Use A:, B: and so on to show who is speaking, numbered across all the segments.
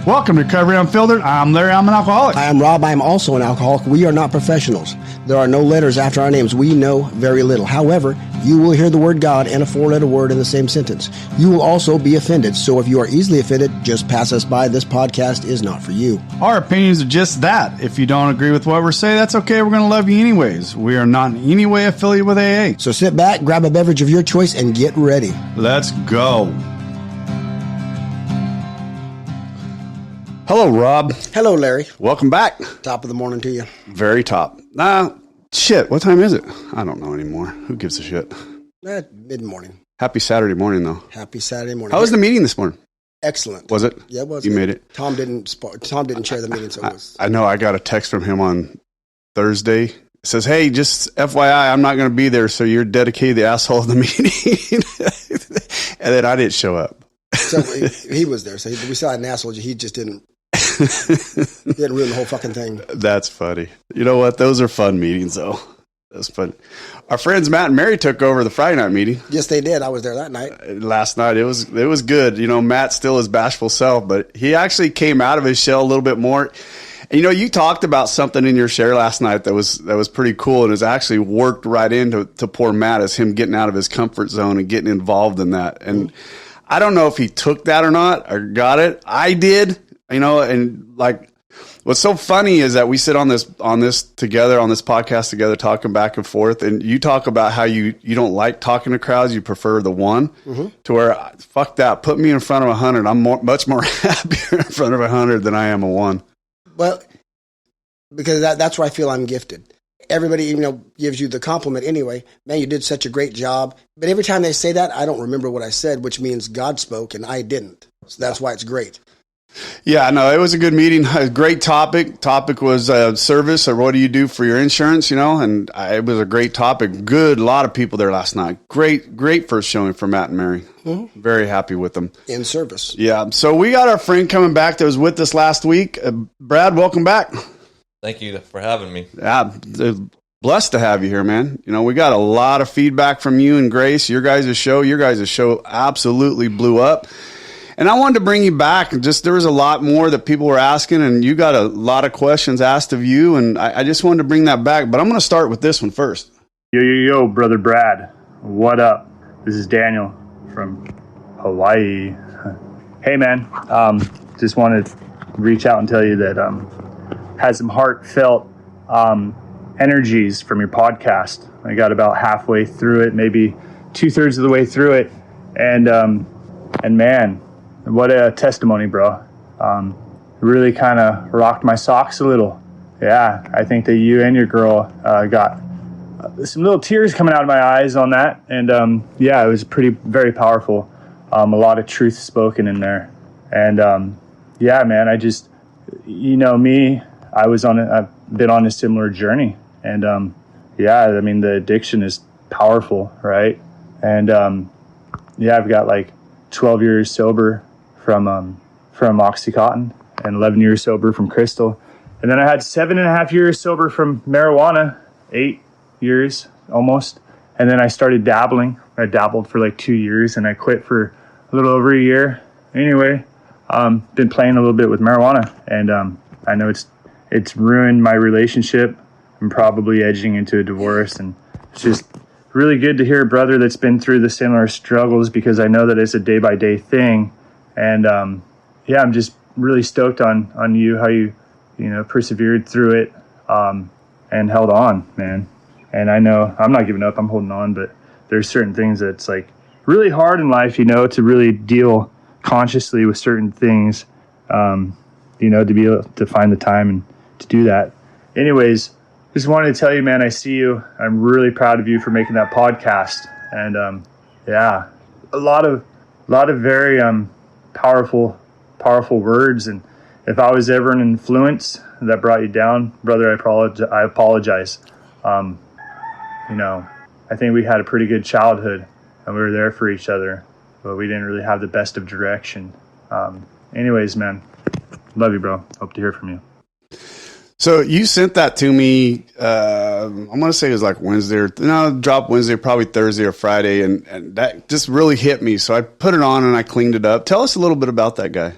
A: Welcome to Recovery Unfiltered. I'm Larry. I'm an alcoholic.
B: I am Rob. I am also an alcoholic. We are not professionals. There are no letters after our names. We know very little. However, you will hear the word God and a four-letter word in the same sentence. You will also be offended. So if you are easily offended, just pass us by. This podcast is not for you.
A: Our opinions are just that. If you don't agree with what we're saying, that's okay. We're going to love you anyways. We are not in any way affiliated with AA.
B: So sit back, grab a beverage of your choice, and get ready.
A: Let's go. Hello, Rob.
B: Hello, Larry.
A: Welcome back.
B: Top of the morning to you.
A: Very top. Shit. What time is it? I don't know anymore. Who gives a shit?
B: Mid-morning.
A: Happy Saturday morning, though.
B: Happy Saturday morning.
A: How was the meeting this morning?
B: Excellent.
A: Was it?
B: Yeah, it was.
A: You made it.
B: Tom didn't chair the meeting, so it was.
A: I know. I got a text from him on Thursday. It says, "Hey, just FYI, I'm not going to be there, so you're dedicated the asshole of the meeting." And then I didn't show up.
B: So he was there. So we saw an asshole. He just didn't. He didn't ruin the whole fucking thing.
A: That's funny. You know what? Those are fun meetings, though. That's fun. Our friends Matt and Mary took over the Friday night meeting.
B: Yes, they did. I was there that night.
A: Last night, it was good. You know, Matt's still his bashful self, but he actually came out of his shell a little bit more. And you know, you talked about something in your share last night that was pretty cool, and has actually worked right into poor Matt as him getting out of his comfort zone and getting involved in that. And I don't know if he took that or not or got it. I did. You know, and like, what's so funny is that we sit on this together, on this podcast together, talking back and forth, and you talk about how you don't like talking to crowds, you prefer the one, to where, fuck that, put me in front of 100. I'm much more happier in front of 100 than I am a one.
B: Well, because that's where I feel I'm gifted. Everybody, gives you the compliment anyway. Man, you did such a great job. But every time they say that, I don't remember what I said, which means God spoke and I didn't. So that's why it's great.
A: Yeah, no, it was a good meeting. A great topic. Topic was service, or what do you do for your insurance, and it was a great topic. Good, a lot of people there last night. Great first showing for Matt and Mary. Mm-hmm. Very happy with them.
B: In service.
A: Yeah, so we got our friend coming back that was with us last week. Brad, welcome back.
C: Thank you for having me.
A: Yeah, blessed to have you here, man. We got a lot of feedback from you and Grace. Your guys' show absolutely blew up. And I wanted to bring you back. There was a lot more that people were asking, and you got a lot of questions asked of you, and I just wanted to bring that back. But I'm going to start with this one first.
D: Yo, brother Brad. What up? This is Daniel from Hawaii. Hey, man. Just wanted to reach out and tell you that had some heartfelt energies from your podcast. I got about halfway through it, maybe 2/3 of the way through it, and man, what a testimony, bro. Really kind of rocked my socks a little. Yeah, I think that you and your girl got some little tears coming out of my eyes on that. And yeah, it was very powerful. A lot of truth spoken in there. And yeah, man, I just, me, I've been on a similar journey. And yeah, I mean, the addiction is powerful, right? And yeah, I've got like 12 years sober from Oxycontin and 11 years sober from crystal. And then I had 7.5 years sober from marijuana, 8 years almost. And then I started dabbling. I dabbled for like 2 years and I quit for a little over a year. Anyway, been playing a little bit with marijuana, and I know it's ruined my relationship. I'm probably edging into a divorce, and it's just really good to hear a brother that's been through the similar struggles, because I know that it's a day-by-day thing. And yeah, I'm just really stoked on you, how you persevered through it and held on, man. And I know I'm not giving up, I'm holding on, but there's certain things that's like really hard in life, to really deal consciously with certain things, to be able to find the time and to do that. Anyways, just wanted to tell you, man, I see you. I'm really proud of you for making that podcast. And yeah, a lot of very powerful words. And if I was ever an influence that brought you down, brother, I apologize. I think we had a pretty good childhood and we were there for each other, but we didn't really have the best of direction. Anyways, man, love you, bro. Hope to hear from you.
A: So you sent that to me. I'm going to say it was like Wednesday dropped Wednesday, probably Thursday or Friday. And that just really hit me. So I put it on and I cleaned it up. Tell us a little bit about that guy.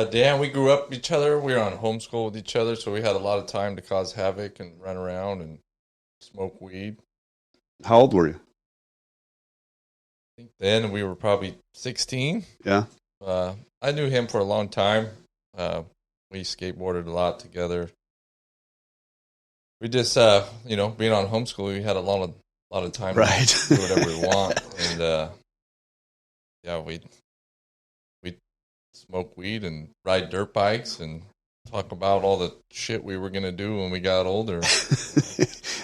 C: Dan, we grew up with each other. We were on homeschool with each other. So we had a lot of time to cause havoc and run around and smoke weed.
A: How old were you?
C: I think then we were probably 16.
A: Yeah.
C: I knew him for a long time. We skateboarded a lot together. We just, being on homeschool, we had a lot of time to do whatever we want. And, we'd smoke weed and ride dirt bikes and talk about all the shit we were going to do when we got older.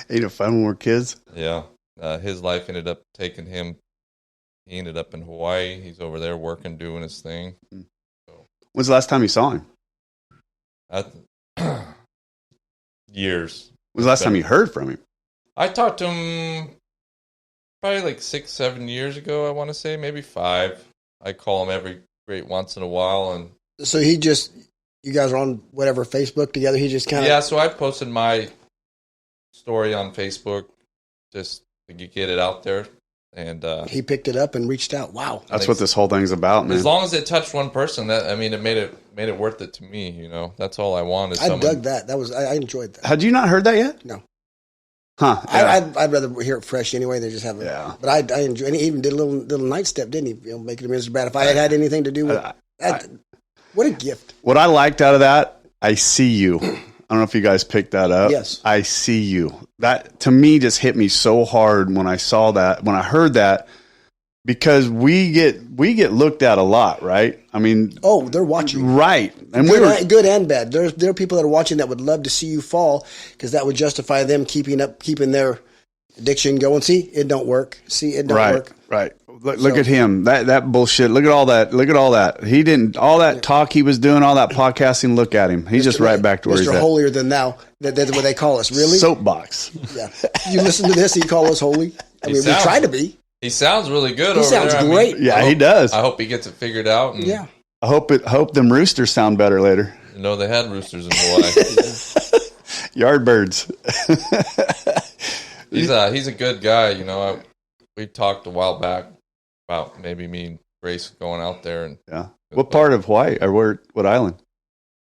A: Ain't it fun when we're kids?
C: Yeah. His life ended up taking him. He ended up in Hawaii. He's over there working, doing his thing. So,
A: when's the last time you saw him?
C: Years.
A: When's the last time you heard from him?
C: I talked to him probably like 6-7 years ago, I want to say, maybe 5. I call him every great once in a while. And
B: so you guys are on whatever, Facebook together? He just kind of...
C: Yeah, so I posted my story on Facebook just to get it out there. And
B: he picked it up and reached out. Wow.
A: That's what this whole thing's about, man.
C: As long as it touched one person, it made it worth it to me, That's all I want.
B: I dug that. I enjoyed that.
A: Had you not heard that yet?
B: No.
A: Huh. Yeah.
B: I'd rather hear it fresh anyway. They just have it. Yeah. But I enjoy, and he even did a little night step, didn't he? Making him Mr. Bad. If I had anything to do with what a gift.
A: What I liked out of that, I see you. I don't know if you guys picked that up.
B: Yes.
A: I see you. That to me just hit me so hard when I saw that, when I heard that, because we get looked at a lot, right? I mean,
B: they're watching,
A: right? And
B: good and bad. There are people that are watching that would love to see you fall because that would justify them keeping their addiction going. See, it don't work. See, it don't work.
A: Right. Look at him. That bullshit. Look at all that. Look at all that. He didn't. All that talk he was doing. All that podcasting. Look at him. He's just right back to where he's at.
B: Mr. Holier than thou. That's what they call us. Really?
A: Soapbox.
B: Yeah. You listen to this. You call us holy. We try to be.
C: He sounds really good.
B: He sounds great.
A: He does.
C: I hope he gets it figured out. And
B: yeah.
A: I hope them roosters sound better later.
C: They had roosters in Hawaii.
A: Yard birds.
C: He's a good guy. We talked a while back about maybe me and Grace going out there. And
A: what part of Hawaii or what island?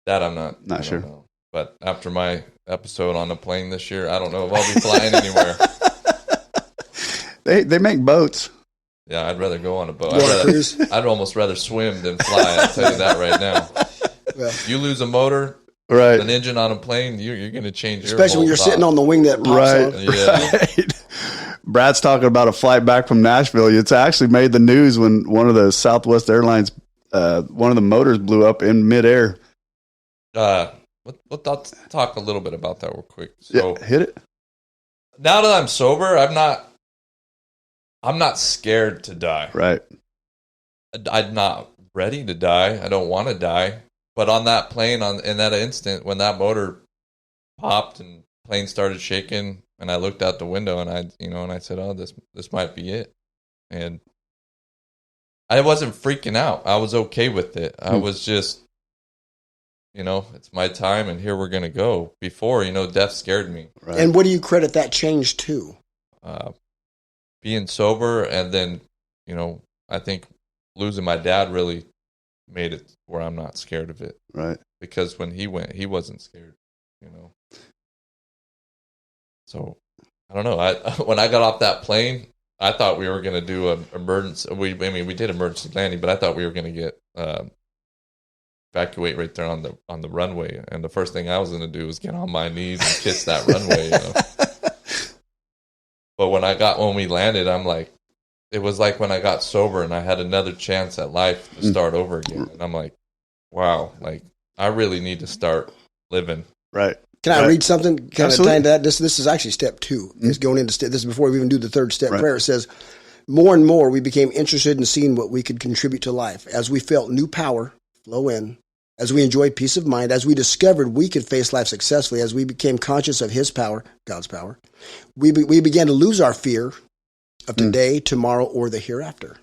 C: That I'm not
A: sure.
C: Know. But after my episode on the plane this year, I don't know if I'll be flying anywhere.
A: They make boats.
C: Yeah, I'd rather go on a boat.
B: Cruise?
C: I'd almost rather swim than fly. I'll tell you that right now. Yeah. You lose a motor,
A: right?
C: An engine on a plane, you're going to change.
B: Especially when you're sitting on the wing that pops on.
C: Yeah.
A: Right. Brad's talking about a flight back from Nashville. It's actually made the news when one of the Southwest Airlines, one of the motors blew up in midair.
C: We'll talk a little bit about that real quick. So
A: hit it.
C: Now that I'm sober, I'm not scared to die.
A: Right.
C: I'm not ready to die. I don't want to die. But on that plane, in that instant, when that motor popped and plane started shaking, and I looked out the window and I said, "Oh, this might be it." And I wasn't freaking out. I was okay with it. I was just, it's my time, and here we're gonna go. Before, death scared me.
B: Right. And what do you credit that change to?
C: Being sober, and then, I think losing my dad really made it where I'm not scared of it.
A: Right.
C: Because when he went, he wasn't scared, So, I don't know. When I got off that plane, I thought we were going to do an emergency. We did emergency landing, but I thought we were going to get evacuate right there on the runway. And the first thing I was going to do was get on my knees and kiss that runway. But when we landed, I'm like, it was like when I got sober and I had another chance at life to start over again. And I'm like, wow, like I really need to start living.
A: Right.
B: Can I read something kind of tying to that? This is actually step 2. It's going into this is before we even do the third step prayer. It says, more and more we became interested in seeing what we could contribute to life. As we felt new power flow in, as we enjoyed peace of mind, as we discovered we could face life successfully, as we became conscious of His power, God's power, we began to lose our fear of today, tomorrow, or the hereafter.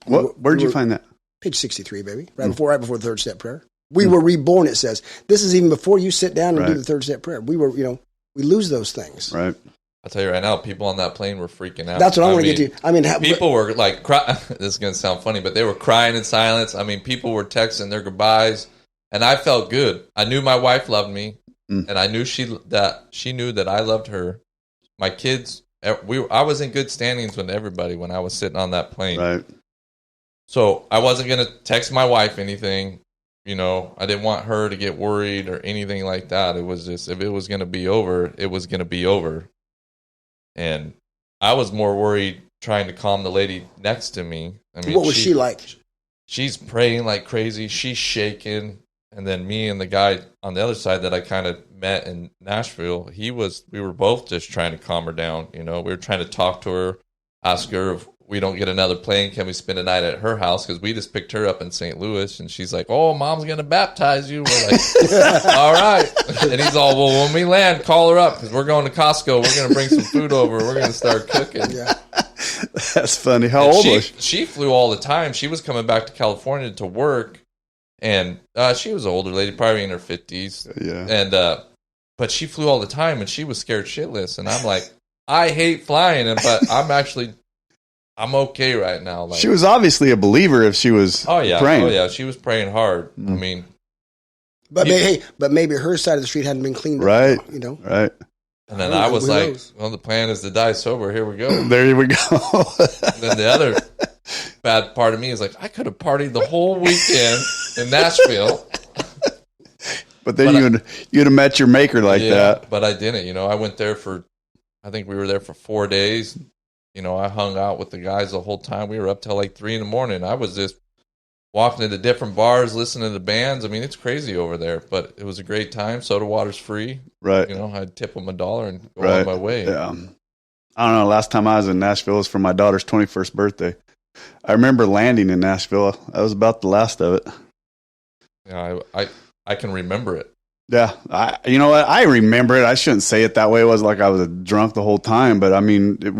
A: Where did you find that?
B: Page 63, baby. Right before the third step prayer. We were reborn, it says. This is even before you sit down and do
A: Right.
B: the third step prayer. We were, we lose those things.
A: Right.
C: I'll tell you right now, people on that plane were freaking out.
B: That's what I want to get to. I mean,
C: People were like, this is going to sound funny, but they were crying in silence. I mean, people were texting their goodbyes, and I felt good. I knew my wife loved me, and I knew she knew that I loved her. My kids, I was in good standings with everybody when I was sitting on that plane.
A: Right.
C: So I wasn't going to text my wife anything. I didn't want her to get worried or anything like that. It was just, if it was going to be over, it was going to be over. And I was more worried trying to calm the lady next to me. I mean,
B: what was she like?
C: She's praying like crazy. She's shaking. And then me and the guy on the other side that I kind of met in Nashville, we were both just trying to calm her down. We were trying to talk to her, ask her if we don't get another plane, can we spend a night at her house? Because we just picked her up in St. Louis, and she's like, "Oh, Mom's going to baptize you." We're like, "All right." And he's all, "Well, when we land, call her up because we're going to Costco. We're going to bring some food over. We're going to start cooking."
B: Yeah.
A: That's funny. How old was she?
C: She flew all the time. She was coming back to California to work, and she was an older lady, probably in her 50s.
A: Yeah.
C: And but she flew all the time, and she was scared shitless. And I'm like, I hate flying, but I'm okay right now. Like,
A: She was obviously a believer if she was praying.
C: Oh, yeah. She was praying hard. I mean.
B: But maybe her side of the street hadn't been cleaned
A: Right.
B: up.
A: Right.
C: And then I was
B: Who
C: like,
B: knows?
C: well, the plan is to die sober. Here we go.
A: There we go.
C: Then the other bad part of me is like, I could have partied the whole weekend in Nashville.
A: But then you'd have met your maker like that.
C: But I didn't. I went there I think we were there for 4 days. I hung out with the guys the whole time. We were up till like 3 a.m. I was just walking into different bars, listening to bands. I mean, it's crazy over there, but it was a great time. Soda water's free.
A: Right.
C: I'd tip them $1 and go on my way.
A: Yeah. I don't know. Last time I was in Nashville was for my daughter's 21st birthday. I remember landing in Nashville. That was about the last of it.
C: Yeah, I can remember it.
A: Yeah. You know what? I remember it. I shouldn't say it that way. It wasn't like I was drunk the whole time, but I mean, it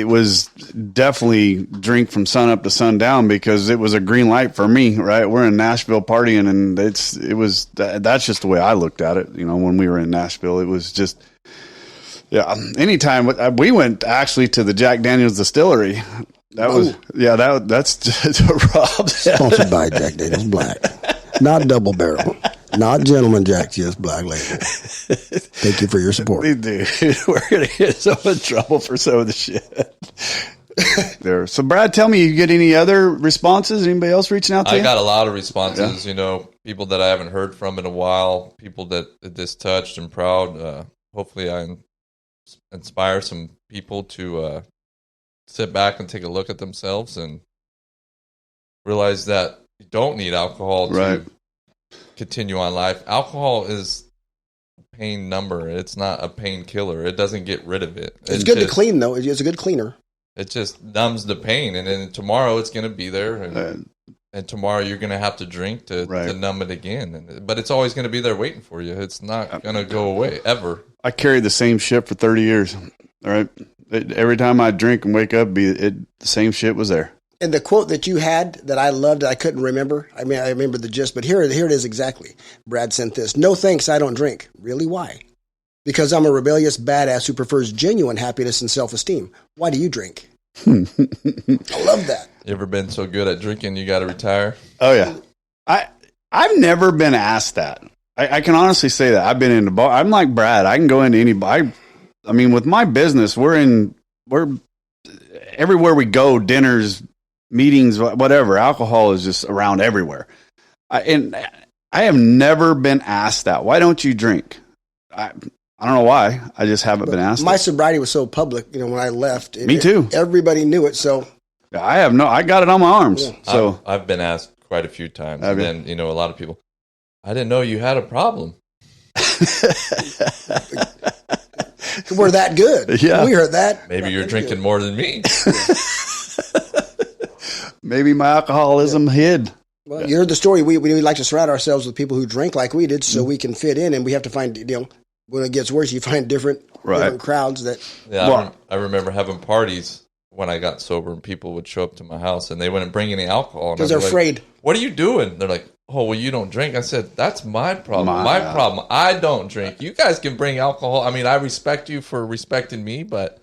A: was definitely drink from sun up to sundown because it was a green light for me, right? We're in Nashville partying, and that's just the way I looked at it. When we were in Nashville, it was just, yeah. Anytime we went actually to the Jack Daniel's distillery, that's just Rob.
B: Sponsored by Jack Daniel's Black. Not Double Barrel. Not Gentleman Jack, just Black Label. Thank you for your support.
A: Dude, we're going to get so much trouble for some of the shit. There. So, Brad, tell me, you get any other responses? Anybody else reaching out to you?
C: I got a lot of responses, people that I haven't heard from in a while, people that are just touched and proud. Hopefully I inspire some people to sit back and take a look at themselves and realize that you don't need alcohol to continue on life. Alcohol is a pain number. It's not a painkiller. It doesn't get rid of it.
B: It's good to clean, though. It's a good cleaner.
C: It just numbs the pain, and then tomorrow it's going to be there, and tomorrow you're going to have to drink to numb it again. But it's always going to be there waiting for you. It's not going to go away, ever.
A: I carried the same shit for 30 years. All right. Every time I drink and wake up, the same shit was there.
B: And the quote that you had that I loved, I couldn't remember. I mean, I remember the gist, but here it is exactly. Brad sent this. "No thanks, I don't drink." Really, why? "Because I'm a rebellious badass who prefers genuine happiness and self-esteem." Why do you drink? I love that.
C: You ever been so good at drinking you got to retire?
A: Oh, yeah. I've never been asked that. I can honestly say that. I've been in the bar. I'm like Brad. I can go into any bar. I mean, with my business, we're everywhere we go, dinners, meetings, whatever. Alcohol is just around everywhere. And I have never been asked that. Why don't you drink? I don't know why. I just haven't been asked.
B: My sobriety was so public, when I left.
A: Me too.
B: Everybody knew it. So
A: I got it on my arms. Yeah. So
C: I've been asked quite a few times. And then, a lot of people, I didn't know you had a problem.
B: We're that good.
A: Yeah.
B: We heard that.
C: Maybe you're drinking more than me.
A: Maybe my alcoholism hid.
B: Well, you heard the story. We like to surround ourselves with people who drink like we did so we can fit in, and we have to find, when it gets worse, you find different crowds that...
C: Yeah, I remember having parties when I got sober, and people would show up to my house, and they wouldn't bring any alcohol.
B: Because they're afraid.
C: What are you doing? They're like, oh, well, you don't drink. I said, that's my problem.
A: My
C: My problem. I don't drink. You guys can bring alcohol. I mean, I respect you for respecting me, but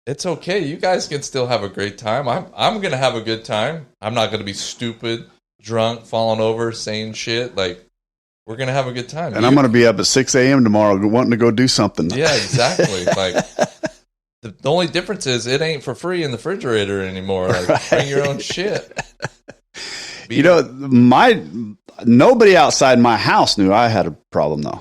C: it's okay. You guys can still have a great time. I'm going to have a good time. I'm not going to be stupid, drunk, falling over, saying shit. Like, we're going to have a good time.
A: And I'm going to be up at 6 a.m. tomorrow wanting to go do something.
C: Yeah, exactly. Like, the only difference is it ain't for free in the refrigerator anymore. Like, bring your own shit.
A: You know, nobody outside my house knew I had a problem, though.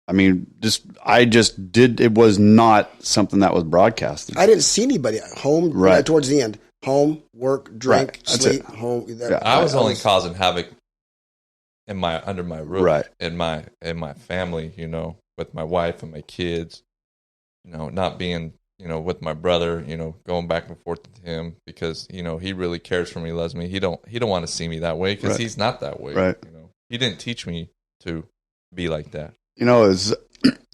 A: I mean, it was not something that was broadcasted.
B: I didn't see anybody at home
A: Right.
B: towards the end. Home, work, drink,
A: Right. That's
B: sleep,
A: it.
B: home.
C: I was only causing havoc under my roof,
A: Right.
C: in my family, you know, with my wife and my kids, you know, not being, you know, with my brother, you know, going back and forth with him because, you know, he really cares for me, loves me. He don't want to see me that way because
A: Right.
C: he's not that way.
A: Right.
C: You know, he didn't teach me to be like that.
A: You know, it's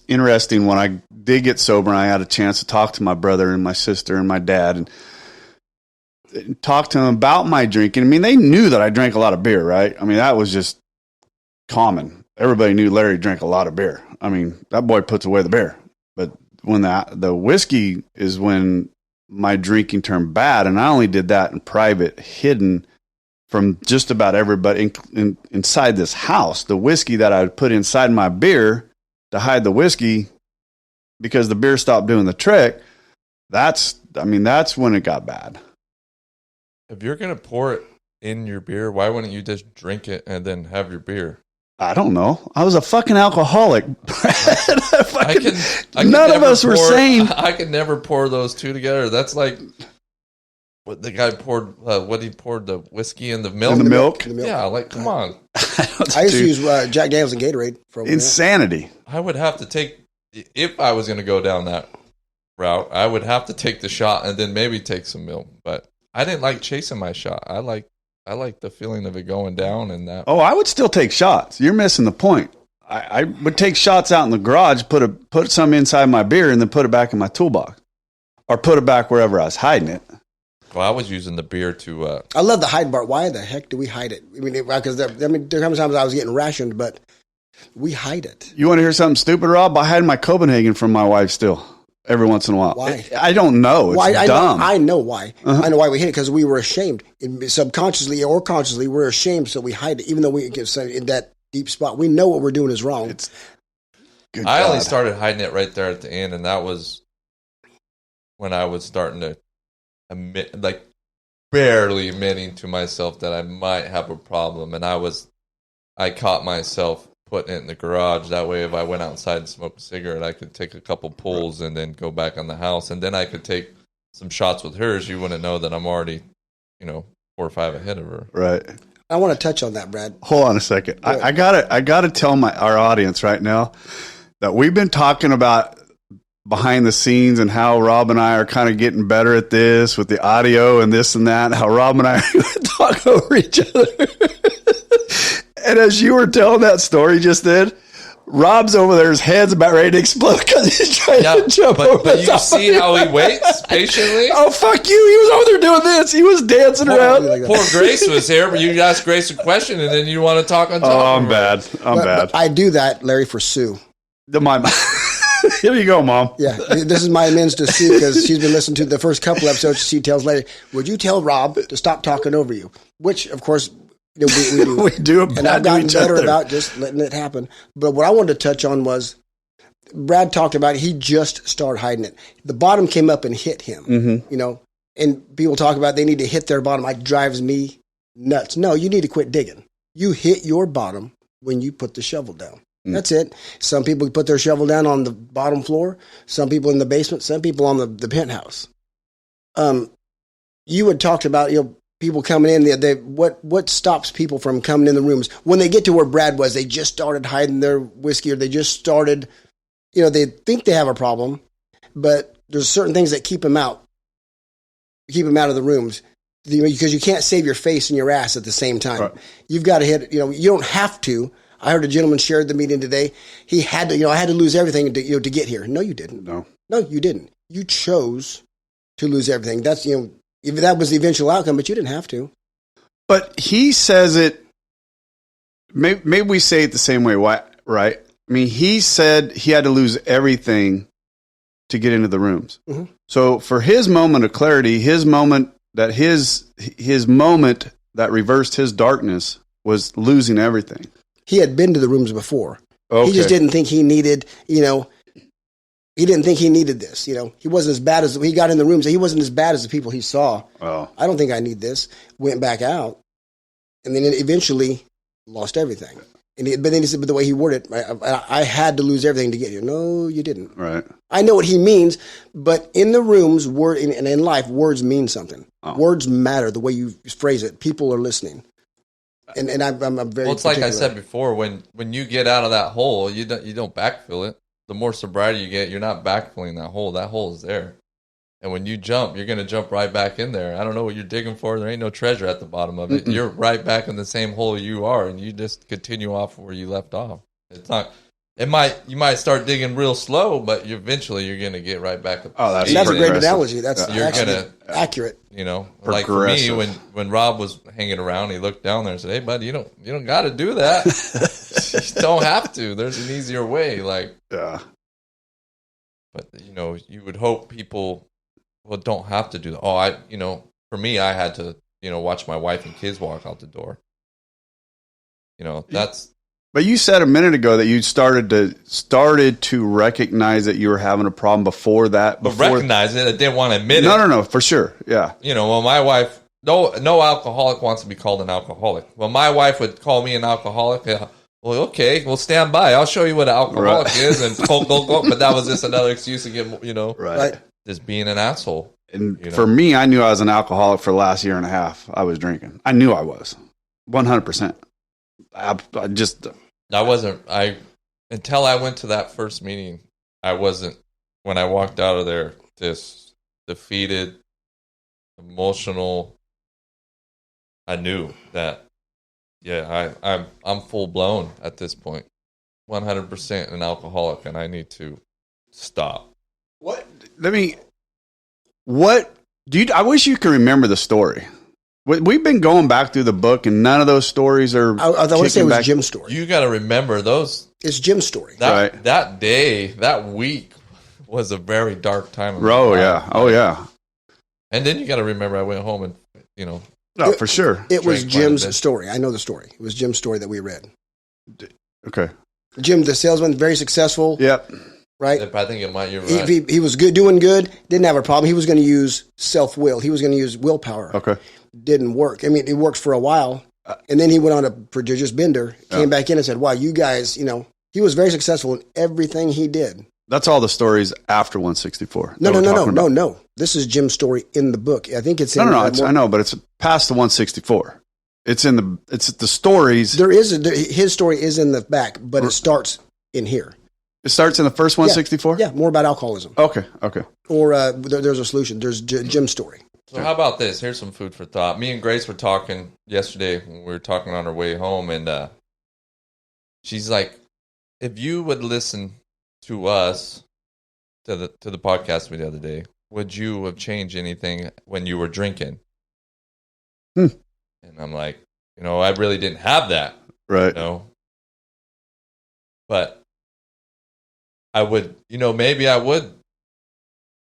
A: interesting when I did get sober and I had a chance to talk to my brother and my sister and my dad and talk to them about my drinking. I mean, they knew that I drank a lot of beer, right? I mean, that was just common. Everybody knew Larry drank a lot of beer. I mean, that boy puts away the beer. But when the whiskey is when my drinking turned bad, and I only did that in private, hidden from just about everybody inside this house. The whiskey that I would put inside my beer to hide the whiskey because the beer stopped doing the trick. That's when it got bad.
C: If you're going to pour it in your beer, why wouldn't you just drink it and then have your beer?
A: I don't know. I was a fucking alcoholic. None of us were sane.
C: I could never pour those two together. That's like what the guy poured. He poured the whiskey in the milk.
A: In the milk?
C: Yeah, like come on.
B: I used to use Jack Daniels and Gatorade for
A: insanity.
C: I would have to take, if I was going to go down that route, I would have to take the shot and then maybe take some milk. But I didn't like chasing my shot. I like the feeling of it going down and that.
A: Oh, I would still take shots. You're missing the point. I would take shots out in the garage, put some inside my beer, and then put it back in my toolbox, or put it back wherever I was hiding it.
C: Well, I was using the beer to.
B: I love the hide part. Why the heck do we hide it? I mean, because there comes times I was getting rationed, but we hide it.
A: You want to hear something stupid, Rob? I hide my Copenhagen from my wife still every once in a while.
B: Why?
A: I don't know. It's dumb.
B: I know why. Uh-huh. I know why we hid it because we were ashamed. Subconsciously or consciously, we're ashamed, so we hide it, even though we get in that deep spot. We know what we're doing is wrong.
C: I only started hiding it right there at the end, and that was when I was starting to admit, like barely admitting to myself that I might have a problem, and I caught myself putting it in the garage. That way, if I went outside and smoked a cigarette, I could take a couple pulls and then go back on the house, and then I could take some shots with hers. You wouldn't know that I'm already, 4 or 5 ahead of her.
A: Right.
B: I want to touch on that, Brad.
A: Hold on a second. I gotta tell our audience right now that we've been talking about behind the scenes and how Rob and I are kind of getting better at this with the audio and this and that, and how Rob and I talk over each other. And as you were telling that story just then, Rob's over there, his head's about ready to explode because he's trying to jump over.
C: But you see how he waits patiently?
A: Oh, fuck you. He was over there doing this. He was dancing around.
C: Poor Grace was here, but you asked Grace a question and then you want to talk on top
A: of
C: her.
A: Bad. I'm bad.
B: But I do that, Larry, for Sue.
A: Here you go, Mom.
B: Yeah, this is my amends to Sue because she's been listening to the first couple episodes. She tells Larry, would you tell Rob to stop talking over you? Which, of course, we do.
A: We do.
B: And I've gotten better about just letting it happen. But what I wanted to touch on was Brad talked about he just started hiding it. The bottom came up and hit him, and people talk about they need to hit their bottom. It drives me nuts. No, you need to quit digging. You hit your bottom when you put the shovel down. That's it. Some people put their shovel down on the bottom floor. Some people in the basement. Some people on the penthouse. You had talked about people coming in. What stops people from coming in the rooms when they get to where Brad was? They just started hiding their whiskey, or they just started. They think they have a problem, but there's certain things that keep them out. Keep them out of the rooms because you can't save your face and your ass at the same time. Right. You've got to hit. You don't have to. I heard a gentleman shared the meeting today. He had to, I had to lose everything to get here. No, you didn't. No, you didn't. You chose to lose everything. That's, if that was the eventual outcome, but you didn't have to.
A: But he says it maybe we say it the same way. Why? Right? I mean, he said he had to lose everything to get into the rooms. Mm-hmm. So for his moment of clarity, his moment that reversed his darkness was losing everything.
B: He had been to the rooms before.
A: Okay.
B: He just didn't think he needed, he didn't think he needed this. He wasn't as bad as, he got in the rooms, he wasn't as bad as the people he saw.
A: Oh.
B: I don't think I need this. Went back out, and then eventually lost everything. But then he said, but the way he worded it, I had to lose everything to get here. No, you didn't.
A: Right.
B: I know what he means, but in the rooms, and in life, words mean something. Oh. Words matter, the way you phrase it. People are listening. And I'm very.
C: Well, it's like I said before. When you get out of that hole, you don't backfill it. The more sobriety you get, you're not backfilling that hole. That hole is there. And when you jump, you're going to jump right back in there. I don't know what you're digging for. There ain't no treasure at the bottom of it. Mm-mm. You're right back in the same hole you are, and you just continue off where you left off. It's not. You might start digging real slow, but eventually you're going to get right back up.
A: Oh,
B: that's a great analogy. That's accurate.
C: Like for me, when Rob was hanging around, he looked down there and said, "Hey, buddy, you don't got to do that. You don't have to. There's an easier way." Like,
A: yeah.
C: But you would hope people. Well, don't have to do that. Oh, for me, I had to, watch my wife and kids walk out the door. That's.
A: But you said a minute ago that you started to recognize that you were having a problem before that.
C: But recognize it, I didn't want to admit it.
A: No, for sure, yeah.
C: Well, my wife, no alcoholic wants to be called an alcoholic. Well, my wife would call me an alcoholic. Well, okay, we'll stand by. I'll show you what an alcoholic is, and go. But that was just another excuse to get,
A: right.
C: Just being an asshole.
A: And for me, I knew I was an alcoholic for the last year and a half. I was drinking. I knew I was 100%. I wasn't. Until I went to that first meeting, I wasn't. When I walked out of there, just defeated, emotional. I knew that. Yeah, I'm full blown at this point. 100% an alcoholic, and I need to stop. I wish you could remember the story. We've been going back through the book, and none of those stories are.
B: I want to say it was Jim's story.
C: You got to remember those.
B: It's Jim's story.
C: That day, that week was a very dark time.
A: Oh yeah.
C: And then you got to remember, I went home and
A: No, for sure.
B: It was Jim's story. I know the story. It was Jim's story that we read.
A: Okay.
B: Jim, the salesman, very successful.
A: Yep.
B: Right?
C: I think it might. You're right.
B: He was good, doing good. Didn't have a problem. He was going to use self-will. He was going to use willpower.
A: Okay.
B: Didn't work. I mean, it worked for a while. And then he went on a prodigious bender, came back in and said, wow, you guys, he was very successful in everything he did.
A: That's all the stories after 164.
B: No. This is Jim's story in the book. I think it's in.
A: I know, but it's past the 164. It's the stories.
B: His story is in the back, but it starts in here.
A: It starts in the first 164?
B: Yeah, more about alcoholism.
A: Okay.
B: Or there's a solution. There's Jim's story.
C: So how about this? Here's some food for thought. Me and Grace were talking yesterday when we were talking on our way home, and she's like, if you would listen to us, to the podcast the other day, would you have changed anything when you were drinking? And I'm like, I really didn't have that.
A: Right.
C: But I would, maybe I would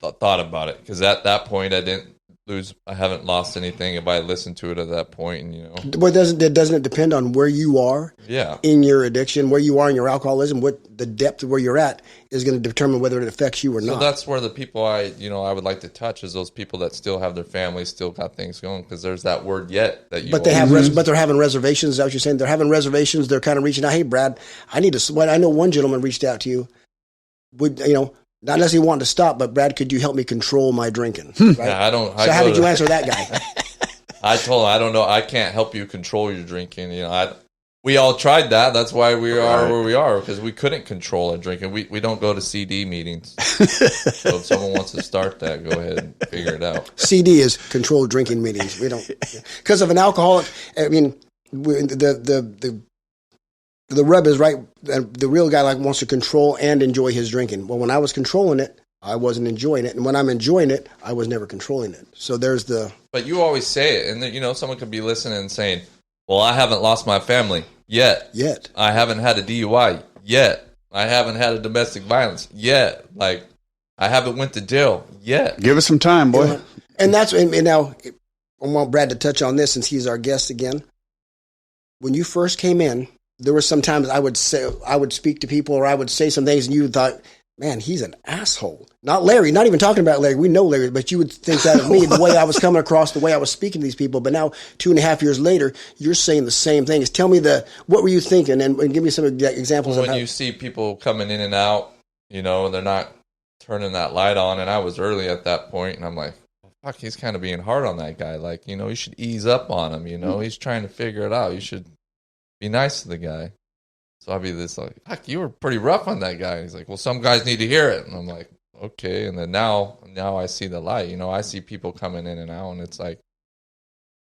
C: thought about it, because at that point I haven't lost anything if I listened to it at that point. And
B: But doesn't it depend on where you are in your addiction, where you are in your alcoholism, what the depth of where you're at is going to determine whether it affects you or not.
C: So that's where the people I would like to touch is those people that still have their families, still got things going, because there's that word yet that you.
B: But but they're having reservations. Is that what you're saying? They're having reservations. They're kind of reaching out. Hey, Brad, I need to. I know one gentleman reached out to you. Not unless he wanted to stop, but Brad, could you help me control my drinking? Right?
C: Yeah, I don't.
B: So how did you answer that guy?
C: I told him, I don't know. I can't help you control your drinking. We all tried that. That's why we are where we are, because we couldn't control our drinking. We don't go to CD meetings. So if someone wants to start that, go ahead and figure it out.
B: CD is controlled drinking meetings. We don't, because of an alcoholic. I mean, the rub is right. The real guy wants to control and enjoy his drinking. Well, when I was controlling it, I wasn't enjoying it, and when I'm enjoying it, I was never controlling it. So there's the.
C: But you always say it, and someone could be listening and saying, "Well, I haven't lost my family." Yet.
B: Yet.
C: I haven't had a DUI yet. I haven't had a domestic violence yet. Like, I haven't went to jail yet.
A: Give us some time, boy.
B: And that's, and now I want Brad to touch on this since he's our guest again. When you first came in, there were some times I would speak to people or I would say some things and you thought, man, he's an asshole. Not Larry, not even talking about Larry. We know Larry, but you would think that of me, the way I was coming across, the way I was speaking to these people. But now 2.5 years later, you're saying the same thing. Tell me what were you thinking and give me some examples of
C: when you see people coming in and out, and they're not turning that light on. And I was early at that point and I'm like, fuck, he's kind of being hard on that guy. Like, you should ease up on him. He's trying to figure it out. You should be nice to the guy. So I'd be this like, fuck, you were pretty rough on that guy. He's like, well, some guys need to hear it. And I'm like, okay. And then now I see the light. I see people coming in and out, and it's like,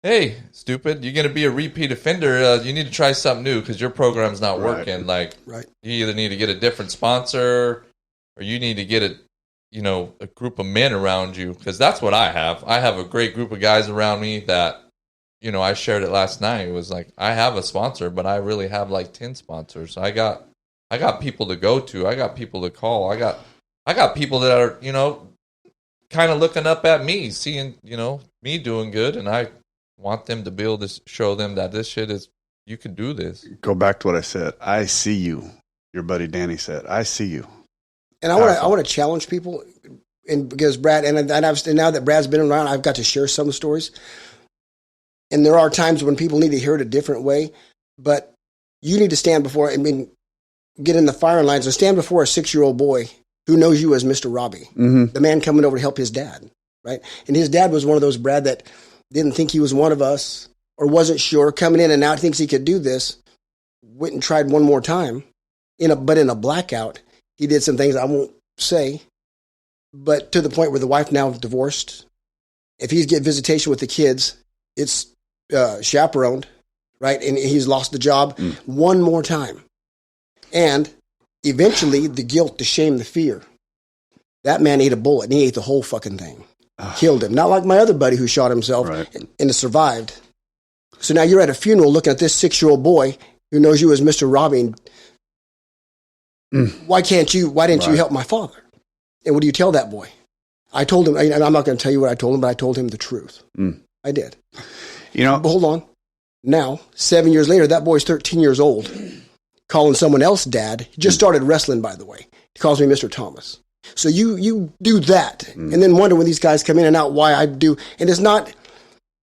C: hey, stupid, you're going to be a repeat offender. You need to try something new because your program's not working. Like, you either need to get a different sponsor or you need to get a group of men around you, because that's what I have. I have a great group of guys around me that, I shared it last night. It was like, I have a sponsor, but I really have like 10 sponsors. I got people to go to. I got people to call. I got people that are, kind of looking up at me, seeing, me doing good. And I want them to be able to show them that this shit is, you can do this.
A: Go back to what I said. I see you. Your buddy Danny said, I see you.
B: And I want to challenge people, and because Brad, and now that Brad's been around, I've got to share some stories. And there are times when people need to hear it a different way, but you need to stand before, get in the firing lines and stand before a 6-year-old boy who knows you as Mr. Robbie, the man coming over to help his dad, right? And his dad was one of those, Brad, that didn't think he was one of us or wasn't sure, coming in and out, thinks he could do this, went and tried one more time, but in a blackout, he did some things I won't say, but to the point where the wife now divorced. If he's get visitation with the kids, it's chaperoned, right? And he's lost the job one more time. And eventually the guilt, the shame, the fear. That man ate a bullet and he ate the whole fucking thing. Killed him. Not like my other buddy who shot himself and survived. So now you're at a funeral looking at this 6-year-old boy who knows you as Mr. Robbie. Why didn't you help my father? And what do you tell that boy? I told him, and I'm not going to tell you what I told him, but I told him the truth. I did. But hold on. Now, 7 years later, that boy's 13 years old, calling someone else dad. He just started wrestling, by the way. He calls me Mr. Thomas. So you do that, and then wonder when these guys come in and out why I do. And it's not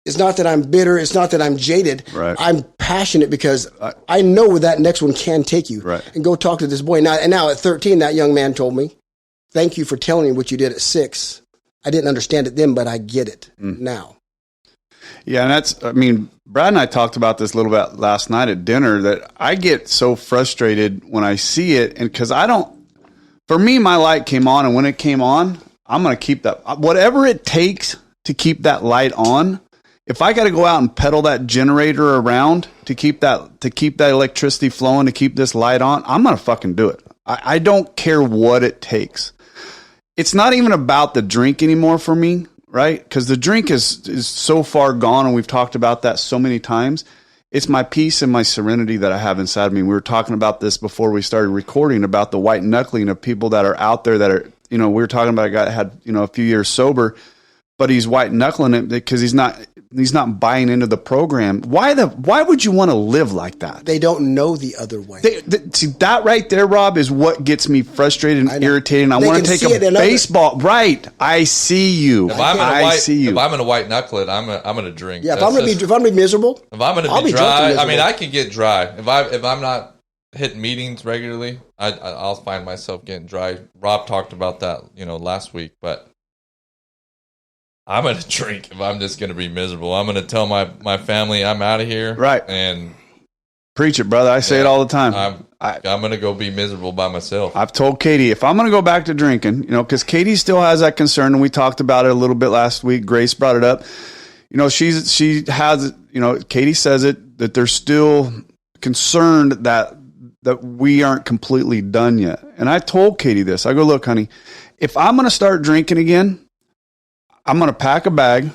B: that I'm bitter. It's not that I'm jaded.
A: Right.
B: I'm passionate because I know where that next one can take you.
A: Right.
B: And go talk to this boy. Now at 13, that young man told me, thank you for telling me what you did at 6. I didn't understand it then, but I get it now.
A: Yeah, and Brad and I talked about this a little bit last night at dinner, that I get so frustrated when I see it, and because for me, my light came on, and when it came on, I'm going to keep that. Whatever it takes to keep that light on, if I got to go out and pedal that generator around to keep that electricity flowing, to keep this light on, I'm going to fucking do it. I don't care what it takes. It's not even about the drink anymore for me, right? Because the drink is so far gone, and we've talked about that so many times. It's my peace and my serenity that I have inside of me. We were talking about this before we started recording, about the white knuckling of people that are out there that are, we were talking about a guy that had, a few years sober, but he's white knuckling it because he's not buying into the program. Why would you want to live like that?
B: They don't know the other way.
A: See, that right there, Rob, is what gets me frustrated and irritated. I want to take a baseball. Right. I see you.
C: If I'm in a white knuckle it, I'm going to drink.
B: Yeah. If I'm going to be miserable,
C: if I'm going to be dry, I can get dry. If I'm not hitting meetings regularly, I'll find myself getting dry. Rob talked about that, last week, but I'm going to drink if I'm just going to be miserable. I'm going to tell my family I'm out of here.
A: Right.
C: And
A: preach it, brother. I say it all the time.
C: I'm going to go be miserable by myself.
A: I've told Katie, if I'm going to go back to drinking, because Katie still has that concern, and we talked about it a little bit last week. Grace brought it up. She has, Katie says it, that they're still concerned that we aren't completely done yet. And I told Katie this. I go, look, honey, if I'm going to start drinking again, I'm going to pack a bag.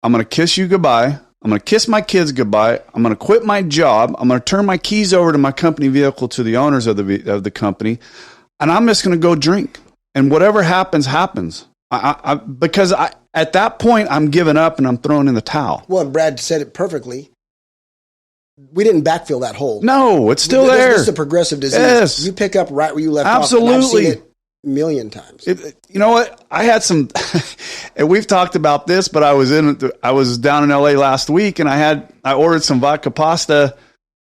A: I'm going to kiss you goodbye. I'm going to kiss my kids goodbye. I'm going to quit my job. I'm going to turn my keys over to my company vehicle to the owners of the company, and I'm just going to go drink. And whatever happens, happens. Because at that point, I'm giving up and I'm throwing in the towel.
B: Well, and Brad said it perfectly. We didn't backfill that hole.
A: No, it's still there.
B: This is a progressive disease.
A: Yes.
B: You pick up right where you left
A: Absolutely.
B: off. And I've seen it a million times.
A: You know what? I had some, and we've talked about this, but I was down in LA last week, and I ordered some vodka pasta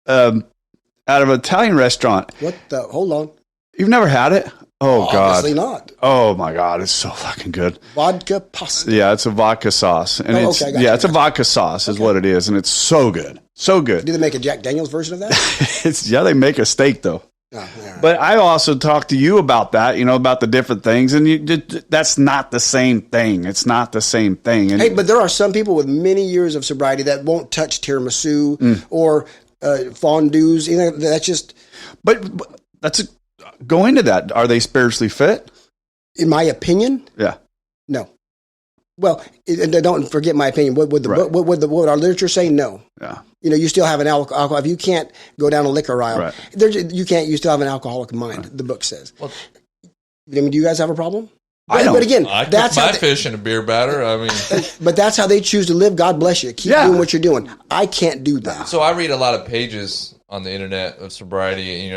A: out of an Italian restaurant.
B: Hold on.
A: You've never had it? Oh, God.
B: Obviously not.
A: Oh, my God. It's so fucking good.
B: Vodka pasta.
A: Yeah, it's a vodka sauce. And it's a vodka sauce is what it is. And it's so good. So good.
B: Do they make a Jack Daniels version of that?
A: They make a steak, though.
B: Oh, yeah.
A: But I also talked to you about that, about the different things. And that's not the same thing. It's not the same thing. And
B: hey, but there are some people with many years of sobriety that won't touch tiramisu or fondues. That's just...
A: But go into that. Are they spiritually fit?
B: In my opinion?
A: Yeah.
B: No. Well, don't forget my opinion. What would our literature say? No.
A: Yeah.
B: You still have an alcohol. If you can't go down a liquor aisle,
A: right.
B: You still have an alcoholic mind, right. The book says. Well, do you guys have a problem?
A: I don't.
B: But again,
C: I cook my fish in a beer batter. I mean,
B: but that's how they choose to live. God bless you. Keep doing what you're doing. I can't do that.
C: So I read a lot of pages on the internet of sobriety.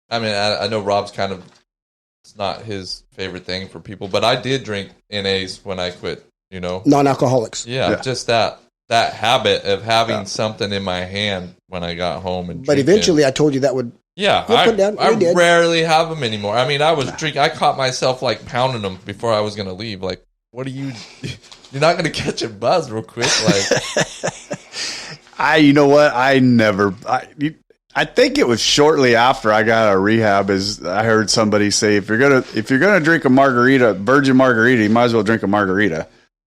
C: I mean, I know Rob's it's not his favorite thing for people, but I did drink NAs when I quit.
B: Non-alcoholics.
C: Yeah, just that habit of having something in my hand when I got home and.
B: But eventually, I told you that would.
C: Yeah, I rarely have them anymore. I mean, I was drinking. I caught myself pounding them before I was going to leave. What are you? You're not going to catch a buzz real quick.
A: You know what? I think it was shortly after I got out of rehab. I heard somebody say, if you're gonna drink a margarita, virgin margarita, you might as well drink a margarita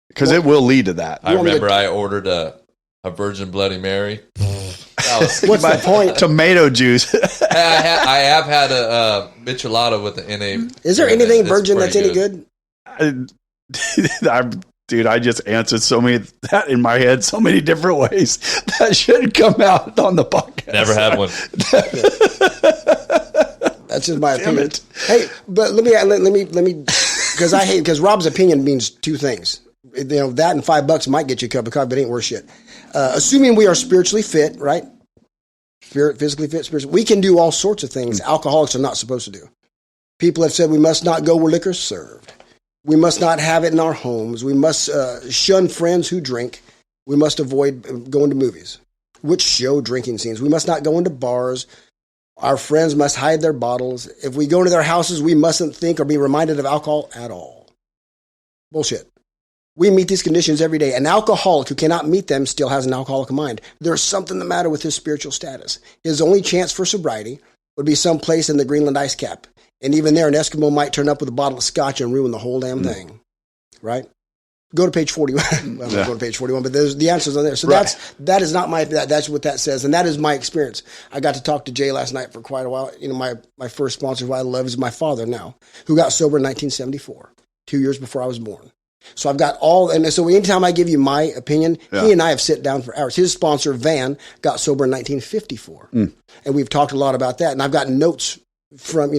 A: because it will lead to that.
C: I remember I ordered a virgin Bloody Mary.
B: What's the point?
A: Tomato juice.
C: I have had a michelada with the NA.
B: Is there anything virgin that's any good?
A: Dude, I just answered that in my head so many different ways that should come out on the podcast.
C: Never had one.
B: That's just my opinion. Hey, but let me, because Rob's opinion means two things. That and $5 might get you a cup of coffee, but it ain't worth shit. Assuming we are spiritually fit, right? Physically fit, spiritually, we can do all sorts of things alcoholics are not supposed to do. People have said we must not go where liquor is served. We must not have it in our homes. We must shun friends who drink. We must avoid going to movies, which show drinking scenes. We must not go into bars. Our friends must hide their bottles. If we go into their houses, we mustn't think or be reminded of alcohol at all. Bullshit. We meet these conditions every day. An alcoholic who cannot meet them still has an alcoholic mind. There's something the matter with his spiritual status. His only chance for sobriety would be someplace in the Greenland ice cap. And even there, an Eskimo might turn up with a bottle of scotch and ruin the whole damn thing. Right? Go to page 41. I'm not going to page 41, but the answers are there. So that is not that's what that says. And that is my experience. I got to talk to Jay last night for quite a while. My first sponsor who I love is my father now, who got sober in 1974, 2 years before I was born. So I've got and so anytime I give you my opinion, he and I have sit down for hours. His sponsor, Van, got sober in 1954. And we've talked a lot about that. And I've got notes from,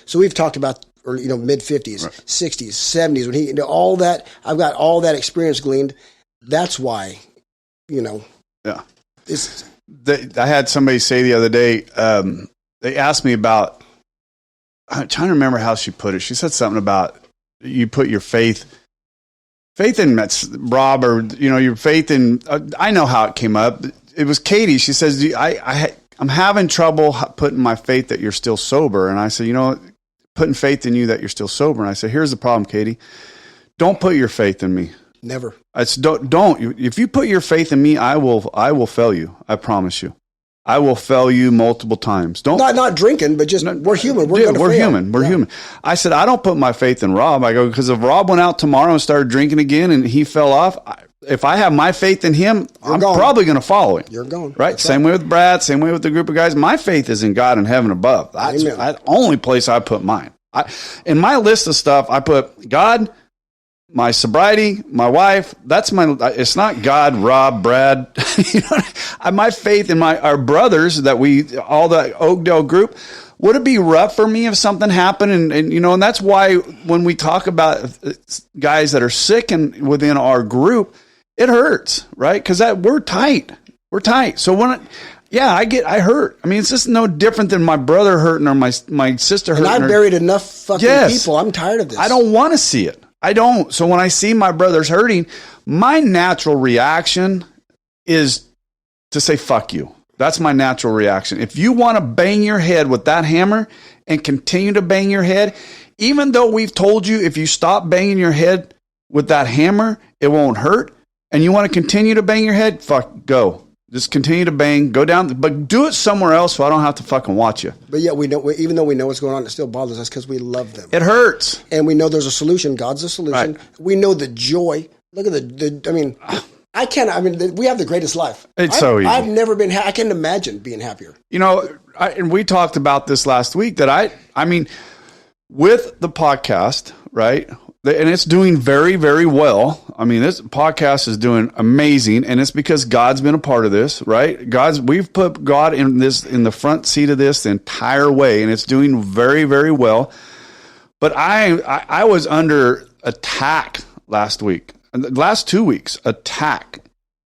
B: so we've talked about, mid 50s, 60s, 70s, when all that, I've got all that experience gleaned. That's why,
A: Yeah. I had somebody say the other day, they asked me about, I'm trying to remember how she put it. She said something about you put your faith in Rob, or, your faith in, I know how it came up. It was Katie. She says, I'm having trouble putting my faith that you're still sober. And I said, putting faith in you that you're still sober. And I said, here's the problem, Katie. Don't put your faith in me.
B: Never.
A: Don't. If you put your faith in me, I will fail you. I promise you. I will fail you multiple times.
B: Not drinking, but just we're human. We're
A: human. We're human. I said, I don't put my faith in Rob. I go, because if Rob went out tomorrow and started drinking again and he fell off, if I have my faith in him, I'm probably going to follow him.
B: You're gone.
A: Right?
B: That's
A: same way with Brad, same way with the group of guys. My faith is in God in heaven above. That's the only place I put mine. In my list of stuff, I put God, my sobriety, my wife, it's not God, Rob, Brad, my faith in our brothers all the Oakdale group. Would it be rough for me if something happened? And that's why when we talk about guys that are sick and within our group, it hurts, right? Because we're tight. We're tight. So I hurt. I mean, it's just no different than my brother hurting or my sister hurting.
B: And I buried enough fucking people. I'm tired of this.
A: I don't want to see it. I don't. So when I see my brothers hurting, my natural reaction is to say, fuck you. That's my natural reaction. If you want to bang your head with that hammer and continue to bang your head, even though we've told you if you stop banging your head with that hammer, it won't hurt, and you want to continue to bang your head, go. Just continue to bang, go down, but do it somewhere else so I don't have to fucking watch you.
B: But yeah, even though we know what's going on, it still bothers us because we love them.
A: It hurts.
B: And we know there's a solution. God's a solution. Right. We know the joy. Look at we have the greatest life.
A: It's so easy.
B: I've never been, I can't imagine being happier.
A: And we talked about this last week that with the podcast, right? And it's doing very, very well. I mean, this podcast is doing amazing, and it's because God's been a part of this, right? We've put God in the front seat of this the entire way, and it's doing very, very well. But I was under attack last week. The last 2 weeks, attack.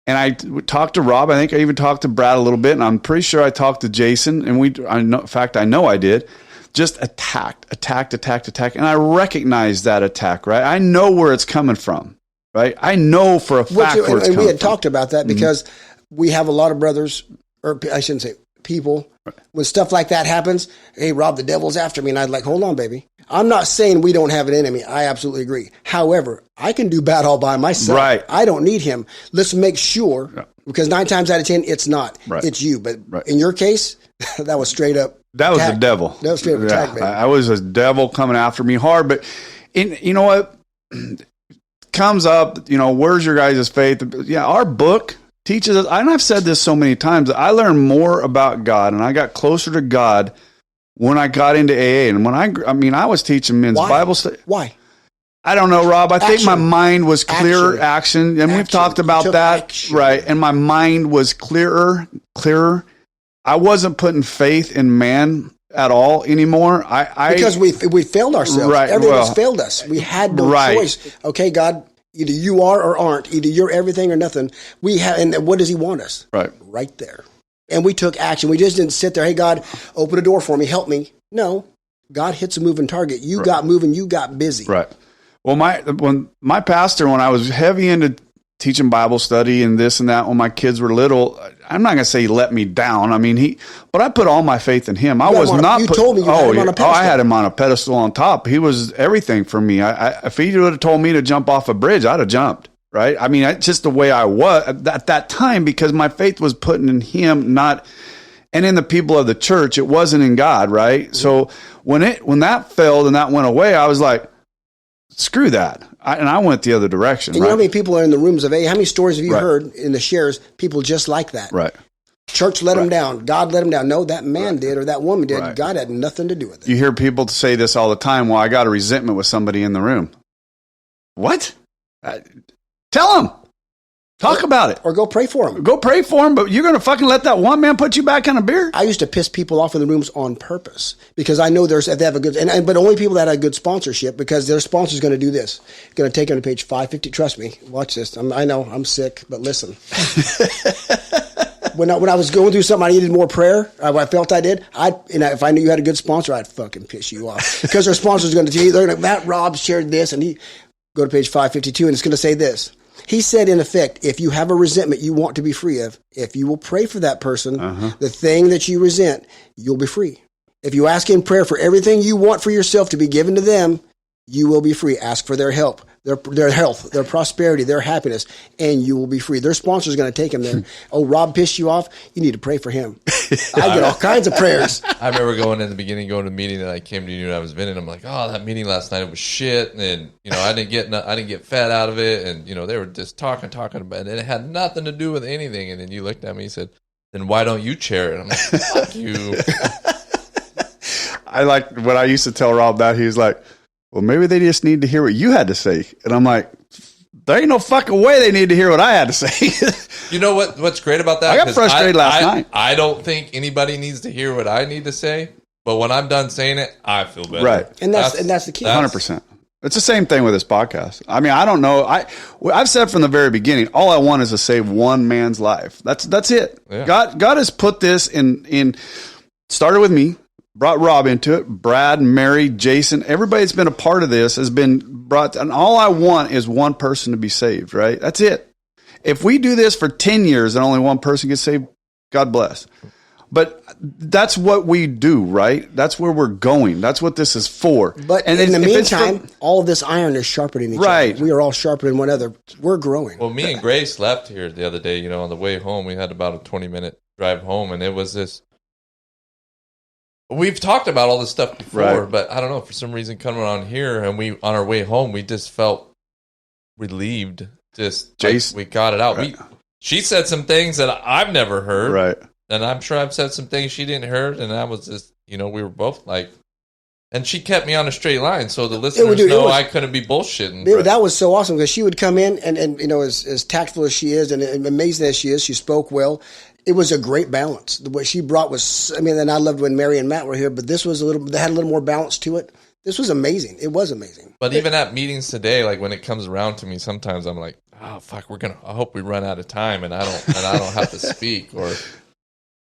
A: And I talked to Rob. I think I even talked to Brad a little bit, and I'm pretty sure I talked to Jason. And I know I did. Just attacked. And I recognize that attack, right? I know where it's coming from, right? I know for a fact where it's coming from. And we had
B: talked about that because we have a lot of brothers, or I shouldn't say people, when stuff like that happens, hey, Rob, the devil's after me. And I'd hold on, baby. I'm not saying we don't have an enemy. I absolutely agree. However, I can do bad all by myself.
A: Right.
B: I don't need him. Let's make sure, because 9 times out of 10, it's not. Right. It's you. But in your case, that was straight up.
A: That was the devil.
B: That was straight up attack, baby.
A: I was a devil coming after me hard. But you know what? Comes up, where's your guys' faith? Yeah, our book teaches us, and I've said this so many times, that I learned more about God and I got closer to God when I got into AA. And when I was teaching men's Bible study.
B: Why?
A: I don't know, Rob. I think my mind was clearer. Action. And we've talked about that. Action. Right. And my mind was clearer. I wasn't putting faith in man at all anymore. Because
B: we failed ourselves.
A: Right.
B: Everything has failed us. We had no choice. Okay, God, either you are or aren't. Either you're everything or nothing. And what does he want us? Right there. And we took action. We just didn't sit there, hey, God, open a door for me, help me. No, God hits a moving target. You got moving, you got busy.
A: Right. Well, when my pastor, when I was heavy into teaching Bible study and this and that, when my kids were little, I'm not going to say he let me down. I mean, but I put all my faith in him. I was not.
B: You told me you had him on a pedestal.
A: I had him on a pedestal on top. He was everything for me. If he would have told me to jump off a bridge, I'd have jumped. Right. I mean, it's just the way I was at that time, because my faith was put in him, and in the people of the church. It wasn't in God. Right. So when that failed and that went away, I was like, screw that. And I went the other direction.
B: And you know how many people are in the rooms of AA? How many stories have you heard in the shares? People just like that.
A: Right.
B: Church let him down. God let him down. No, that man did, or that woman did. Right. God had nothing to do with it.
A: You hear people say this all the time. Well, I got a resentment with somebody in the room. What? Tell them. Talk about it.
B: Or go pray for them.
A: Go pray for them, but you're going to fucking let that one man put you back on a beer?
B: I used to piss people off in the rooms on purpose because I know if they have a good, but only people that have good sponsorship, because their sponsor's going to do this. Going to take them to page 550. Trust me. Watch this. I know I'm sick, but listen. When I was going through something, I needed more prayer. I felt I did. If I knew you had a good sponsor, I'd fucking piss you off, because their sponsor's going to tell you, Matt Robb shared this, and he go to page 552, and it's going to say this. He said, in effect, if you have a resentment you want to be free of, if you will pray for that person, the thing that you resent, you'll be free. If you ask in prayer for everything you want for yourself to be given to them, you will be free. Ask for their help, their health, their prosperity, their happiness, and you will be free. Their sponsor is going to take them there. Oh, Rob pissed you off? You need to pray for him. I get all kinds of prayers.
C: I remember going to the meeting, and I came to you and I was venting. I'm like, oh, that meeting last night, it was shit. And, I didn't get fed out of it. And, they were just talking about it. And it had nothing to do with anything. And then you looked at me and said, then why don't you chair it? I'm like, fuck you.
A: I like when I used to tell Rob that, he was like, well, maybe they just need to hear what you had to say. And I'm like, there ain't no fucking way they need to hear what I had to say.
C: You know what's great about that?
A: I got frustrated last night.
C: I don't think anybody needs to hear what I need to say, but when I'm done saying it, I feel better.
A: Right.
B: And that's the key.
A: 100%. It's the same thing with this podcast. I mean, I don't know. I've said from the very beginning, all I want is to save one man's life. That's it.
C: Yeah.
A: God has put this in started with me, brought Rob into it, Brad, Mary, Jason, everybody that's been a part of this has been brought, and all I want is one person to be saved, right? That's it. If we do this for 10 years and only one person gets saved, God bless. But that's what we do, right? That's where we're going. That's what this is for.
B: But in the meantime, all of this iron is sharpening each
A: right.
B: other. We are all sharpening one another. We're growing.
C: Well, me and Grace left here the other day, on the way home. We had about a 20-minute drive home, and it was this. We've talked about all this stuff before,
A: right.
C: But I don't know, for some reason coming on here and on our way home, we just felt relieved. Just like we got it out. Right. She said some things that I've never heard.
A: Right.
C: And I'm sure I've said some things she didn't hear, and that was just, we were both like, and she kept me on a straight line, so the listeners know I couldn't be bullshitting.
B: That was so awesome, because she would come in, and as tactful as she is, and amazing as she is, she spoke well. It was a great balance. What she brought was, and I loved when Mary and Matt were here, but this was they had a little more balance to it. This was amazing. It was amazing.
C: But even at meetings today, like when it comes around to me, sometimes I'm like, oh fuck, I hope we run out of time, and I don't have to speak, or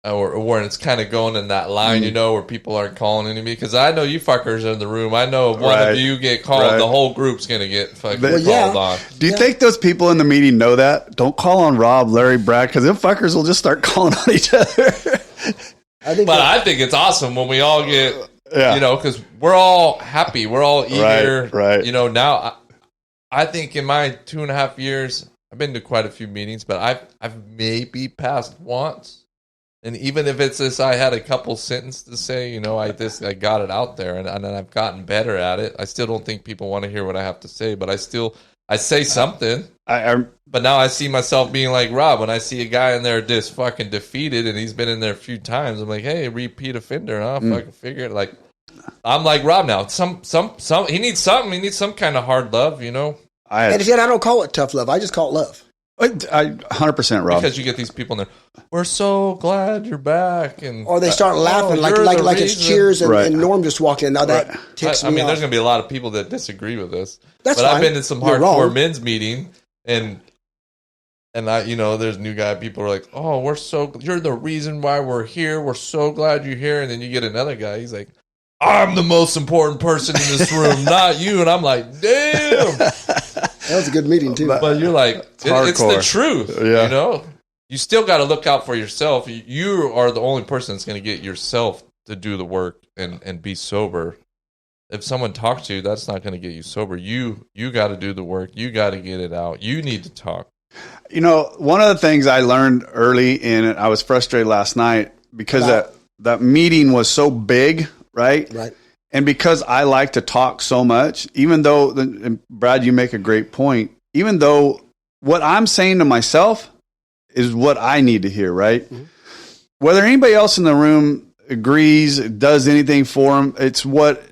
C: when it's kind of going in that line, where people aren't calling any me, because I know you fuckers are in the room. I know if one of you get called, the whole group's going to get fucking called on.
A: Do you think those people in the meeting know that? Don't call on Rob, Larry, Brad, because them fuckers will just start calling on each other.
C: I think it's awesome when we all get, because we're all happy. We're all eager.
A: Right.
C: Now, I think in my 2.5 years, I've been to quite a few meetings, but I've maybe passed once. And even if it's this, I had a couple sentences to say, I got it out there, and I've gotten better at it. I still don't think people want to hear what I have to say, but I say something. But now I see myself being like Rob. When I see a guy in there just fucking defeated, and he's been in there a few times, I'm like, hey, repeat offender, huh? Fucking figure it. Like, I'm like Rob now. Some he needs something. He needs some kind of hard love, And
B: again, I don't call it tough love. I just call it love.
A: I 100% Rob.
C: Because you get these people in there, we're so glad you're back,
B: or they start laughing like it's Cheers, and Norm just walked in. Now that ticks me off.
C: There's going to be a lot of people that disagree with this.
B: That's
C: but
B: fine.
C: I've been to some hardcore men's meeting, and I, there's new guy. People are like, "Oh, you're the reason why we're here. We're so glad you're here." And then you get another guy. He's like, "I'm the most important person in this room, not you." And I'm like, "Damn."
B: That was a good meeting, too.
C: But you're like, it's the truth, You still got to look out for yourself. You are the only person that's going to get yourself to do the work and be sober. If someone talks to you, that's not going to get you sober. You got to do the work. You got to get it out. You need to talk.
A: One of the things I learned early in it, I was frustrated last night because that meeting was so big, right?
B: Right.
A: And because I like to talk so much, even though, and Brad, you make a great point, even though what I'm saying to myself is what I need to hear, right? Mm-hmm. Whether anybody else in the room agrees, does anything for them, it's what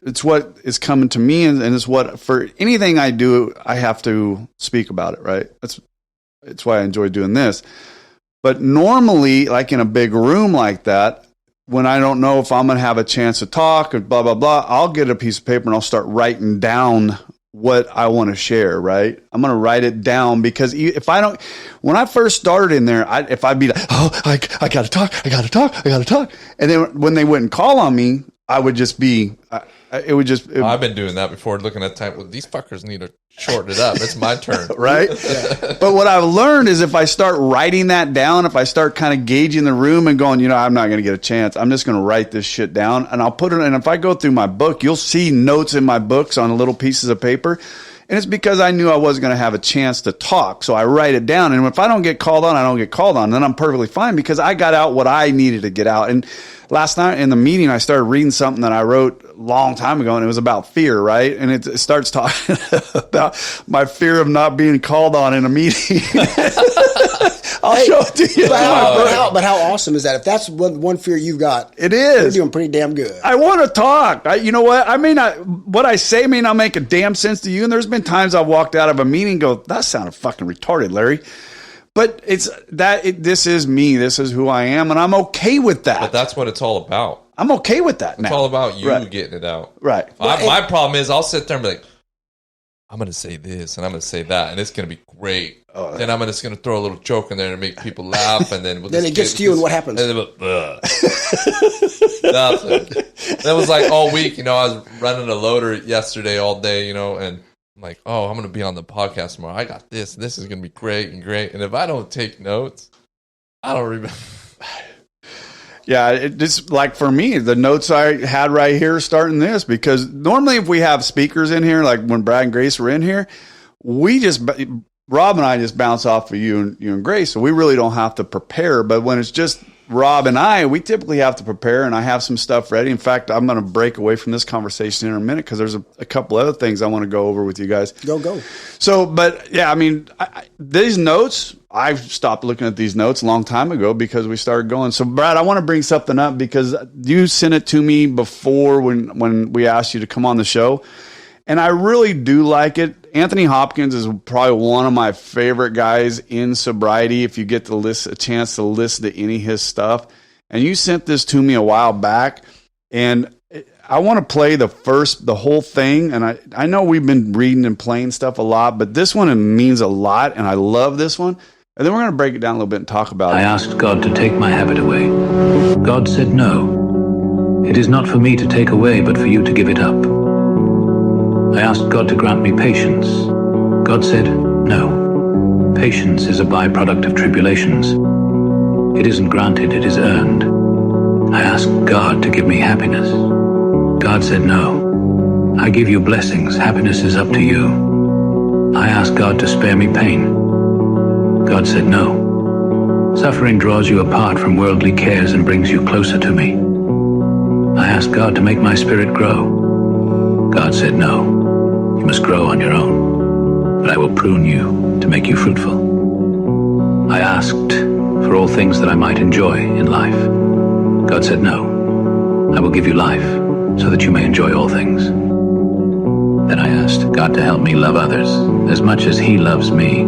A: is coming to me, and it's what, for anything I do, I have to speak about it, right? It's why I enjoy doing this. But normally, like in a big room like that, when I don't know if I'm going to have a chance to talk and blah, blah, blah, I'll get a piece of paper and I'll start writing down what I want to share, right? I'm going to write it down, because when I first started in there, if I'd be like, I got to talk. And then when they wouldn't call on me, I would just be,
C: I've been doing that before, looking at time. Well, these fuckers need to shorten it up. It's my turn.
A: Right? Yeah. But what I've learned is if I start writing that down, if I start kind of gauging the room and going, I'm not going to get a chance, I'm just going to write this shit down, and I'll put it, and if I go through my book, you'll see notes in my books on little pieces of paper. And it's because I knew I wasn't going to have a chance to talk. So I write it down. And if I don't get called on, I don't get called on. Then I'm perfectly fine, because I got out what I needed to get out. And last night in the meeting, I started reading something that I wrote a long time ago, and it was about fear, right? And it starts talking about my fear of not being called on in a meeting. I'll show it to you.
B: But how awesome is that? If that's one fear you've got,
A: it is.
B: You're doing pretty damn good.
A: I want to talk. You know what? I may not, what I say may not make a damn sense to you. And there's been times I've walked out of a meeting and go, that sounded fucking retarded, Larry. But this is me. This is who I am. And I'm okay with that.
C: But that's what it's all about.
A: I'm okay with that now.
C: It's all about you getting it out.
A: Right.
C: My problem is I'll sit there and be like, I'm going to say this and I'm going to say that, and it's going to be great. Then I'm just going to throw a little joke in there to make people laugh, and then
B: then it gets to you, and what happens?
C: And then, nothing. That was like all week. I was running a loader yesterday all day, and I'm like, oh, I'm going to be on the podcast tomorrow. I got this. This is going to be great and great. And if I don't take notes, I don't remember.
A: Yeah, it just like for me, the notes I had right here starting this, because normally if we have speakers in here, like when Brad and Grace were in here, Rob and I just bounce off of you and Grace, so we really don't have to prepare. But when it's just Rob and I, we typically have to prepare, and I have some stuff ready. In fact, I'm going to break away from this conversation in a minute because there's a couple other things I want to go over with you guys.
B: Go.
A: So, but yeah, I mean, these notes, I've stopped looking at these notes a long time ago because we started going. So, Brad, I want to bring something up because you sent it to me before when we asked you to come on the show, and I really do like it. Anthony Hopkins is probably one of my favorite guys in sobriety. If you get a chance to listen to any of his stuff, and you sent this to me a while back, and I want to play the whole thing. And I know we've been reading and playing stuff a lot, but this one, it means a lot, and I love this one. And then we're going to break it down a little bit and talk about it.
E: I asked God to take my habit away. God said no. It is not for me to take away, but for you to give it up. I asked God to grant me patience. God said, no. Patience is a byproduct of tribulations. It isn't granted, it is earned. I asked God to give me happiness. God said, no. I give you blessings, happiness is up to you. I asked God to spare me pain. God said, no. Suffering draws you apart from worldly cares and brings you closer to me. I asked God to make my spirit grow. God said, no. You must grow on your own, but I will prune you to make you fruitful. I asked for all things that I might enjoy in life. God said, no. I will give you life so that you may enjoy all things. Then I asked God to help me love others as much as He loves me.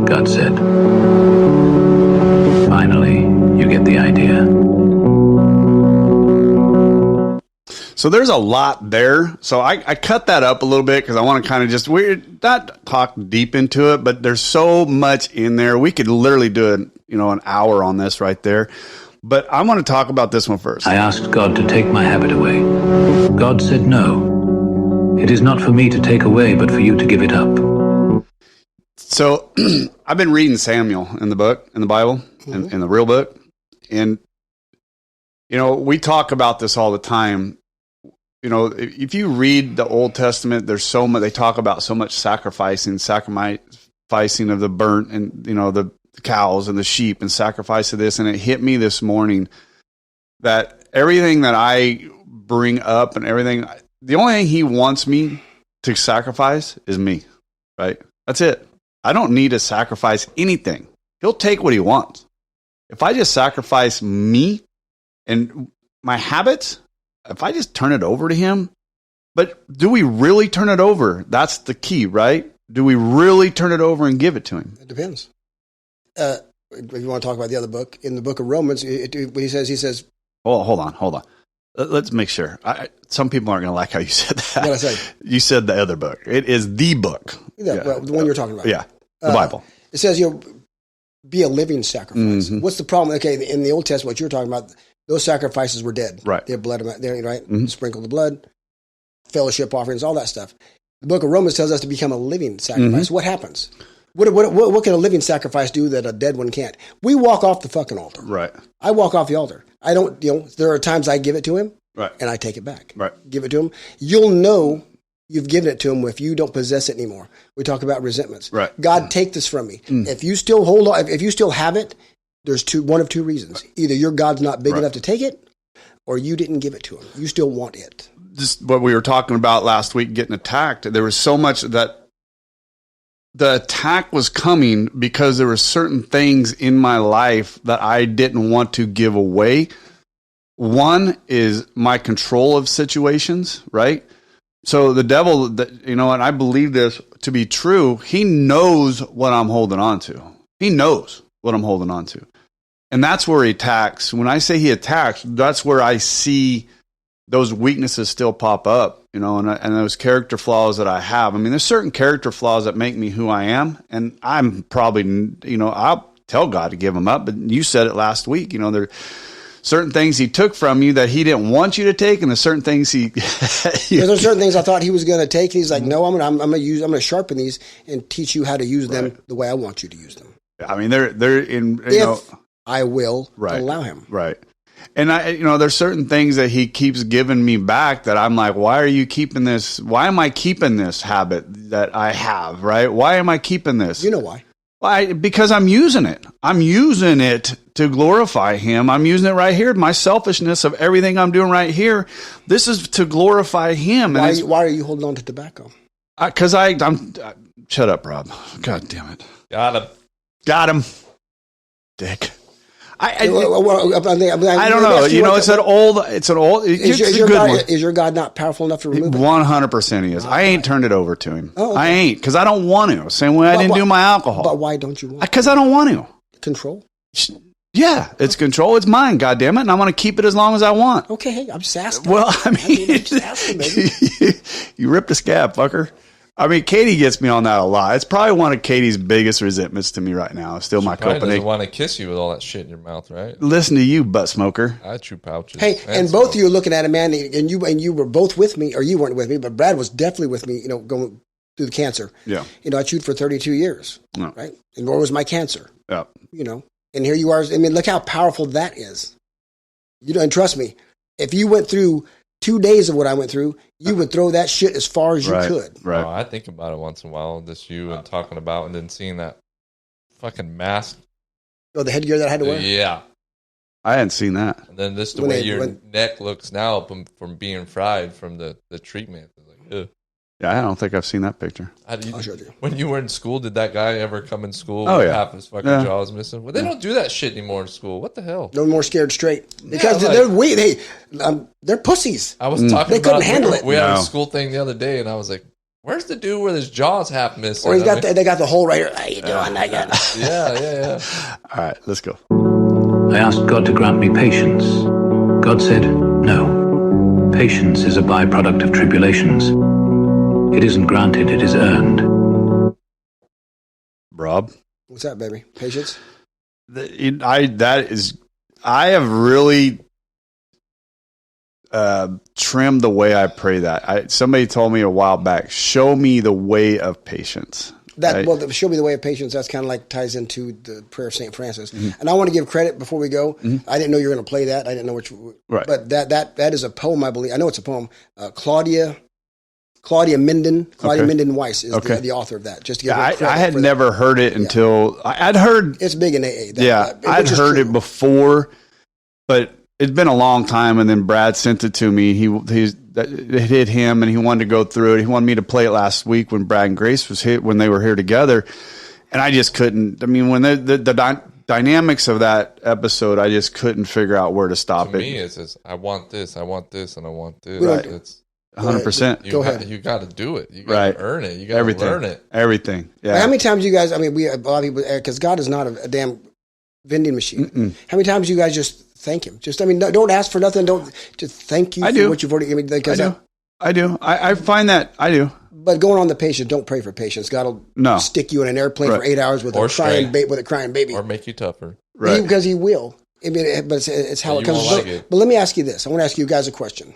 E: God said, finally, you get the idea.
A: So there's a lot there. So I cut that up a little bit because I want to kind of just not talk deep into it, but there's so much in there. We could literally do an hour on this right there. But I want to talk about this one first.
E: I asked God to take my habit away. God said no. It is not for me to take away, but for you to give it up.
A: So I've been reading Samuel in the Bible, in the real book. And, we talk about this all the time. If you read the Old Testament, there's so much, they talk about so much sacrificing of the burnt and, the cows and the sheep and sacrifice of this. And it hit me this morning that everything that I bring up and everything, the only thing He wants me to sacrifice is me, right? That's it. I don't need to sacrifice anything. He'll take what He wants. If I just sacrifice me and my habits, if I just turn it over to Him, but do we really turn it over? That's the key, right? Do we really turn it over and give it to Him?
B: It depends. If you want to talk about the other book, in the book of Romans, he says. Oh,
A: hold on. Let's make sure. Some people aren't going to like how you said that.
B: What did I say?
A: You said the other book. It is the book.
B: Yeah. Well, the one you're talking about.
A: Yeah, the Bible.
B: It says, be a living sacrifice. Mm-hmm. What's the problem? Okay, in the Old Testament, what you're talking about, those sacrifices were dead.
A: Right.
B: They had blood there, right? Mm-hmm. Sprinkle the blood, fellowship offerings, all that stuff. The book of Romans tells us to become a living sacrifice. Mm-hmm. What happens? What can a living sacrifice do that a dead one can't? We walk off the fucking altar.
A: Right.
B: I walk off the altar. I don't, there are times I give it to Him.
A: Right.
B: And I take it back.
A: Right.
B: Give it to Him. You'll know you've given it to Him if you don't possess it anymore. We talk about resentments.
A: Right.
B: God, take this from me. Mm. If you still hold on, if you still have it, there's one of two reasons. Either your God's not big enough to take it, or you didn't give it to Him. You still want it.
A: Just what we were talking about last week, getting attacked. There was so much that the attack was coming because there were certain things in my life that I didn't want to give away. One is my control of situations, right? So the devil, and I believe this to be true, he knows what I'm holding on to. He knows what I'm holding on to. And that's where he attacks. When I say he attacks, that's where I see those weaknesses still pop up, and those character flaws that I have. I mean, there's certain character flaws that make me who I am, and I'm probably, I'll tell God to give them up, but you said it last week, there are certain things he took from you that he didn't want you to take, and there's certain things there's
B: certain things I thought he was going to take, and he's like, no, I'm going to sharpen these and teach you how to use them the way I want you to use them.
A: I mean, they're in,
B: I will allow him.
A: Right. And there's certain things that he keeps giving me back that I'm like, why are you keeping this? Why am I keeping this habit that I have? Right? Why am I keeping this?
B: You know why?
A: Why? Because I'm using it. I'm using it to glorify him. I'm using it right here. My selfishness of everything I'm doing right here. This is to glorify him.
B: Why are you holding on to tobacco?
A: Because I'm. Shut up, Rob. God damn it. Got him. Dick. I don't know. It's an old.
B: Is your God not powerful enough to remove it?
A: 100% he is. I ain't turned it over to him.
B: Oh, okay.
A: I ain't, because I don't want to. Same way I didn't do my alcohol.
B: But why don't you want?
A: Because I don't want to.
B: Control.
A: Yeah, it's control. It's mine. God damn it, and I'm going to keep it as long as I want.
B: Okay, hey, I'm just asking.
A: Well, I'm just
B: asking, baby.
A: You ripped a scab, fucker. I mean, Katie gets me on that a lot. It's probably one of Katie's biggest resentments to me right now. Still, my
C: Copenhagen.
A: company
C: Doesn't want to kiss you with all that shit in your mouth, right?
A: Listen to you, butt smoker.
C: I chew pouches.
B: Hey, and both of you are looking at a man, and you were both with me, or you weren't with me, but Brad was definitely with me. Going through the cancer.
A: Yeah.
B: I chewed for 32 years.
A: No.
B: Right, and nor was my cancer.
A: Yeah.
B: And here you are. I mean, look how powerful that is. And trust me, if you went through 2 days of what I went through, you would throw that shit as far as you could.
A: Right.
C: Oh, I think about it once in a while, just you and talking about, and then seeing that fucking mask.
B: Oh, the headgear that I had to wear?
C: Yeah.
A: I hadn't seen that.
C: And then just the way your neck looks now from being fried from the treatment. Like, ugh.
A: Yeah, I don't think I've seen that picture.
B: I'll show you.
C: When you were in school, did that guy ever come in school
A: with
C: half his fucking jaw was missing? Well, they don't do that shit anymore in school. What the hell?
B: No more scared straight. Because they're weak. They're pussies.
C: I was talking
B: they
C: about
B: couldn't handle it.
C: We had a school thing the other day, and I was like, where's the dude where his jaw's half missing?
B: Or they got the hole right here. How you doing? I got it.
C: Yeah.
A: All right, let's go.
E: I asked God to grant me patience. God said, no. Patience is a byproduct of tribulations. It isn't granted, it is earned.
A: Rob?
B: What's that, baby? Patience?
A: I have really trimmed the way I pray that. Somebody told me a while back, show me the way of patience.
B: Show me the way of patience. That's kind of like ties into the prayer of St. Francis. Mm-hmm. And I want to give credit before we go. Mm-hmm. I didn't know you were going to play that. I didn't know
A: right.
B: But that is a poem, I believe. I know it's a poem. Claudia Minden Weiss is the author of that. Just to give her credit.
A: I had never heard it until I'd heard.
B: It's big in AA.
A: I'd heard it before, but it's been a long time. And then Brad sent it to me. It hit him, and he wanted to go through it. He wanted me to play it last week when Brad and Grace when they were here together, and I just couldn't. I mean, when the dynamics of that episode, I just couldn't figure out where to stop it.
C: To me, it's just, I want this, and I want this.
A: Right.
C: It's
A: 100%.
C: Go ahead. You got to do it. You got to earn it. You got to learn it.
A: Everything. Yeah.
B: How many times you guys? I mean, a lot of people, because God is not a damn vending machine. Mm-mm. How many times you guys just thank Him? Don't ask for nothing. Don't just thank you for what you've already.
A: I do. I find that I do.
B: But going on the patience, don't pray for patience. God will stick you in an airplane for 8 hours with a crying baby,
C: or make you tougher.
A: Right?
B: Because He will. I mean, but it's how it comes. But let me ask you this. I want to ask you guys a question.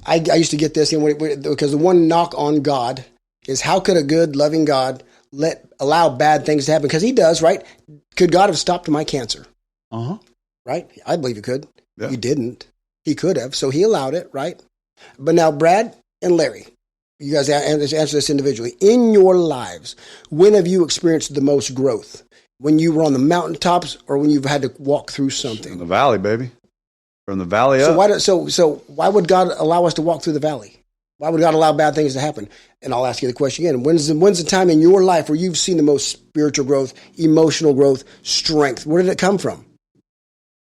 B: I used to get this because the one knock on God is, how could a good, loving God allow bad things to happen? Because He does, right? Could God have stopped my cancer? Right? I believe He could. Yeah. He didn't. He could have. So He allowed it, right? But now, Brad and Larry, you guys answer this individually. In your lives, when have you experienced the most growth? When you were on the mountaintops, or when you've had to walk through something?
A: In the valley, baby. From the valley up.
B: So why would God allow us to walk through the valley? Why would God allow bad things to happen? And I'll ask you the question again. When's the time in your life where you've seen the most spiritual growth, emotional growth, strength? Where did it come from?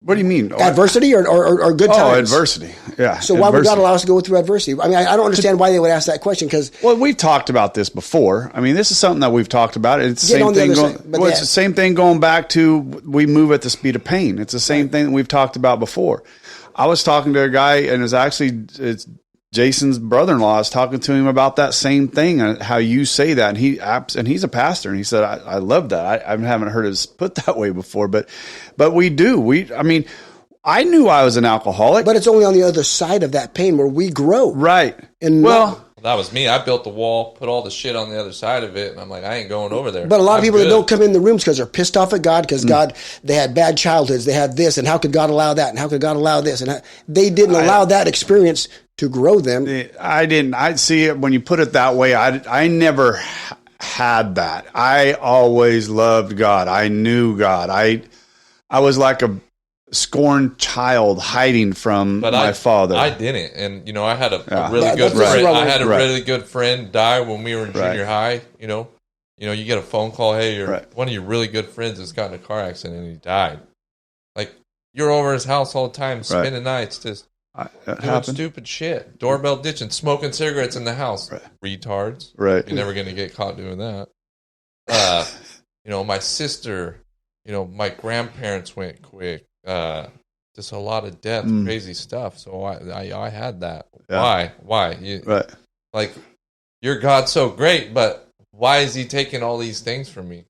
A: What do you mean?
B: Adversity or good times?
A: Oh, adversity. Yeah.
B: So why would God allow us to go through adversity? I mean, I don't understand why they would ask that question because...
A: Well, we've talked about this before. I mean, this is something that we've talked about. It's the same thing it's the same thing going back to we move at the speed of pain. It's the same thing that we've talked about before. I was talking to a guy, and it's Jason's brother-in-law. I was talking to him about that same thing, how you say that, and he's a pastor, and he said, "I love that. I haven't heard it put that way before, but we do. I mean, I knew I was an alcoholic,
B: but it's only on the other side of that pain where we grow,
A: right?
B: And
C: that was me. I built the wall, put all the shit on the other side of it, and I'm like, I ain't going over there.
B: But a lot of people that don't come in the rooms because they're pissed off at God because God, they had bad childhoods, they had this, and how could God allow that, and how could God allow this, and they didn't allow that experience to grow them.
A: I didn't. I see it when you put it that way. I never had that. I always loved God. I knew God. I was like a scorned child hiding from my father.
C: I didn't, and I had a really good friend. I had a really good friend die when we were in junior high. You get a phone call, hey, one of your really good friends has gotten in a car accident and he died. Like you're over his house all the time, spending nights just doing stupid shit, doorbell ditching, smoking cigarettes in the house. Retards.
A: Right.
C: You're never gonna get caught doing that. My sister. My grandparents went quick. Just a lot of death, crazy stuff. So I had that. Yeah. Why? Like your God's so great, but why is He taking all these things from me?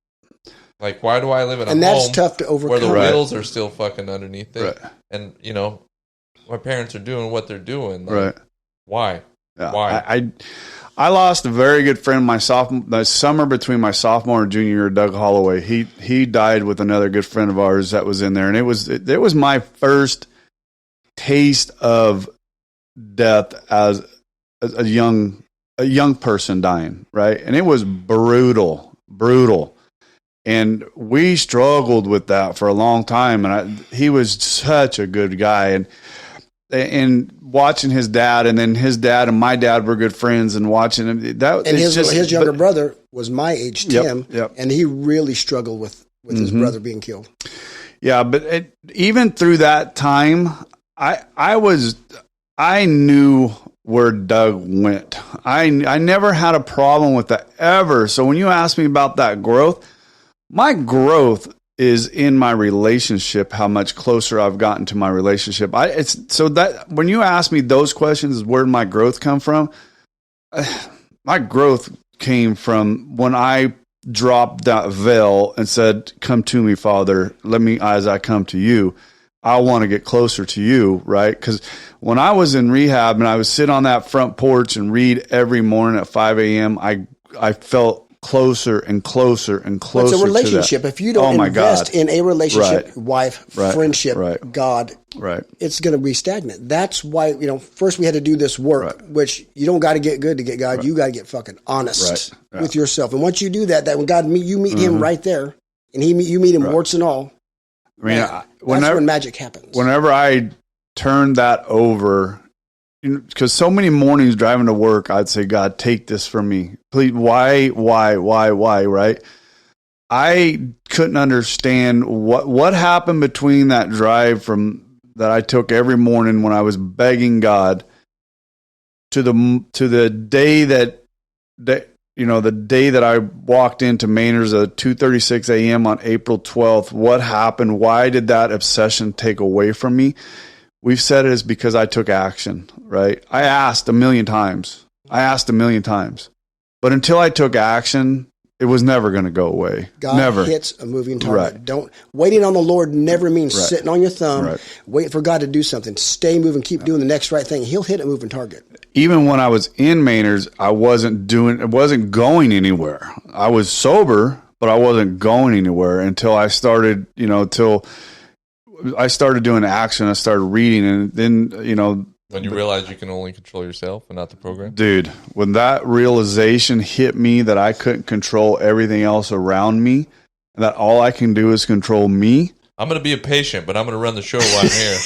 C: Like, why do I live in a home
B: that's tough to overcome.
C: where the wheels are still fucking underneath it? Right. And my parents are doing what they're doing. Like, why?
A: Yeah.
C: Why?
A: I lost a very good friend the summer between my sophomore and junior year, Doug Holloway. He died with another good friend of ours that was in there, and it was my first taste of death as a young person dying, right? And it was brutal, and we struggled with that for a long time. And he was such a good guy, and watching his dad, and then his dad and my dad were good friends, and watching him.
B: His younger brother was my age, Tim, and he really struggled with his brother being killed.
A: Yeah, but even through that time, I knew where Doug went. I never had a problem with that ever. So when you ask me about that growth, my growth is in my relationship, how much closer I've gotten to my relationship. So that when you ask me those questions, where did my growth come from? My growth came from when I dropped that veil and said, "Come to me, Father. Let me, as I come to you, I want to get closer to you," right? Because when I was in rehab and I would sit on that front porch and read every morning at 5 a.m., I felt closer and closer and closer.
B: It's a relationship. If you don't invest in a relationship, wife, friendship, God, it's going to be stagnant. That's why, first we had to do this work, which you don't got to get good to get God. You got to get fucking honest with yourself. And once you do that when God you meet Him right there, and you meet Him warts and all. I mean, that's when magic happens. Whenever
A: I turned that over, because so many mornings driving to work, I'd say, "God, take this from me. Please, why, right?" I couldn't understand what happened between that drive that I took every morning when I was begging God to the day that the day that I walked into Mainers at 2:36 a.m. on April 12th. What happened? Why did that obsession take away from me? We've said it is because I took action, right? I asked a million times. But until I took action, it was never going to go away.
B: God hits a moving target. Don't waiting on the Lord never means sitting on your thumb, waiting for God to do something. Stay moving, keep doing the next right thing. He'll hit a moving target.
A: Even when I was in Mainers, it wasn't going anywhere. I was sober, but I wasn't going anywhere until I started, I started doing action. I started reading, and then,
C: when you realize you can only control yourself and not the program?
A: Dude, when that realization hit me that I couldn't control everything else around me, that all I can do is control me.
C: I'm going to be a patient, but I'm going to run the show while I'm here.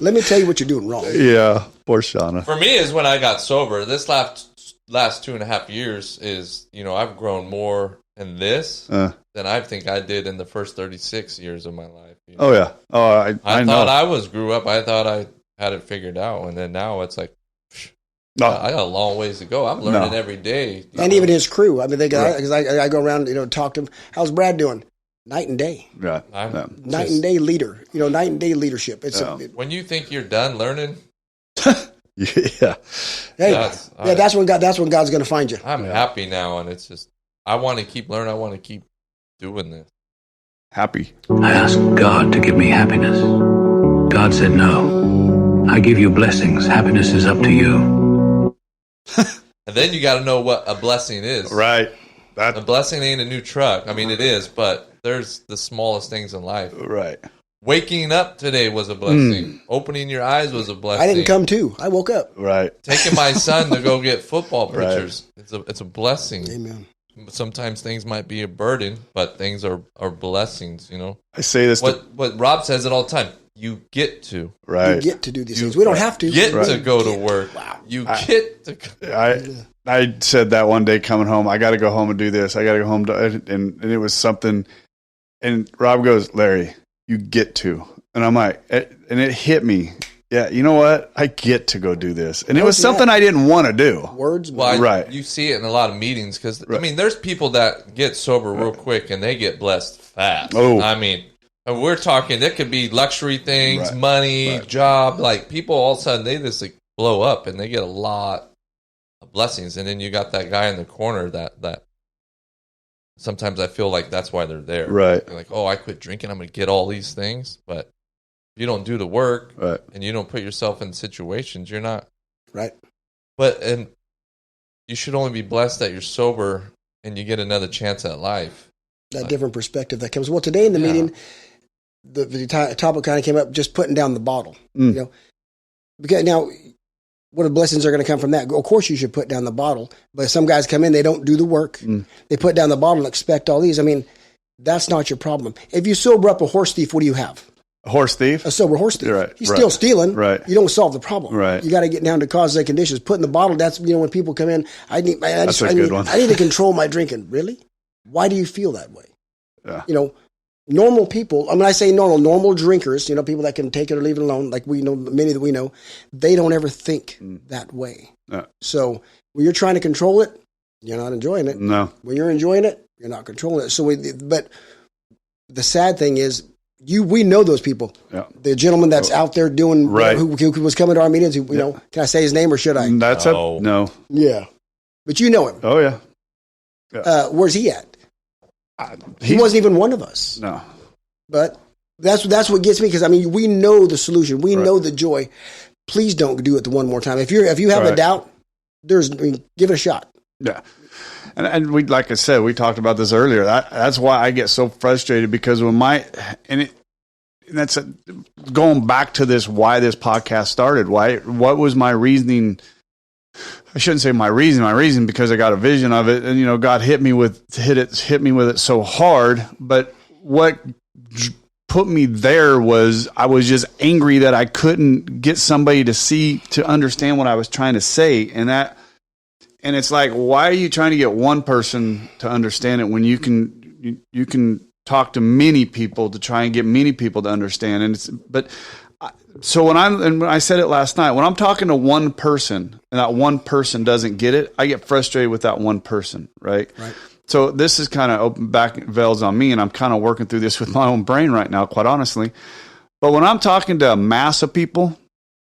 B: Let me tell you what you're doing wrong.
A: Yeah, poor Shauna.
C: For me is when I got sober. This last 2.5 years is, I've grown more in this than I think I did in the first 36 years of my life.
A: Oh, yeah. Oh, I know.
C: thought I grew up. I thought I had it figured out. And then now it's like, I got a long ways to go. I'm learning every day.
B: And even his crew. I mean, because I go around, talk to him. How's Brad doing? Night and day.
A: Right.
B: Night and day leader. Night and day leadership. It's
C: when you think you're done learning.
A: Yeah.
B: Hey, that's when God's going to find you.
C: I'm happy now, and it's just I want to keep learning. I want to keep doing this.
A: Happy.
E: I asked God to give me happiness. God said no. I give you blessings. Happiness is up to you.
C: And then you got to know what a blessing is.
A: Right.
C: A blessing ain't a new truck. I mean, it is, but there's the smallest things in life.
A: Right.
C: Waking up today was a blessing. Opening your eyes was a blessing.
B: I didn't come to. I woke up.
A: Right.
C: Taking my son to go get football pictures. Right. It's a blessing.
B: Amen.
C: Sometimes things might be a burden, but things are blessings,
A: I say this.
C: What Rob says it all the time. You get to.
A: Right.
B: You get to do these things. We don't have to.
C: Get to go to work. Wow. You get to.
A: I said that one day coming home, I got to go home and do this. I got to go home and it was something. And Rob goes, Larry, you get to. And I'm like, and it hit me. Yeah, you know what? I get to go do this. And it was something I didn't want to do.
B: Words.
C: Well,
A: right.
C: You see it in a lot of meetings because, I mean, there's people that get sober real quick and they get blessed fast.
A: Oh.
C: I mean, we're talking, it could be luxury things, money, job. Like people all of a sudden, they just blow up and they get a lot of blessings. And then you got that guy in the corner that sometimes I feel like that's why they're there.
A: Right.
C: They're like, oh, I quit drinking. I'm going to get all these things. But if you don't do the work and you don't put yourself in situations, you're not.
B: Right.
C: And you should only be blessed that you're sober and you get another chance at life.
B: That different perspective that comes. Well, today in the meeting, the topic kind of came up, just putting down the bottle. Because now, what are blessings are going to come from that? Of course, you should put down the bottle. But some guys come in, they don't do the work. They put down the bottle and expect all these. I mean, that's not your problem. If you sober up a horse thief, what do you have?
A: A horse thief?
B: A sober horse thief.
A: Right.
B: He's still stealing.
A: Right.
B: You don't solve the problem.
A: Right.
B: You got to get down to causes and conditions. Putting the bottle, that's, when people come in, I need to control my drinking. Really? Why do you feel that way?
A: Yeah.
B: Normal people, I say normal drinkers, people that can take it or leave it alone, like we know, many that we know, they don't ever think that way.
A: Yeah.
B: So when you're trying to control it, you're not enjoying it.
A: No.
B: When you're enjoying it, you're not controlling it. But the sad thing is, we know those people. Yeah. The gentleman that's out there doing, who was coming to our meetings, can I say his name or should I?
A: That's no.
B: Yeah. But you know him.
A: Oh, yeah.
B: Where's he at? He wasn't even one of us.
A: No. But
B: that's what gets me, because we know the solution. We know the joy. Please don't do it the one more time. If you have a doubt, give it a shot.
A: Yeah. And we, like I said, we talked about this earlier. That's why I get so frustrated, because that's going back to this, why this podcast started. What was my reasoning? I shouldn't say my reason, because I got a vision of it, and God hit me with it so hard. But what put me there was, I was just angry that I couldn't get somebody to understand what I was trying to say, and it's like, why are you trying to get one person to understand it when you can talk to many people to try and get many people to understand? So when I said it last night, when I'm talking to one person and that one person doesn't get it, I get frustrated with that one person, right? Right. So this is kind of open back veils on me, and I'm kind of working through this with my own brain right now, quite honestly. But when I'm talking to a mass of people,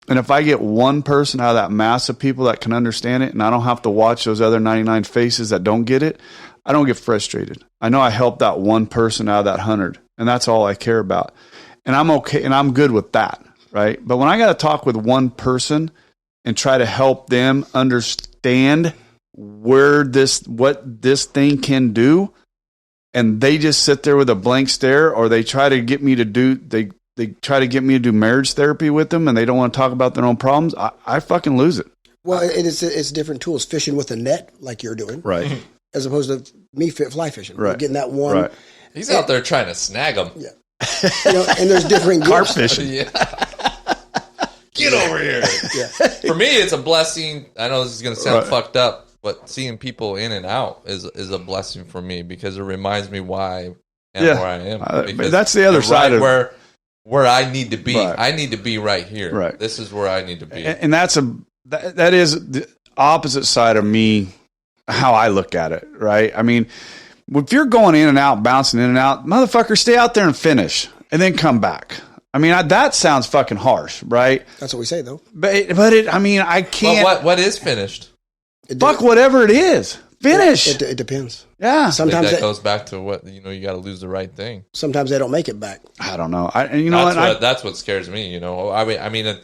A: and if I get one person out of that mass of people that can understand it, and I don't have to watch those other 99 faces that don't get it, I don't get frustrated. I know I helped that one person out of that 100, and that's all I care about. And I'm okay, and I'm good with that. Right. But when I got to talk with one person and try to help them understand what this thing can do, and they just sit there with a blank stare, or they try to get me to do marriage therapy with them, and they don't want to talk about their own problems, I fucking lose it.
B: Well, it's different tools. Fishing with a net, like you're doing,
A: right,
B: as opposed to me fly fishing.
A: Right.
B: Getting that one.
A: Right.
C: He's out there trying to snag them.
B: Yeah. And there's different
A: Carp
B: gifts.
A: fishing.
C: Yeah. Get over here.
B: Yeah.
C: For me, it's a blessing. I know this is going to sound fucked up, but seeing people in and out is a blessing for me because it reminds me why and where I am.
A: But that's the other side of
C: where I need to be.
A: Right.
C: I need to be right here.
A: Right.
C: This is where I need to be.
A: And that is the opposite side of me, how I look at it, right? I mean, if you're going in and out, bouncing in and out, motherfucker, stay out there and finish and then come back. I mean, that sounds fucking harsh, right?
B: That's what we say, though.
A: But I mean, I can't.
C: But what is finished?
A: Fuck whatever it is. Finish.
B: It depends.
A: Yeah.
C: Sometimes that goes back to what, you got to lose the right thing.
B: Sometimes they don't make it back.
A: I don't know.
C: That's what scares me, I mean,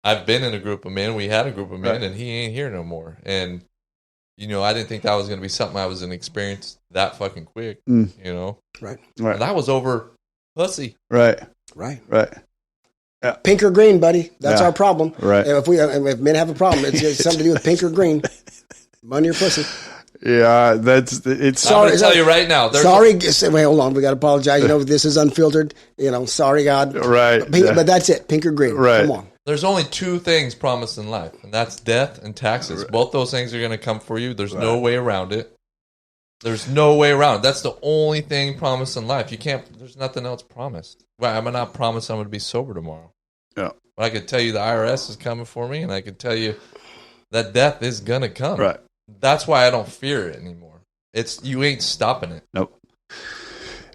C: I've been in a group of men. We had a group of men, and he ain't here no more. And, I didn't think that was going to be something I was going to experience that fucking quick,
B: Right.
C: And that was over pussy.
A: Right.
B: Yeah. Pink or green, buddy. That's our problem.
A: Right.
B: And if men have a problem, it's something to do with pink or green. Money or pussy.
A: Yeah, it's.
C: I'm going to tell you right now.
B: Sorry. Wait, hold on. We got to apologize. This is unfiltered. Sorry, God.
A: Right.
B: But that's it. Pink or green.
A: Right.
B: Come on.
C: There's only two things promised in life, and that's death and taxes. Right. Both those things are going to come for you. There's no way around it. There's no way around it. That's the only thing promised in life. You can't. There's nothing else promised. Well, I'm not promised I'm going to be sober tomorrow.
A: Yeah.
C: But I can tell you the IRS is coming for me, and I can tell you that death is going to come.
A: Right.
C: That's why I don't fear it anymore. You ain't stopping it.
A: Nope.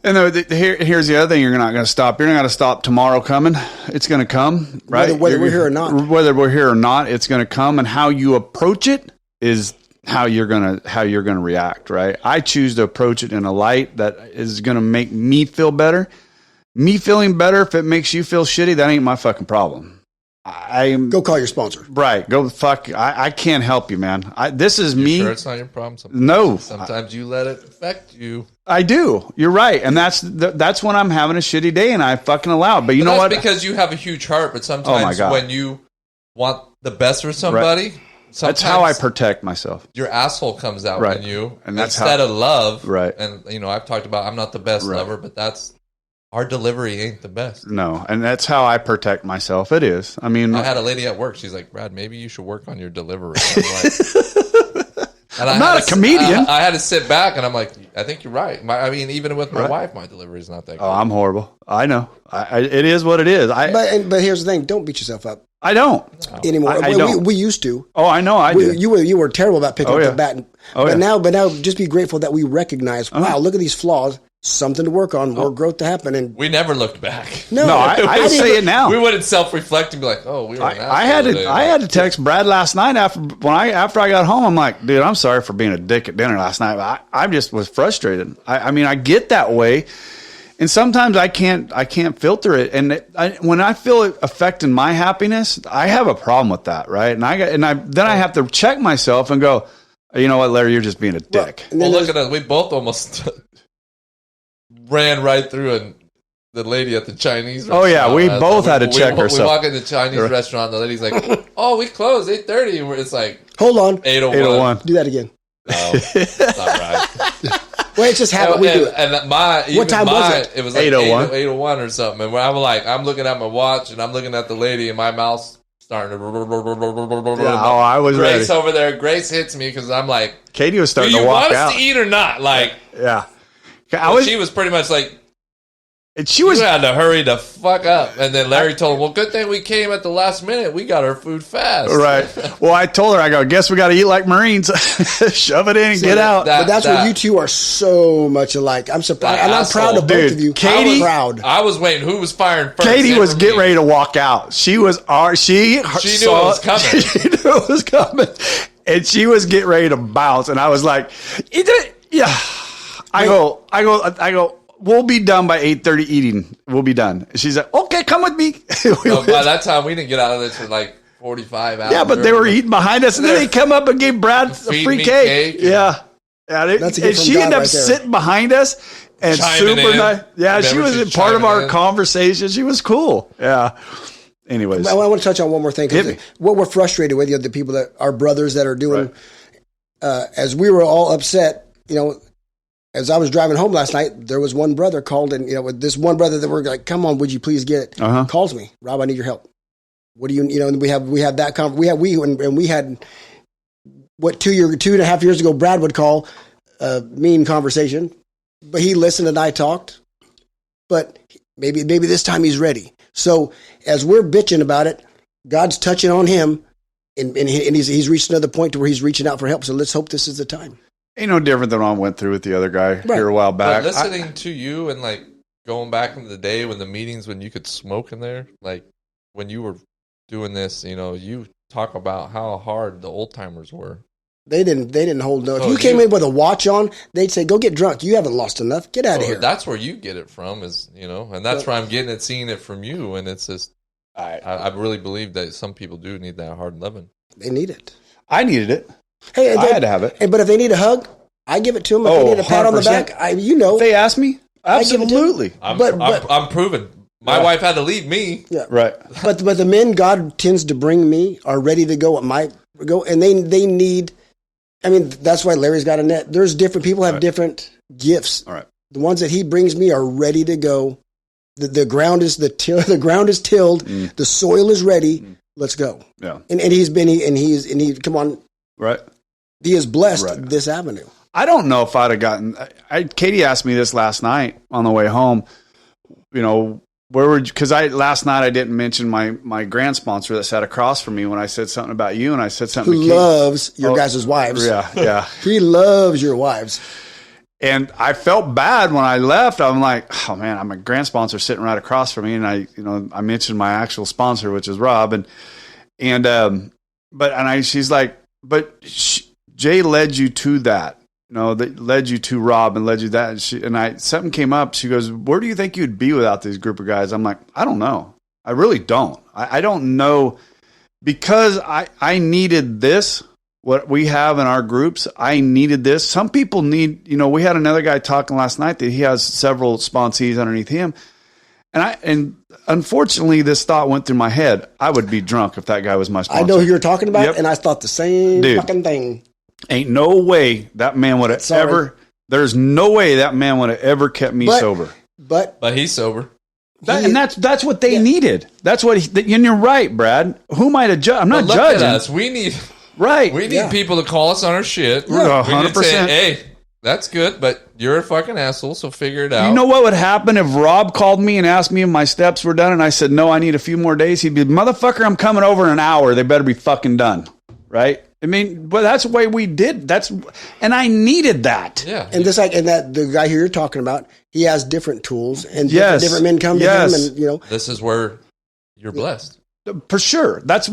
A: And here's the other thing: you're not going to stop. You're not going to stop tomorrow coming. It's going to come, right?
B: Whether we're here or not.
A: Whether we're here or not, it's going to come. And how you approach it is how you're going to react, right? I choose to approach it in a light that is going to make me feel better. Me feeling better, if it makes you feel shitty, that ain't my fucking problem.
B: Go call your sponsor.
A: Right. Go fuck. I can't help you, man. This is me.
C: Sure, it's not your problem. Sometimes you let it affect you.
A: I do. You're right, and that's when I'm having a shitty day, and I fucking allow it. But you know what?
C: Because you have a huge heart. But sometimes when you want the best for somebody,
A: that's how I protect myself.
C: Your asshole comes out in you,
A: and that's
C: instead of love.
A: Right.
C: And I've talked about I'm not the best lover, but that's. Our delivery ain't the best.
A: No, and that's how I protect myself. It is. I mean,
C: I had a lady at work. She's like, Brad, maybe you should work on your delivery. I'm
A: not a comedian.
C: I had to sit back, and I'm like, I think you're right. Even with my wife, my delivery is not that good.
A: Oh, I'm horrible. I know. It is what it is.
B: But here's the thing. Don't beat yourself up.
A: I don't.
B: Anymore.
A: I don't.
B: We used to.
A: Oh, I know.
B: You were terrible about picking up the bat. But now just be grateful that we recognize, wow, look at these flaws. Something to work on, more growth to happen, and
C: we never looked back.
B: No,
A: I say it now.
C: We wouldn't self-reflect and be like, "Oh, we were."
A: I had to text Brad last night after I got home. I'm like, dude, I'm sorry for being a dick at dinner last night. I just was frustrated. I mean, I get that way, and sometimes I can't filter it. And when I feel it affecting my happiness, I have a problem with that, right? And then I have to check myself and go, you know what, Larry, you're just being a dick.
C: Well, look at us. We both almost. Ran right through the lady at the Chinese restaurant.
A: Oh, yeah. We both had to check ourselves.
C: We walk in the Chinese restaurant, the lady's like, oh, we closed 8:30. And it's like,
B: hold on.
C: 8:01.
B: Do that again.
C: No, it's not right.
B: Well, it's just habit. We do it.
C: And
B: what time was it?
C: It was like 8:01 or something. And I'm looking at my watch, and I'm looking at the lady, and my mouth's starting to...
A: I was ready.
C: Grace over there. Grace hits me, because I'm like...
A: Katie was starting to walk out.
C: Do you want us to eat or not? Like...
A: Yeah.
C: She was pretty much like,
A: you
C: had to hurry the fuck up. And then Larry told him, well, good thing we came at the last minute. We got our food fast.
A: Right. Well, I told her, I go, guess we got to eat like Marines. Shove it in and get out.
B: But that's where you two are so much alike. I'm surprised. And I'm proud of both of you.
A: Katie,
B: I
C: was waiting. Who was firing first?
A: Katie was getting ready to walk out. She knew it was coming. She knew it was coming. And she was getting ready to bounce. And I was like, yeah. I go, we'll be done by 8:30 eating. We'll be done. She's like, okay, come with me.
C: By that time, we didn't get out of this for like 45 hours.
A: Yeah, but they were eating behind us, and then they come up and gave Brad a free cake. Yeah. And she ended up sitting behind us and super nice. Yeah, she was part of our conversation. She was cool. Yeah. Anyways.
B: I want to touch on one more thing. What we're frustrated with, the people that are brothers that are doing, as we were all upset, As I was driving home last night, there was one brother called, and with this one brother that we're like, "Come on, would you please get it?" Calls me, Rob, I need your help. What do you and we have that we had what 2.5 years ago Brad would call a mean conversation, but he listened and I talked. But maybe this time he's ready. So as we're bitching about it, God's touching on him, and he's reached another point to where he's reaching out for help. So let's hope this is the time.
A: Ain't no different than what I went through with the other guy here a while back.
C: But listening to you and like going back in the day when the meetings when you could smoke in there, like when you were doing this, you talk about how hard the old timers were. They
B: didn't hold no. If you came in with a watch on, they'd say, "Go get drunk. You haven't lost enough. Get out of here."
C: That's where you get it from, and that's where I'm getting it, seeing it from you, and it's just I really believe that some people do need that hard living.
B: They need it.
A: I needed it.
B: Hey,
A: I had to have it.
B: Hey, but if they need a hug, I give it to them. If they need a pat on the back,
A: If they ask me, absolutely.
C: I'm proven. My wife had to leave me.
B: Yeah,
A: right.
B: But the men God tends to bring me are ready to go. And they need. I mean, that's why Larry's got a net. There's different people have different gifts.
A: All right.
B: The ones that he brings me are ready to go. The ground is the ground is tilled. The soil is ready. Let's go.
A: Yeah.
B: And he come on.
A: Right.
B: He has blessed this avenue.
A: I don't know if I'd have gotten. Katie asked me this last night on the way home. Because last night I didn't mention my grant sponsor that sat across from me when I said something about you, and I said something.
B: Who loves your guys' wives?
A: Yeah.
B: He loves your wives.
A: And I felt bad when I left. I'm like, oh man, I'm a grant sponsor sitting right across from me, and I mentioned my actual sponsor, which is Rob, she's like, but Jay led you to that. That led you to Rob and led you that. Something came up. She goes, where do you think you'd be without this group of guys? I'm like, I don't know. I really don't. I don't know, because I needed this, what we have in our groups. I needed this. Some people need, we had another guy talking last night that he has several sponsees underneath him. And unfortunately, this thought went through my head. I would be drunk if that guy was my sponsor.
B: I know who you're talking about, and I thought the same fucking thing.
A: Ain't no way that man would have ever. There's no way that man would have ever kept me sober.
C: But he's sober.
A: That's what they needed. That's what. And you're right, Brad. Who am I to judge? I'm not judging.
C: At us. We need people to call us on our shit.
A: 100%.
C: Hey, that's good, but you're a fucking asshole. So figure it out.
A: You know what would happen if Rob called me and asked me if my steps were done, and I said no, I need a few more days? He'd be, motherfucker, I'm coming over in an hour. They better be fucking done, right? I mean, but that's the way we did. And I needed that.
C: Yeah.
B: And the guy here you're talking about, he has different tools, and different men come to him, and
C: this is where you're blessed.
A: For sure. That's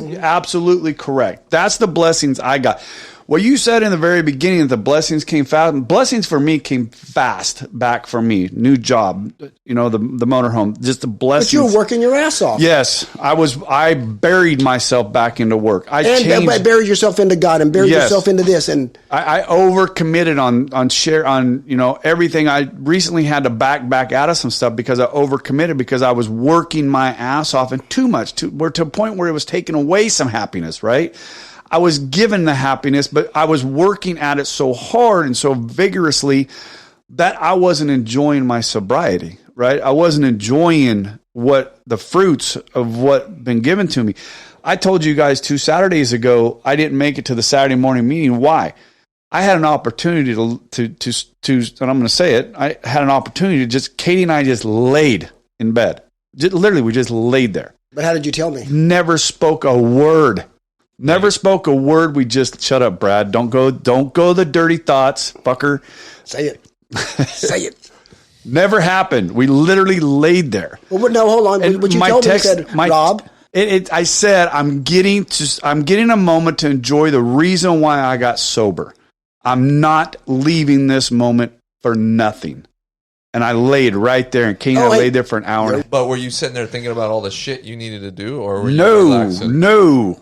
A: absolutely correct. That's the blessings I got. Well, you said in the very beginning that the blessings came fast. Blessings for me came fast back for me. New job, the motorhome, just the blessings.
B: But you were working your ass off.
A: Yes, I buried myself back into work. I
B: buried yourself into God and buried yourself into this. And
A: I overcommitted on everything. I recently had to back out of some stuff because I overcommitted, because I was working my ass off and too much to a point where it was taking away some happiness, right? I was given the happiness, but I was working at it so hard and so vigorously that I wasn't enjoying my sobriety, right? I wasn't enjoying the fruits of what been given to me. I told you guys 2 Saturdays ago, I didn't make it to the Saturday morning meeting. Why? I had an opportunity to, and I'm going to say it, I had an opportunity to Katie and I just laid in bed. Literally, we just laid there.
B: But how did you tell me?
A: Never spoke a word. Never spoke a word. We just, shut up, Brad. Don't go the dirty thoughts, fucker.
B: Say it. Say it.
A: Never happened. We literally laid there.
B: Well, no, hold on.
A: And
B: what you told me, you said, Rob.
A: I said, I'm getting a moment to enjoy the reason why I got sober. I'm not leaving this moment for nothing. And I laid right there, and Kane and I laid there for an hour.
C: But were you sitting there thinking about all the shit you needed to do, or were you
A: relaxing? No.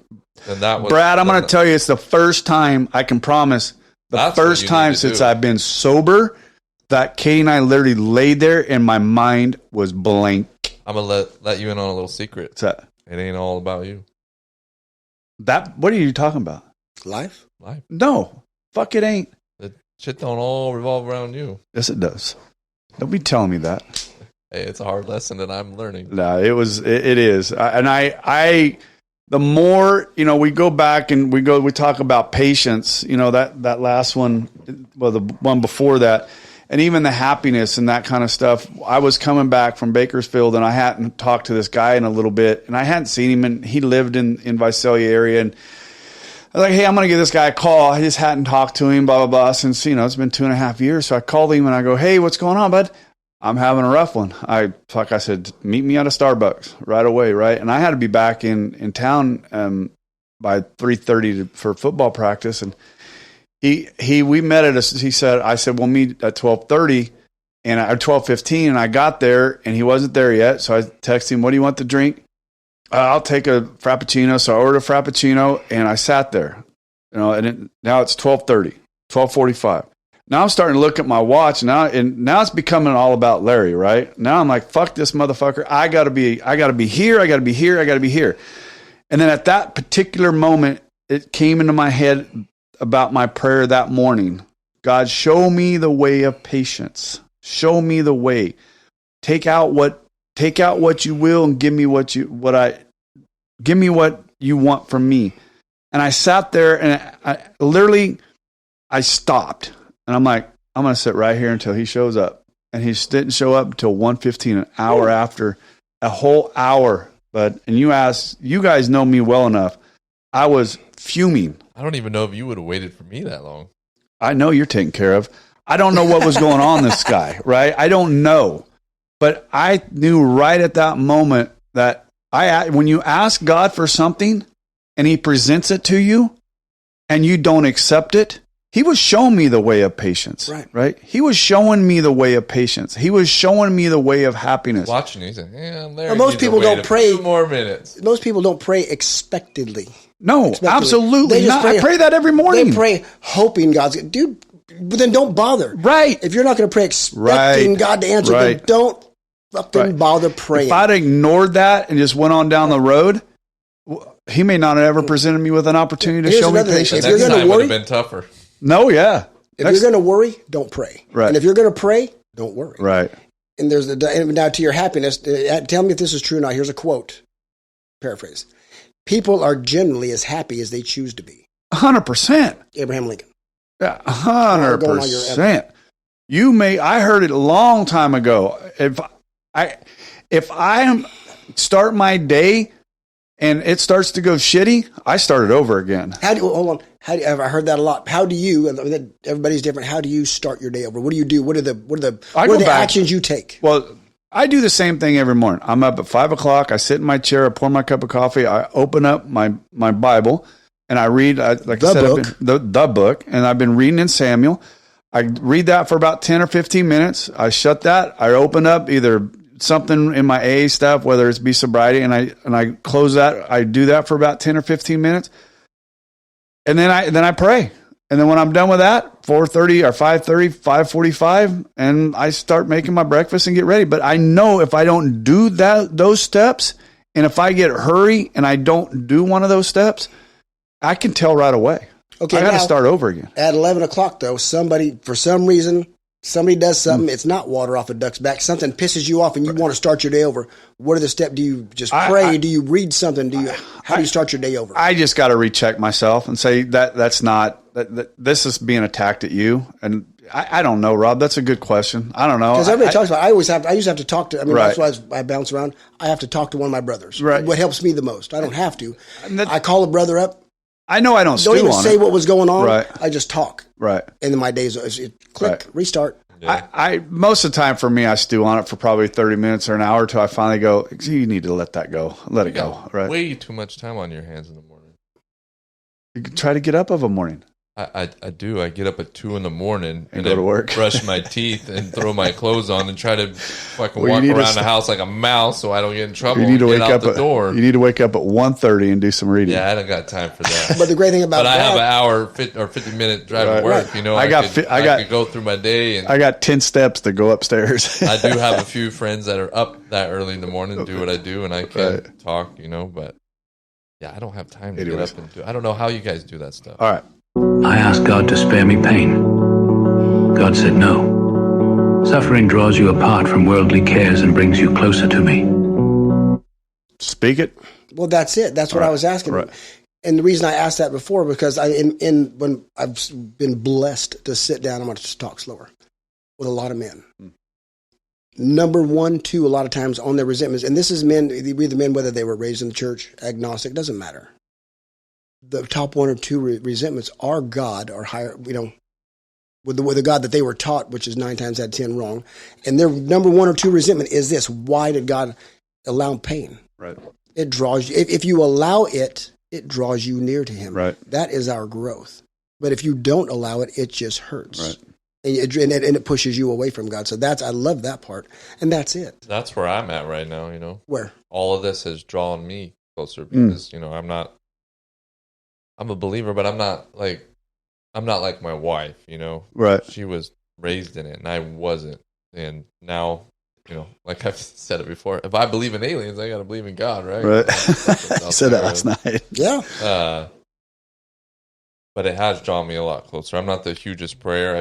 C: And that was,
A: Brad, I'm going to tell you, it's the first time, I can promise, first time since I've been sober that Katie and I literally laid there and my mind was blank.
C: I'm going to let you in on a little secret.
A: What's that?
C: It ain't all about you.
A: What are you talking about?
B: Life?
A: No. Fuck, it ain't.
C: shit don't all revolve around you.
A: Yes, it does. Don't be telling me that.
C: Hey, it's a hard lesson that I'm learning.
A: No, it is. The more, we go back and we talk about patience, that last one, well, the one before that, and even the happiness and that kind of stuff. I was coming back from Bakersfield and I hadn't talked to this guy in a little bit, and I hadn't seen him, and he lived in Visalia area, and I was like, hey, I'm going to give this guy a call. I just hadn't talked to him, blah, blah, blah, since, it's been 2.5 years. So I called him and I go, hey, what's going on, bud? I'm having a rough one. I said, meet me at a Starbucks right away, right? And I had to be back in town by 3:30 for football practice. And we met at I said, we'll meet at 12:30 and at 12:15, and I got there and he wasn't there yet. So I texted him, what do you want to drink? I'll take a Frappuccino. So I ordered a Frappuccino and I sat there, and now it's 12:30, 12:45. Now I'm starting to look at my watch now, and now it's becoming all about Larry, right? Now I'm like, fuck this motherfucker. I gotta be here. I gotta be here. I gotta be here. And then at that particular moment, it came into my head about my prayer that morning. God, show me the way of patience. Show me the way. Take out what you will and give me what you want from me. And I sat there and I stopped. And I'm like, I'm going to sit right here until he shows up. And he didn't show up until 1:15, an hour after, a whole hour. And you guys know me well enough. I was fuming.
C: I don't even know if you would have waited for me that long.
A: I know you're taken care of. I don't know what was going on this guy, right? I don't know. But I knew right at that moment that when you ask God for something and he presents it to you and you don't accept it, he was showing me the way of patience, right? He was showing me the way of patience. He was showing me the way of happiness.
C: Watching you, he said, Larry,
B: most people don't pray.
C: 2 more minutes.
B: Most people don't pray expectedly.
A: No, absolutely not. I pray that every morning.
B: They pray hoping God's going to do, but then don't bother.
A: Right.
B: If you're not going to pray expecting God to answer, then don't fucking bother praying.
A: If I'd ignored that and just went on down the road, he may not have ever presented me with an opportunity to show me patience.
C: The next time would have been tougher.
A: No, yeah.
B: If you're going to worry, don't pray.
A: Right.
B: And if you're going to pray, don't worry.
A: Right.
B: And now to your happiness, tell me if this is true or not. Here's a quote. Paraphrase. People are generally as happy as they choose to be.
A: 100%.
B: Abraham Lincoln.
A: Yeah, 100%. I heard it a long time ago. If I start my day and it starts to go shitty, I start it over again.
B: Hold on. I've heard that a lot. How do you? Everybody's different. How do you start your day over? What do you do? What are the actions you take?
A: Well, I do the same thing every morning. I'm up at 5:00. I sit in my chair. I pour my cup of coffee. I open up my Bible and I read. The book. And I've been reading in Samuel. I read that for about 10 or 15 minutes. I shut that. I open up either something in my AA stuff, whether it's be sobriety, and I close that. I do that for about 10 or 15 minutes. And then I pray. And then when I'm done with that, 4:30 or 5:30, 5:45, and I start making my breakfast and get ready. But I know if I don't do those steps, and if I get hurry and I don't do one of those steps, I can tell right away. Okay, I got to start over again.
B: At 11 o'clock, though, somebody does something. It's not water off a duck's back. Something pisses you off and you want to start your day over. What are the steps? Do you just pray? Do you read something? How do you start your day over?
A: I just got to recheck myself and say that's not, this is being attacked at you. And I don't know, Rob. That's a good question. I don't know.
B: Because everybody talks about it. I used to have to talk to, that's why I bounce around. I have to talk to one of my brothers.
A: Right.
B: What helps me the most. I don't have to. I call a brother up.
A: I know I don't
B: even say what was going on.
A: Right.
B: I just talk.
A: Right.
B: And then my days, click, restart.
A: Yeah. I most of the time for me, I stew on it for probably 30 minutes or an hour until I finally go, you need to let that go. Let it go. Right.
C: Way too much time on your hands in the morning.
A: You can try to get up of a morning.
C: I do. I get up at 2 a.m.
A: and go to work,
C: brush my teeth, and throw my clothes on, and try to fucking walk around the house like a mouse so I don't get in trouble.
A: You need to wake up
C: the door.
A: You need to wake up at 1:30 and do some reading.
C: Yeah, I don't got time for that.
B: But the great thing about
C: I have an hour or 50-minute drive to work. You know, I could go through my day, and
A: I got 10 steps to go upstairs.
C: I do have a few friends that are up that early in the morning to do what I do, and I can talk. You know, but yeah, I don't have time to get up and do. I don't know how you guys do that stuff.
A: All right.
E: I ask God to spare me pain. God said no. Suffering draws you apart from worldly cares and brings you closer to me.
A: Speak it.
B: Well, that's it. That's what I was asking.
A: Right.
B: And the reason I asked that before, because when I've been blessed to sit down, I'm going to talk slower, with a lot of men. Number 1, 2, a lot of times on their resentments, and this is men, we the men, whether they were raised in the church, agnostic, doesn't matter. The top 1 or 2 resentments are God or higher, with the God that they were taught, which is 9 times out of 10 wrong. And their number 1 or 2 resentment is this: why did God allow pain?
A: Right.
B: It draws you. If you allow it, it draws you near to Him.
A: Right.
B: That is our growth. But if you don't allow it, it just hurts.
A: Right.
B: And it pushes you away from God. So I love that part. And that's it.
C: That's where I'm at right now,
B: Where?
C: All of this has drawn me closer because, I'm a believer, but I'm not like my wife,
A: Right.
C: She was raised in it and I wasn't. And now, like I've said it before, if I believe in aliens, I got to believe in God, right?
A: Right. I said that last night.
B: Yeah.
C: But it has drawn me a lot closer. I'm not the hugest prayer.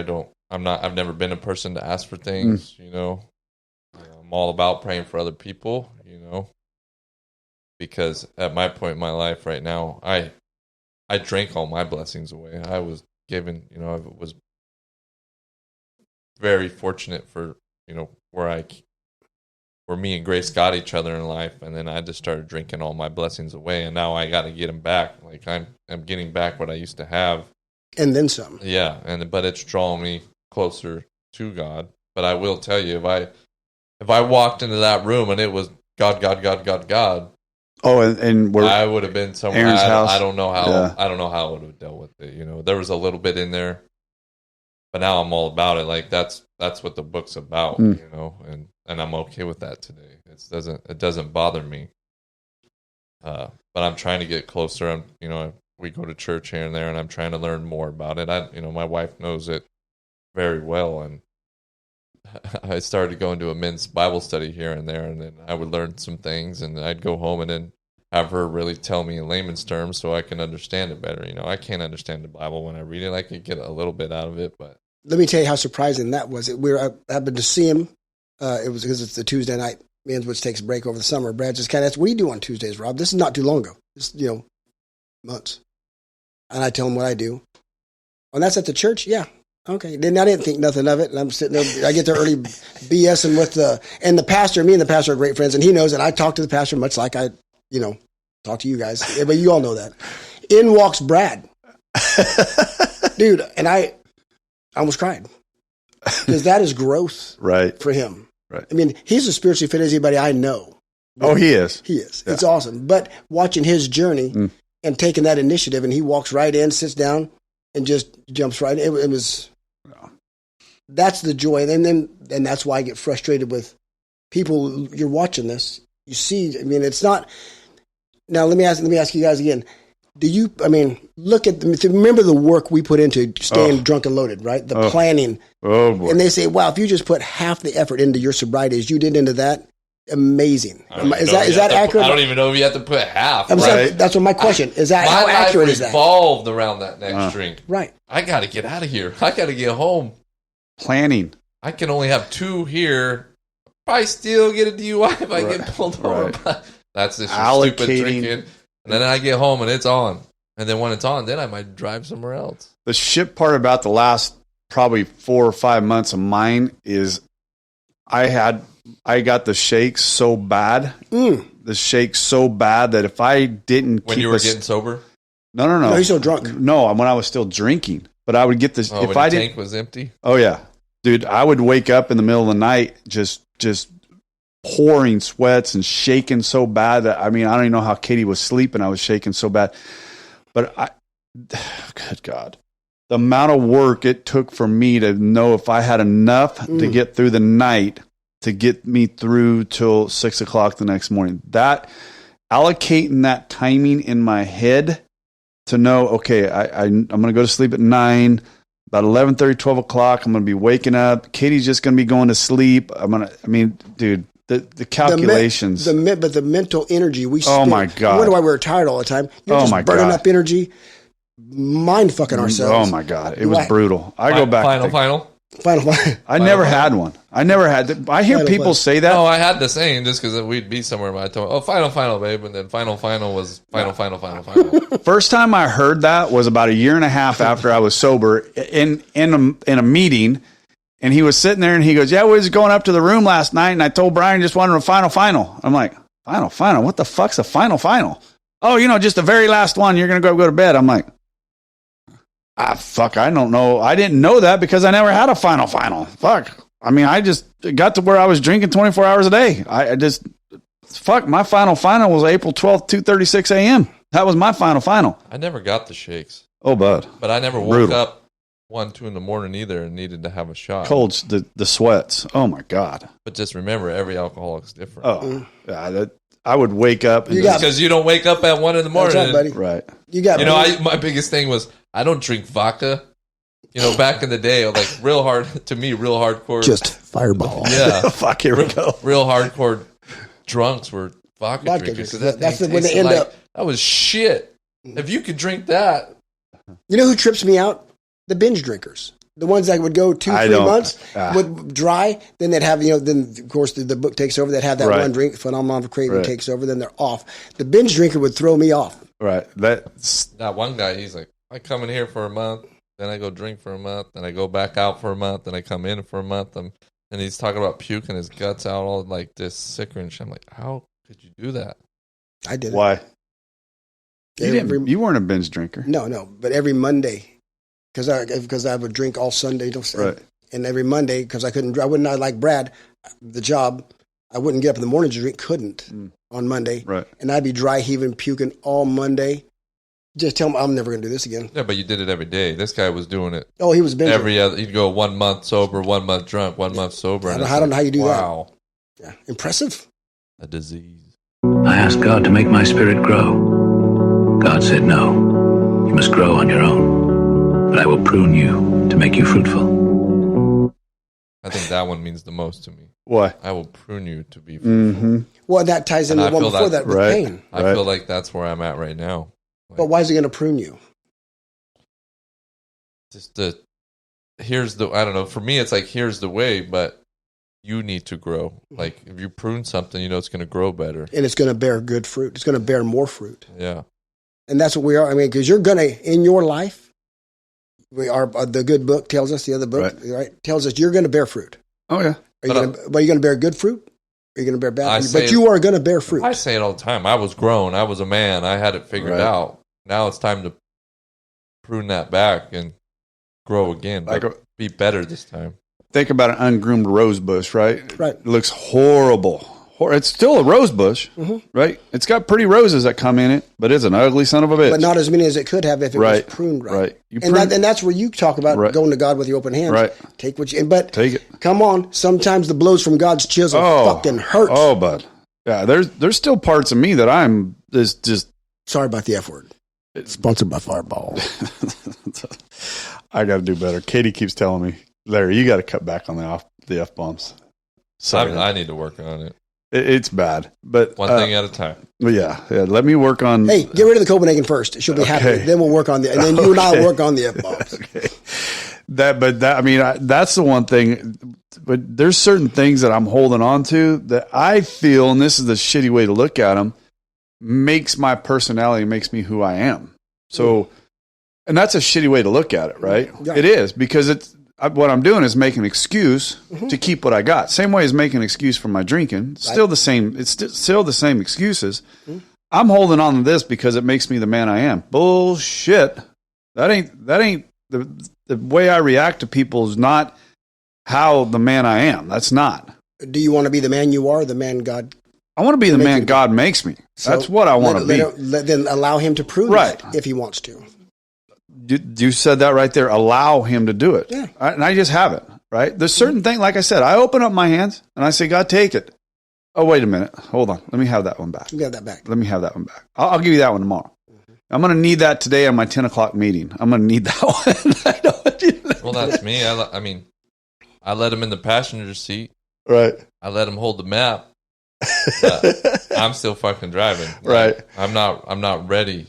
C: I've never been a person to ask for things, I'm all about praying for other people, because at my point in my life right now, I drank all my blessings away. I was given, I was very fortunate for, where me and Grace got each other in life, and then I just started drinking all my blessings away, and now I got to get them back. Like I'm getting back what I used to have,
B: and then some.
C: Yeah, but it's drawing me closer to God. But I will tell you, if I walked into that room and it was God, God, God, God, God.
A: Oh, and
C: I would have been somewhere.
A: Aaron's house.
C: I don't know how.
A: Yeah.
C: I don't know how I would have dealt with it. There was a little bit in there, but now I'm all about it. Like that's what the book's about. And I'm okay with that today. It doesn't bother me. But I'm trying to get closer. We go to church here and there, and I'm trying to learn more about it. My wife knows it very well, and I started going to a men's Bible study here and there, and then I would learn some things, and I'd go home and then have her really tell me in layman's terms so I can understand it better. I can't understand the Bible when I read it. I could get a little bit out of it, but
B: let me tell you how surprising that was. I happened to see him. It was because it's the Tuesday night. Men's, which takes a break over the summer. Brad just kind of asked, "What do you do on Tuesdays, Rob?" This is not too long ago. It's months. And I tell him what I do. And that's at the church? Yeah. Okay. Then I didn't think nothing of it. And I'm sitting there. I get there early BSing with and the pastor. Me and the pastor are great friends. And he knows that I talk to the pastor much like I, talk to you guys. But you all know that. In walks Brad. Dude. And I almost cried. Because that is growth for him.
A: Right.
B: I mean, he's as spiritually fit as anybody I know.
A: Oh, he is.
B: He is.
A: Yeah.
B: It's awesome. But watching his journey and taking that initiative, and he walks right in, sits down, and just jumps right in. It was. That's the joy, and that's why I get frustrated with people. You're watching this. You see. I mean, it's not. Now let me ask you guys again. Do you? I mean, look at remember the work we put into staying drunk and loaded, right? The planning.
A: Oh boy.
B: And they say, wow, if you just put half the effort into your sobriety as you did into that, amazing. Is that accurate?
C: I don't even know if you have to put half.
B: Saying, that's what my question is. That how accurate is that?
C: Revolved around that next drink.
B: Right.
C: I got to get out of here. I got to get home.
A: Planning.
C: I can only have 2 here. Probably still get a DUI if I get pulled over. Right. That's this stupid drinking. And then I get home and it's on. And then when it's on, then I might drive somewhere else.
A: The shit part about the last probably 4 or 5 months of mine is I got the shakes so bad. The shakes so bad that if I didn't
C: when you were getting sober?
A: No,
B: he's so drunk.
A: No, when I was still drinking. But I would get this
C: if I didn't. Tank was empty.
A: Oh yeah, dude, I would wake up in the middle of the night just pouring sweats and shaking so bad that I don't even know how Katie was sleeping. I was shaking so bad. But good God, the amount of work it took for me to know if I had enough to get through the night to get me through till 6 o'clock the next morning. That allocating that timing in my head to know, okay, I'm going to go to sleep at 9, about 11:30, 12 o'clock. I'm going to be waking up. Katie's just going to be going to sleep. Dude, the calculations.
B: But the mental energy we spend.
A: Oh my God.
B: I wonder why we're tired all the time. You're just burning up energy, mind fucking ourselves.
A: Oh my God. It was brutal. I go back.
C: Final.
B: Final.
A: I never had one. I never had. I hear people say that.
C: No, I had the same just because we'd be somewhere. But I told, final, babe, and then final was final.
A: First time I heard that was about a year and a half after I was sober in a meeting, and he was sitting there and he goes, "Yeah, we was going up to the room last night, and I told Brian just wanted a final." I'm like, final? What the fuck's a final? Oh, just the very last one. You're gonna go to bed. I'm like, fuck, I don't know. I didn't know that because I never had a final. Fuck. I mean, I just got to where I was drinking 24 hours a day. My final was April 12th, 2:36 a.m. That was my final.
C: I never got the shakes.
A: Oh, bud.
C: But I never woke up 1, 2 in the morning either and needed to have a shot.
A: Colds, the sweats. Oh, my God.
C: But just remember, every alcoholic's different.
A: Oh, yeah, I would wake up.
C: Because you don't wake up at 1 in the morning.
B: That's right, buddy.
A: Right.
C: My biggest thing was, I don't drink vodka. Back in the day, like real hardcore.
B: Just Fireball.
C: Yeah.
A: Fuck, here we go.
C: Real hardcore drunks were vodka drinkers.
B: That's when they end up.
C: That was shit. If you could drink that.
B: You know who trips me out? The binge drinkers. The ones that would go 2-3 months, would dry, then they'd have, then of course the book takes over. They'd have that one drink, phenomenon of craving takes over, then they're off. The binge drinker would throw me off.
A: Right.
C: That one guy, he's like, I come in here for a month, then I go drink for a month, then I go back out for a month, then I come in for a month. And he's talking about puking his guts out all like this sicker and shit. I'm like, how could you do that?
B: I did.
A: Why? You weren't a binge drinker.
B: No. But every Monday, because I would drink all Sunday,
A: right?
B: And every Monday, because I wouldn't like Brad, the job, I wouldn't get up in the morning to drink. Couldn't on Monday,
A: right?
B: And I'd be dry heaving, puking all Monday. Just tell him I'm never going to do this again.
C: Yeah, but you did it every day. This guy was doing it.
B: Oh, he was binging.
C: Every other. He'd go 1 month sober, 1 month drunk, 1 month sober.
B: I don't know how you do that.
C: Wow.
B: Yeah, impressive.
C: A disease.
E: I asked God to make my spirit grow. God said, no, you must grow on your own, but I will prune you to make you fruitful.
C: I think that one means the most to me.
A: Why?
C: I will prune you to be fruitful.
A: Mm-hmm.
B: Well, that ties into the one before that with pain.
C: I feel like that's where I'm at right now.
B: But why is he going to prune you?
C: Here's the, I don't know, for me it's like, here's the way, but you need to grow. Like, if you prune something, it's going to grow better.
B: And it's going to bear good fruit. It's going to bear more fruit.
C: Yeah.
B: And that's what we are. I mean, because you're going to, in your life, the good book tells us, the other book, right? Tells us you're going to bear fruit.
A: Oh, yeah.
B: Are you going to bear good fruit? Or are you going to bear bad fruit? But
C: you
B: are going to bear fruit.
C: I say it all the time. I was grown. I was a man. I had it figured out. Now it's time to prune that back and grow again. But be better this time.
A: Think about an ungroomed rose bush, right?
B: Right.
A: It looks horrible. It's still a rose bush, right? It's got pretty roses that come in it, but it's an ugly son of a bitch.
B: But not as many as it could have if it was pruned right. And that's where you talk about going to God with your open hands.
A: Right.
B: Take what you, but
A: take it.
B: Come on, sometimes the blows from God's chisel fucking hurt.
A: Oh, bud. Yeah, there's still parts of me that I'm just
B: sorry about the F word. It's sponsored by Fireball.
A: I got to do better. Katie keeps telling me, Larry, you got to cut back on the F bombs. Sorry,
C: I need to work on it.
A: It's bad, but
C: one thing at a time.
A: Yeah. Let me work on.
B: Hey, get rid of the Copenhagen first. She'll be happy. Then we'll work on and then you and I will work on the F bombs.
A: Okay. That's the one thing. But there's certain things that I'm holding on to that I feel, and this is the shitty way to look at them, makes my personality, makes me who I am. So, and that's a shitty way to look at it, right? Yeah. It is, because what I'm doing is making an excuse to keep what I got. Same way as making an excuse for my drinking. Still the same. It's still the same excuses. I'm holding on to this because it makes me the man I am. Bullshit. That ain't the way I react to people is not how the man I am. That's not.
B: Do you want to be the man you are, the man God?
A: I want to be the man God makes me. That's what I want to be.
B: Then allow him to prove that if he wants to.
A: You said that right there. Allow him to do it.
B: Yeah.
A: And I just have it, right? There's certain things, like I said, I open up my hands and I say, God, take it. Oh, wait a minute. Hold on. Let me have that one back.
B: You got that back.
A: Let me have that one back. I'll give you that one tomorrow. I'm going to need that today on my 10 o'clock meeting. I'm going to need that one.
C: Well, that's me. I let him in the passenger seat.
A: Right.
C: I let him hold the map. But I'm still fucking driving.
A: Right.
C: I'm not ready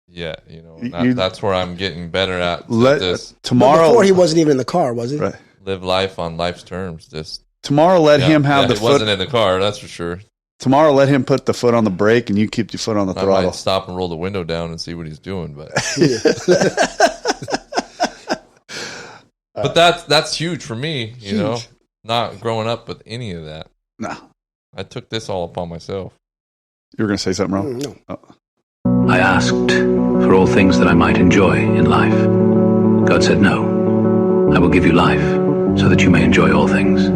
C: yet. That's where I'm getting better at this.
A: Tomorrow.
B: But before he wasn't even in the car, was he?
A: Right.
C: live life on life's terms. Just
A: tomorrow, let him have the
C: it
A: foot.
C: wasn't in the car, that's for sure.
A: Tomorrow, let him put the foot on the brake, and you keep your foot on the
C: I
A: throttle.
C: might stop and roll the window down and see what he's doing, but but that's huge for me. You know, not growing up with any of that.
A: No,
C: I took this all upon myself.
A: you were going to say something wrong.
B: No.
A: Oh.
E: I asked for all things that I might enjoy in life. God said, no, I will give you life so that you may enjoy all things.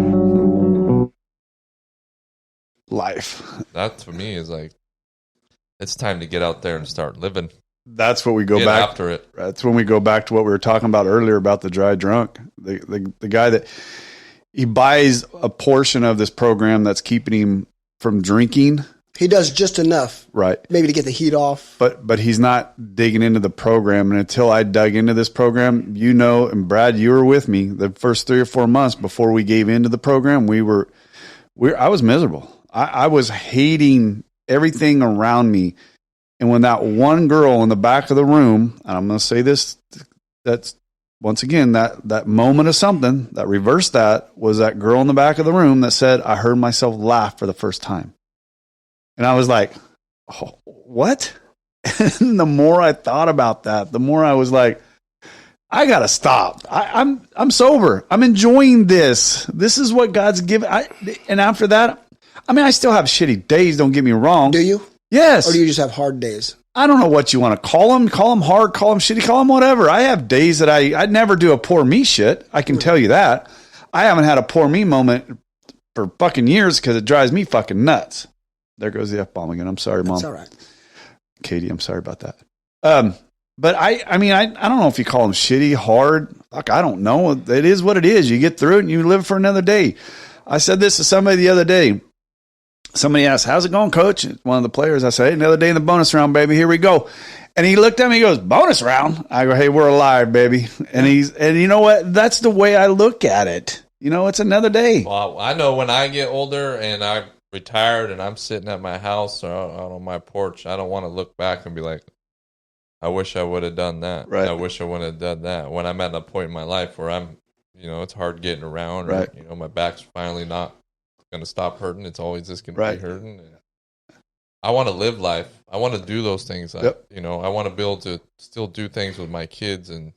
A: Life.
C: That for me is like, it's time to get out there and start living.
A: That's what we go
C: Get
A: back
C: after it.
A: That's when we go back to what we were talking about earlier about the dry drunk. The guy that he buys a portion of this program that's keeping him from drinking.
B: He does just enough,
A: Right.
B: maybe to get the heat off.
A: But he's not digging into the program. And until I dug into this program, you know, and Brad, you were with me the first 3 or 4 months before we gave into the program. I was miserable. I was hating everything around me. And when that one girl in the back of the room, and I'm going to say this, that's once again, that moment of something that reversed that was that girl in the back of the room that said, I heard myself laugh for the first time. And I was like, oh, what? And the more I thought about that, the more I was like, I got to stop. I'm sober. I'm enjoying this. This is what God's given. And after that, I mean, I still have shitty days. Don't get me wrong.
B: Do you?
A: Yes.
B: Or do you just have hard days?
A: I don't know what you want to call them. Call them hard, call them shitty, call them whatever. I have days that I'd never do a poor me shit. I can tell you that. I haven't had a poor me moment for fucking years because it drives me fucking nuts. There goes the F-bomb again. I'm sorry, Mom.
B: That's all right.
A: Katie, I'm sorry about that. But I mean, I don't know if you call them shitty, hard. Fuck, I don't know. It is what it is. You get through it and you live for another day. I said this to somebody the other day. Somebody asked, how's it going, coach? One of the players. I said, hey, another day in the bonus round, baby. Here we go. And he looked at me, he goes, bonus round? I go, hey, we're alive, baby. And you know what? That's the way I look at it. You know, it's another day.
C: Well, I know when I get older and I'm retired and I'm sitting at my house or out on my porch, I don't want to look back and be like, I wish I would have done that.
A: Right.
C: I wish I would have done that. When I'm at a point in my life where I'm, you know, it's hard getting around.
A: Right.
C: Or, you know, my back's finally not going to stop hurting. It's always just going
A: Right.
C: to be hurting. And I want to live life. I want to do those things.
A: Yep.
C: You know, I want to be able to still do things with my kids. And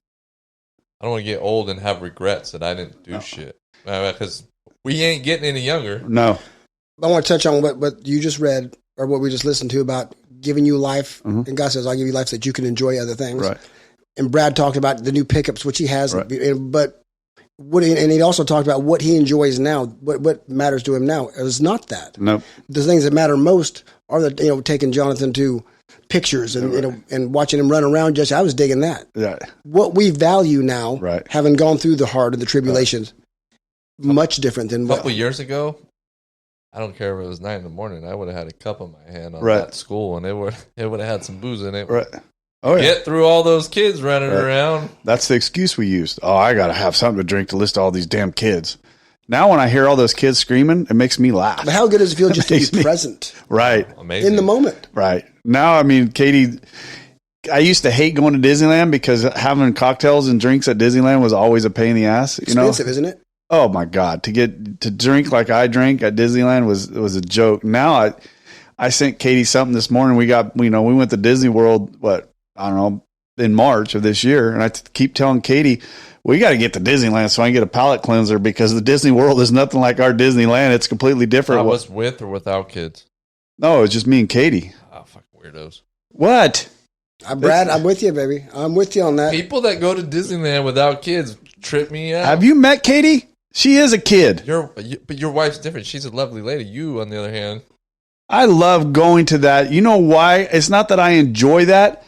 C: I don't want to get old and have regrets that I didn't do shit. Because we ain't getting any younger.
A: No.
B: I want to touch on what you just read or what we just listened to about giving you life.
A: Mm-hmm.
B: And God says, I'll give you life so that you can enjoy other things.
A: Right.
B: And Brad talked about the new pickups, which he has.
A: Right.
B: But and he also talked about what he enjoys now. What matters to him now is not that.
A: Nope.
B: The things that matter most are the, you know, taking Jonathan to pictures and, you know, and watching him run around. Just, I was digging that.
A: Yeah.
B: What we value now,
A: Right.
B: having gone through the heart and the tribulations, much different than
C: A couple years ago, I don't care if it was 9 a.m. I would have had a cup in my hand on
A: Right.
C: that school, and it would have had some booze in it.
A: Right. Oh, yeah.
C: Get through all those kids running
A: Right.
C: around.
A: That's the excuse we used. Oh, I got to have something to drink to listen to all these damn kids. Now, when I hear all those kids screaming, it makes me laugh.
B: But how good does it feel just to
A: makes
B: be
A: me-
B: present
A: Right.
C: Amazing.
B: in the moment?
A: Right. Now, I mean, Katie, I used to hate going to Disneyland because having cocktails and drinks at Disneyland was always a pain in the ass. You know?
B: Expensive, isn't it?
A: Oh my God. To drink like I drank at Disneyland was a joke. Now I sent Katie something this morning. We went to Disney World, I don't know, in March of this year. And I keep telling Katie, we got to get to Disneyland so I can get a palate cleanser because the Disney World is nothing like our Disneyland. It's completely different.
C: I was with or without kids.
A: No, it's just me and Katie.
C: Oh, fucking weirdos.
A: What?
B: Brad, I'm with you, baby. I'm with you on that.
C: People that go to Disneyland without kids trip me out.
A: Have you met Katie? She is a kid.
C: But your wife's different. She's a lovely lady. You, on the other hand.
A: I love going to that. You know why? It's not that I enjoy that.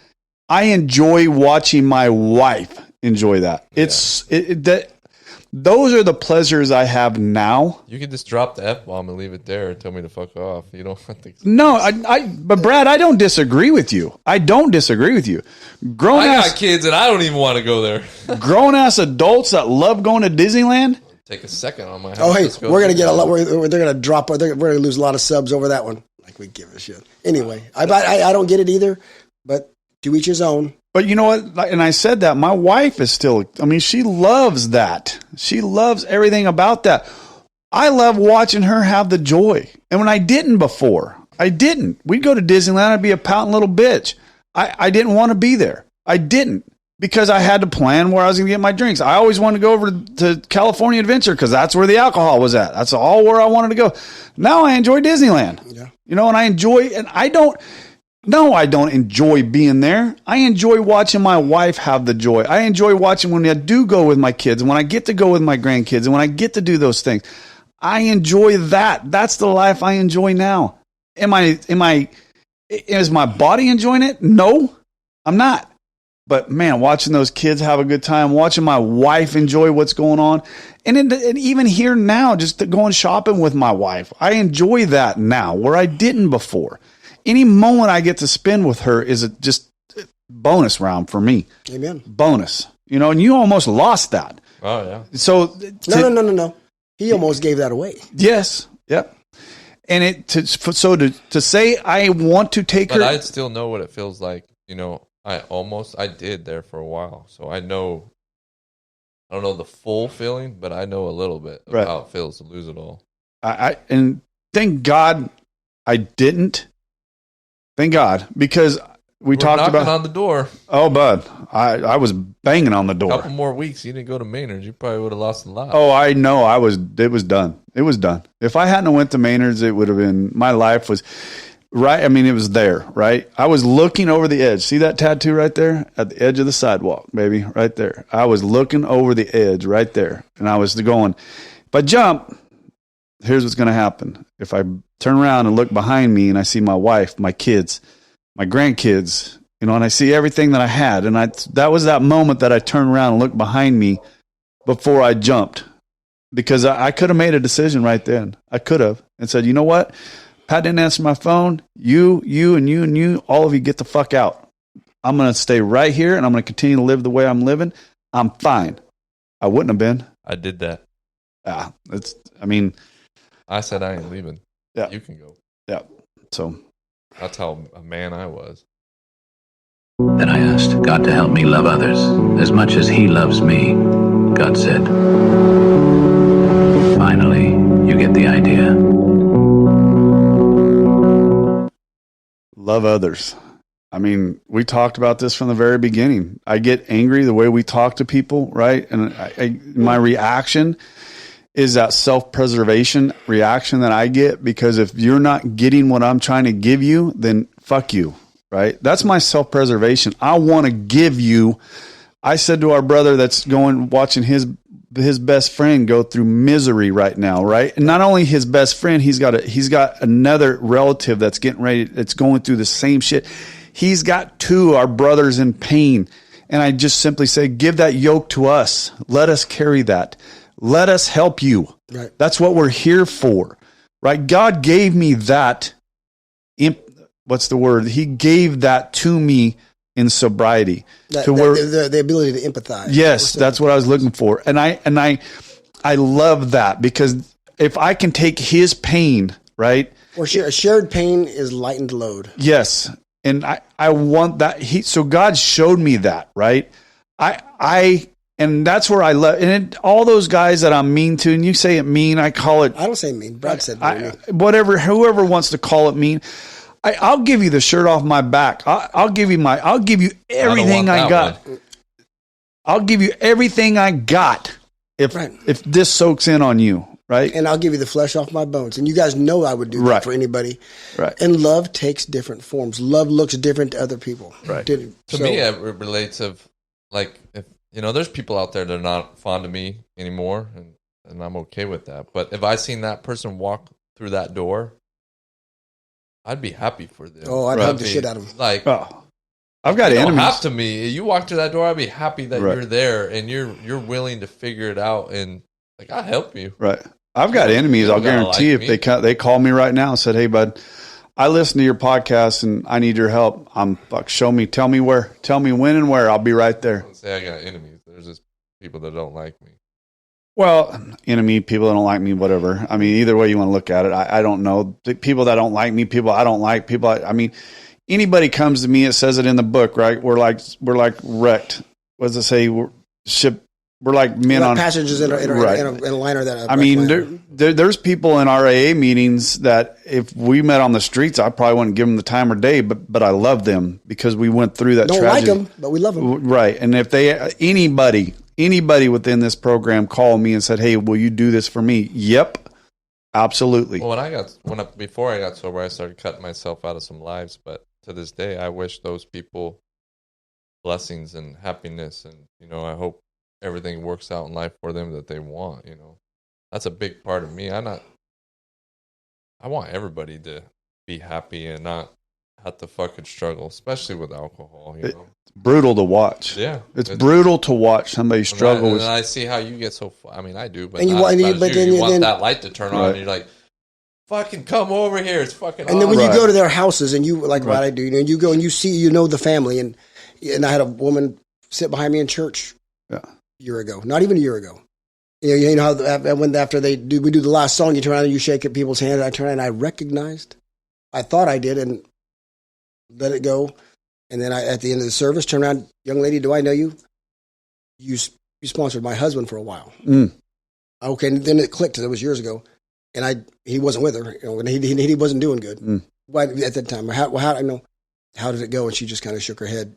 A: I enjoy watching my wife enjoy that.
C: Yeah.
A: Those are the pleasures I have now.
C: You could just drop the F-bomb and leave it there and tell me to fuck off. You don't think so.
A: No, but Brad, I don't disagree with you. I don't disagree with you.
C: I got kids and I don't even want to go there.
A: Grown ass adults that love going to Disneyland.
C: Take a second on my house.
B: Oh, hey,
C: Let's go
B: we're gonna
C: through
B: get a
C: that.
B: lot. We're gonna drop. We're gonna lose a lot of subs over that one. Like we give a shit. Anyway, I don't get it either. But To each his own.
A: But you know what? And I said that my wife is still, I mean, she loves that. She loves everything about that. I love watching her have the joy. And when I didn't before, I didn't. We'd go to Disneyland. I'd be a pouting little bitch. I didn't want to be there. I didn't, because I had to plan where I was going to get my drinks. I always wanted to go over to California Adventure because that's where the alcohol was at. That's all where I wanted to go. Now I enjoy Disneyland.
B: Yeah.
A: You know, and I enjoy, and I don't enjoy being there. I enjoy watching my wife have the joy. I enjoy watching when I do go with my kids and when I get to go with my grandkids and when I get to do those things. I enjoy that. That's the life I enjoy now. Is my body enjoying it? No, I'm not. But man, watching those kids have a good time, watching my wife enjoy what's going on, and even here now, just going shopping with my wife, I enjoy that now where I didn't before. Any moment I get to spend with her is just bonus round for me.
B: Amen.
A: Bonus, you know, and you almost lost that.
C: Oh yeah.
A: So
B: No. He almost gave that away.
A: Yes. Yep. And to say I want to take
C: But
A: her,
C: I'd still know what it feels like. You know, I did there for a while, so I know. I don't know the full feeling, but I know a little bit of how it feels to lose it all.
A: And thank God I didn't. Thank God, because we're talked about
C: on the door.
A: Oh, bud, I was banging on the door.
C: A couple more weeks, you didn't go to Maynard's, you probably would have lost a lot.
A: Oh, I know. It was done. It was done. If I hadn't went to Maynard's, it would have been, my life was right. I mean, it was there, right? I was looking over the edge. See that tattoo right there at the edge of the sidewalk, baby, right there. I was looking over the edge right there. And I was going, if I jump, here's what's going to happen. If I turn around and look behind me and I see my wife, my kids, my grandkids, you know, and I see everything that I had. And that was that moment that I turned around and looked behind me before I jumped, because I could have made a decision right then. I could have and said, you know what? Pat didn't answer my phone. You, all of you get the fuck out. I'm going to stay right here and I'm going to continue to live the way I'm living. I'm fine. I wouldn't have been.
C: I did that.
A: I
C: said I ain't leaving.
A: Yeah.
C: You can go.
A: Yeah. So
C: that's how a man I was.
E: Then I asked God to help me love others as much as He loves me. God said, finally, you get the idea.
A: Love others. I mean, we talked about this from the very beginning. I get angry the way we talk to people, right? And my reaction is that self-preservation reaction that I get, because if you're not getting what I'm trying to give you, then fuck you, right? That's my self-preservation. I want to give you. I said to our brother that's watching his best friend go through misery right now, right? And not only his best friend, he's got another relative that's going through the same shit. He's got two, our brothers in pain. And I just simply say, give that yoke to us. Let us carry that. Let us help you.
B: Right.
A: That's what we're here for, right? God gave me that. What's the word? He gave that to me in sobriety.
B: The ability to empathize.
A: Yes, that's what I was looking for. And I love that, because if I can take his pain, right?
B: Or shared pain is lightened load.
A: Yes. And I want that. So God showed me that, right? And that's where I love, and all those guys that I'm mean to, and you say it mean, I call it.
B: I don't say mean. Brad said mean.
A: Whoever wants to call it mean, I'll give you the shirt off my back. I'll give you everything I got. I'll give you everything I got if this soaks in on you, right?
B: And I'll give you the flesh off my bones. And you guys know I would do that for anybody.
A: Right.
B: And love takes different forms. Love looks different to other people.
A: Right.
C: To me, it relates of, like, if, you know, there's people out there that are not fond of me anymore, and I'm okay with that. But if I seen that person walk through that door, I'd be happy for them.
B: Oh, I'd hug the shit out of them.
C: Like,
A: I've got enemies.
C: You don't have to me. You walk through that door, I'd be happy that you're there and you're willing to figure it out, and like, I'll help you.
A: Right. I've got enemies. I'll guarantee if they call me right now and said, "Hey, bud, I listen to your podcast and I need your help. Show me, tell me where, tell me when and where. I'll be right there."
C: Don't say I got enemies. There's just people that don't like me.
A: Well, people that don't like me, whatever. I mean, either way you want to look at it, I don't know. The people that don't like me, people I don't like, anybody comes to me, it says it in the book, right? We're like wrecked. What does it say? We're like men on
B: passengers in a liner that.
A: There's people in our AA meetings that if we met on the streets, I probably wouldn't give them the time of day, but I love them because we went through that.
B: Don't
A: tragedy.
B: like them, but we love them.
A: Right. And if anybody within this program called me and said, "Hey, will you do this for me?" Yep, absolutely.
C: Well, before I got sober, I started cutting myself out of some lives, but to this day, I wish those people blessings and happiness, and I hope everything works out in life for them that they want. That's a big part of me. I want everybody to be happy and not have to fucking struggle, especially with alcohol. It's
A: brutal to watch.
C: Yeah,
A: it's brutal to watch somebody struggle.
C: And I see how you get so. I do, but
B: and you want
C: that light to turn on, and you're like, "Fucking come over here! It's fucking."
B: And then when you go to their houses, and you like what I do, and you go and you see, the family, and I had a woman sit behind me in church.
A: Yeah.
B: A year ago, not even a year ago. You know how when after we do the last song, you turn around and you shake people's hand. And I turn around and I recognized, I thought I did, and let it go. And then at the end of the service, turn around, young lady, do I know you? You sponsored my husband for a while.
A: Mm.
B: Okay, and then it clicked. It was years ago, and he wasn't with her. And he wasn't doing good.
A: Mm.
B: Why at that time? How did I know? How did it go? And she just kind of shook her head.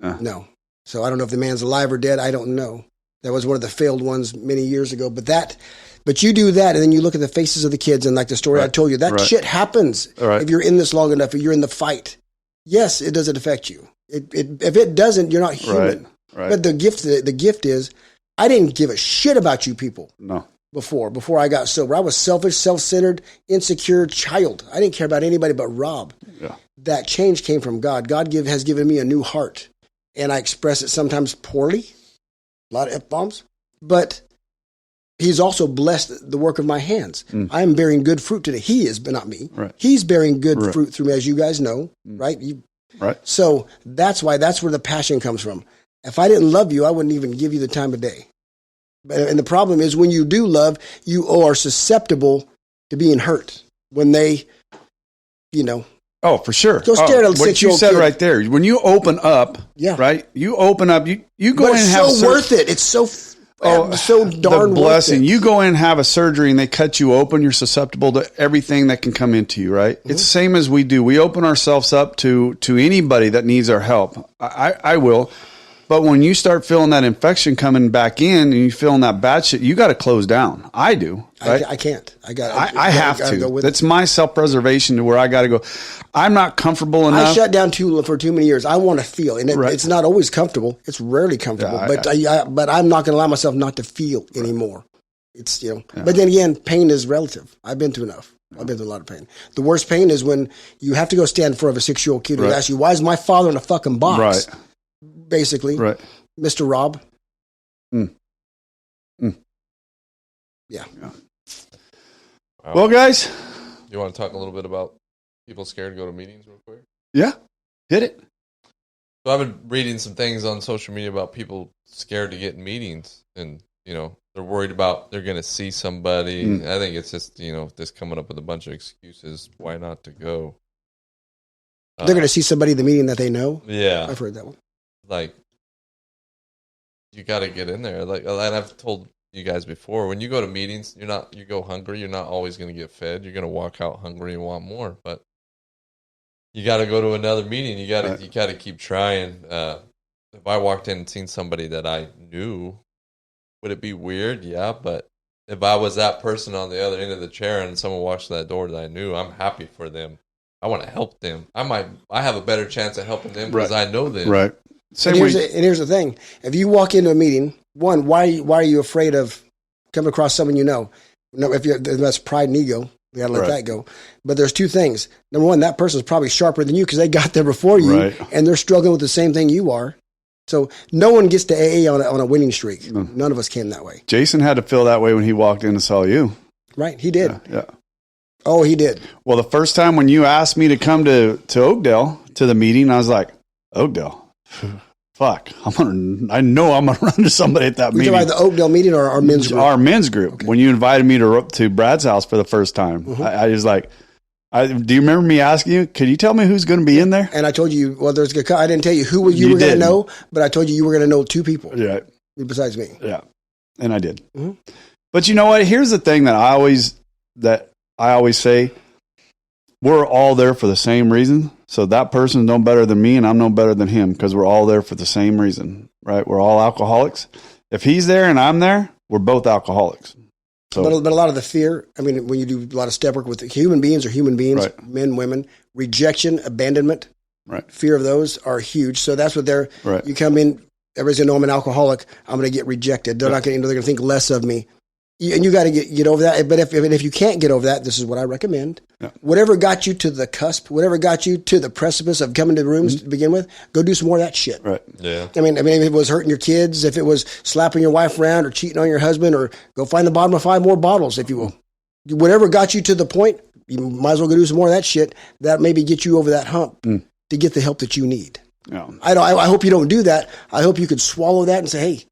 B: No. So I don't know if the man's alive or dead. I don't know. That was one of the failed ones many years ago. But you do that, and then you look at the faces of the kids, and like the story I told you, that shit happens if you're in this long enough, if you're in the fight. Yes, it doesn't affect you. If it doesn't, you're not human.
A: Right.
B: But the gift is, I didn't give a shit about you people.
A: No.
B: Before I got sober, I was selfish, self-centered, insecure child. I didn't care about anybody but Rob.
A: Yeah.
B: That change came from God. God has given me a new heart. And I express it sometimes poorly, a lot of F-bombs, but he's also blessed the work of my hands.
A: Mm.
B: I am bearing good fruit today. He is, but not me.
A: Right.
B: He's bearing good fruit through me, as you guys know, right?
A: Right.
B: So that's where the passion comes from. If I didn't love you, I wouldn't even give you the time of day. And the problem is when you do love, you are susceptible to being hurt when they,
A: Oh, for sure.
B: Go stare at a 6-year-old
A: what you said
B: kid.
A: Right there. When you open up, right? You open up. You go in and have.
B: It's so worth it. It's so darn
A: the blessing.
B: worth it.
A: You go in and have a surgery, and they cut you open. You're susceptible to everything that can come into you. Right? Mm-hmm. It's the same as we do. We open ourselves up to anybody that needs our help. I will. But when you start feeling that infection coming back in, and you feeling that bad shit, you got to close down. I do. Right?
B: I can't.
A: I have to. That's my self-preservation to where I got to go. I'm not comfortable enough.
B: I shut down for too many years. I want to feel, and it's not always comfortable. It's rarely comfortable. But I'm not going to allow myself not to feel anymore. It's But then again, pain is relative. I've been through enough. I've been through a lot of pain. The worst pain is when you have to go stand in front of a 6-year-old kid who asks you, "Why is my father in a fucking box?"
A: Right.
B: Basically,
A: right,
B: Mr. Rob.
A: Mm.
B: Yeah.
C: Wow.
A: Well, guys,
C: you want to talk a little bit about people scared to go to meetings real quick?
A: Yeah, hit it.
C: So I've been reading some things on social media about people scared to get in meetings, and they're worried about they're going to see somebody. I think it's just just coming up with a bunch of excuses why not to go.
B: They're going to see somebody in the meeting that they know.
C: Yeah,
B: I've heard that one.
C: Like, you got to get in there. Like, and I've told you guys before, when you go to meetings, you go hungry. You're not always going to get fed. You're going to walk out hungry and want more. But you got to go to another meeting. You got to keep trying. If I walked in and seen somebody that I knew, would it be weird? Yeah, but if I was that person on the other end of the chair and someone walks to that door that I knew, I'm happy for them. I want to help them. I have a better chance of helpking them because I know them.
A: Right.
B: And here's the thing: if you walk into a meeting, one, why are you afraid of coming across someone you know? No, that's pride and ego. We gotta let that go. But there's two things. Number one, that person's probably sharper than you because they got there before you, and they're struggling with the same thing you are. So no one gets to AA on a winning streak. None of us came that way.
A: Jason had to feel that way when he walked in and saw you.
B: Right, he did.
A: Yeah.
B: Oh, he did.
A: Well, the first time when you asked me to come to Oakdale to the meeting, I was like, Oakdale. Fuck! I know I'm gonna run into somebody at that meeting.
B: About the Oakdale meeting or our men's group?
A: Our men's group.
B: Okay.
A: When you invited me to Brad's house for the first time, I was like, Do you remember me asking you, could you tell me who's going to be in there?
B: And I told you, well, I didn't tell you who you were going to know, but I told you were going to know 2 people.
A: Yeah.
B: Besides me.
A: Yeah. And I did.
B: Mm-hmm.
A: But you know what? Here's the thing that I always say, we're all there for the same reason. So that person's no better than me and I'm no better than him because we're all there for the same reason, right? We're all alcoholics. If he's there and I'm there, we're both alcoholics. So,
B: but a lot of the fear, I mean, when you do a lot of step work with human beings,
A: right.
B: men, women, rejection, abandonment,
A: right.
B: fear of those are huge. So that's what
A: right.
B: You come in, everybody's going to know I'm an alcoholic. I'm going to get rejected. They're not going to, they're going to think less of me. And you got to get over that. But if you can't get over that, this is what I recommend.
A: Yeah.
B: Whatever got you to the cusp, whatever got you to the precipice of coming to the rooms to begin with, go do some more of that shit.
A: Right.
C: Yeah.
B: I mean, if it was hurting your kids, if it was slapping your wife around or cheating on your husband, or go find the bottom of 5 more bottles, if you will. Whatever got you to the point, you might as well go do some more of that shit. That maybe get you over that hump to get the help that you need.
A: Yeah.
B: I hope you don't do that. I hope you could swallow that and say, hey,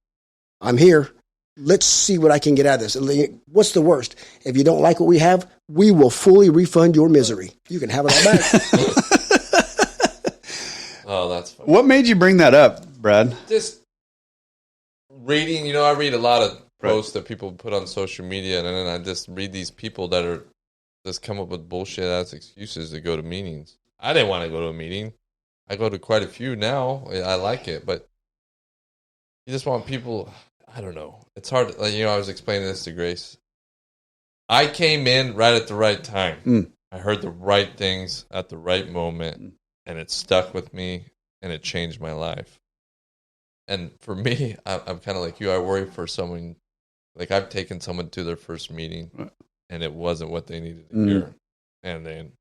B: I'm here. Let's see what I can get out of this. What's the worst? If you don't like what we have, we will fully refund your misery. You can have it all back.
C: Oh, that's funny.
A: What made you bring that up, Brad?
C: Just reading, I read a lot of posts that people put on social media, and then I just read these people that are just come up with bullshit as excuses to go to meetings. I didn't want to go to a meeting. I go to quite a few now. I like it, but you just want people... I don't know. It's hard. I was explaining this to Grace. I came in right at the right time. I heard the right things at the right moment, and it stuck with me, and it changed my life. And for me, I'm kind of like you. I worry for someone. Like, I've taken someone to their first meeting, and it wasn't what they needed to hear. And then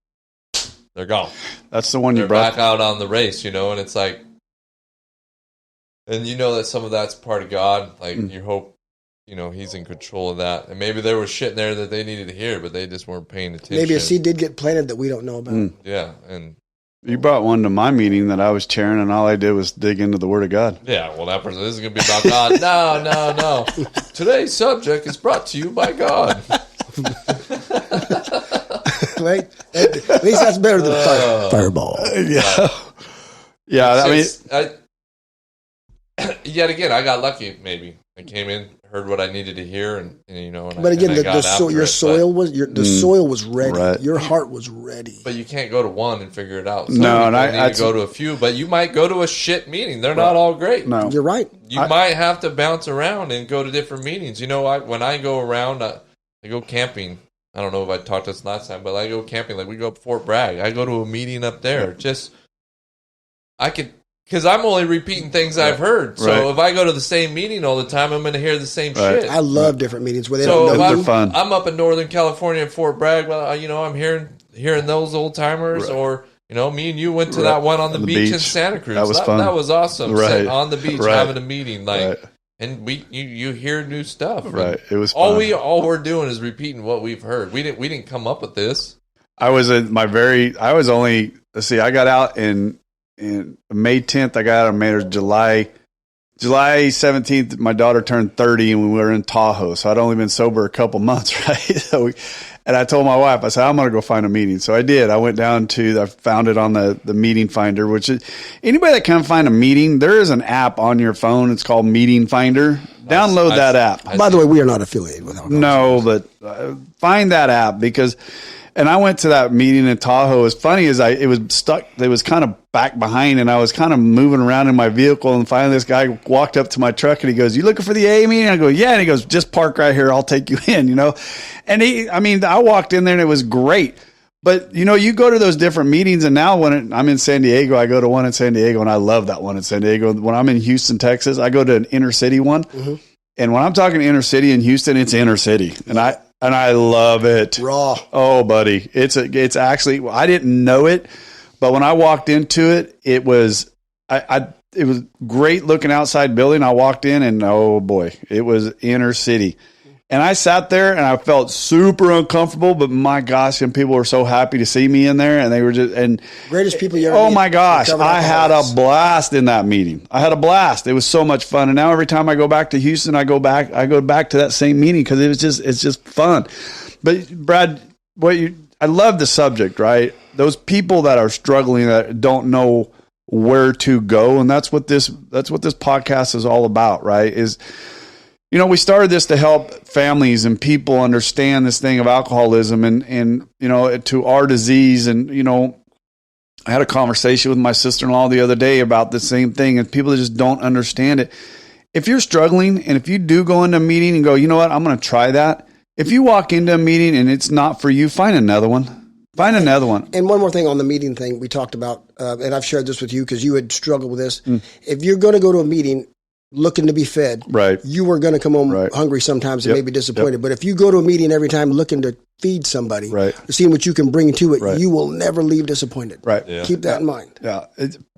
C: they're gone.
A: That's the one
C: they're
A: you brought.
C: back out on the race, and it's like, and that some of that's part of God. Like, you hope, He's in control of that. And maybe there was shit in there that they needed to hear, but they just weren't paying attention.
B: Maybe a seed did get planted that we don't know about.
C: Yeah. And
A: you brought one to my meeting that I was chairing, and all I did was dig into the Word of God.
C: Yeah, well, that person, this is going to be about God. No. Today's subject is brought to you by God.
B: Right? At least that's better than fireball.
A: Yeah. Yeah,
C: yet again, I got lucky. Maybe I came in, heard what I needed to hear, and
B: but again, the soil was ready.
A: Right.
B: Your heart was ready.
C: But you can't go to one and figure it out.
A: No, and I
C: need to go to a few. But you might go to a shit meeting. They're not all great.
A: No,
B: you're right.
C: You might have to bounce around and go to different meetings. When I go around, I go camping. I don't know if I talked this last time, but I go camping. Like, we go up Fort Bragg. I go to a meeting up there. Because I'm only repeating things I've heard. So if I go to the same meeting all the time, I'm going to hear the same shit.
B: I love different meetings where they don't know.
A: They're fun.
C: I'm up in Northern California at Fort Bragg. Well, I'm hearing those old timers, or me and you went to that one on the beach in Santa Cruz.
A: That was fun.
C: That was awesome.
A: Right.
C: Sitting on the beach having a meeting, and you hear new stuff.
A: Right. It was fun.
C: All we're doing is repeating what we've heard. We didn't come up with this.
A: I got out in May 10th. I got out on July 17th. My daughter turned 30 and we were in Tahoe. So I'd only been sober a couple months, right? And I told my wife, I said, I'm going to go find a meeting. So I did. I went down I found it on the meeting finder, which is anybody that can find a meeting. There is an app on your phone. It's called Meeting Finder. Download that app.
B: By the way, we are not affiliated with alcohol.
A: No, but find that app and I went to that meeting in Tahoe. As funny as it was stuck, it was kind of back behind, and I was kind of moving around in my vehicle. And finally, this guy walked up to my truck and he goes, "You looking for the AA meeting?" I go, "Yeah." And he goes, "Just park right here. I'll take you in." And I walked in there and it was great. But you go to those different meetings, and now when I'm in San Diego, I go to one in San Diego, and I love that one in San Diego. When I'm in Houston, Texas, I go to an inner city one. Mm-hmm. And when I'm talking inner city in Houston, it's inner city, and I love it.
B: Raw.
A: Oh, buddy. It's actually, I didn't know it, but when I walked into it, it was great looking outside building. I walked in and oh boy, it was inner city. And I sat there and I felt super uncomfortable, but my gosh, and people were so happy to see me in there, and they were
B: greatest people you ever
A: oh
B: meet.
A: my gosh, I had a blast in that meeting. I had a blast. It was so much fun. And now every time I go back to Houston, I go back to that same meeting because it's just fun. But Brad, I love the subject, right? Those people that are struggling, that don't know where to go. And that's what this podcast is all about, right? Is, we started this to help families and people understand this thing of alcoholism and to our disease. And, I had a conversation with my sister-in-law the other day about the same thing, and people just don't understand it. If you're struggling, and if you do go into a meeting and go, you know what, I'm going to try that. If you walk into a meeting and it's not for you, find another one. Find another one.
B: And one more thing on the meeting thing we talked about, and I've shared this with you because you had struggled with this. If you're going to go to a meeting looking to be fed,
A: right,
B: you are going to come home hungry sometimes and maybe disappointed. But if you go to a meeting every time looking to feed somebody,
A: right,
B: seeing what you can bring to it, you will never leave disappointed.
A: Right.
B: Yeah. Keep that in mind.
A: Yeah,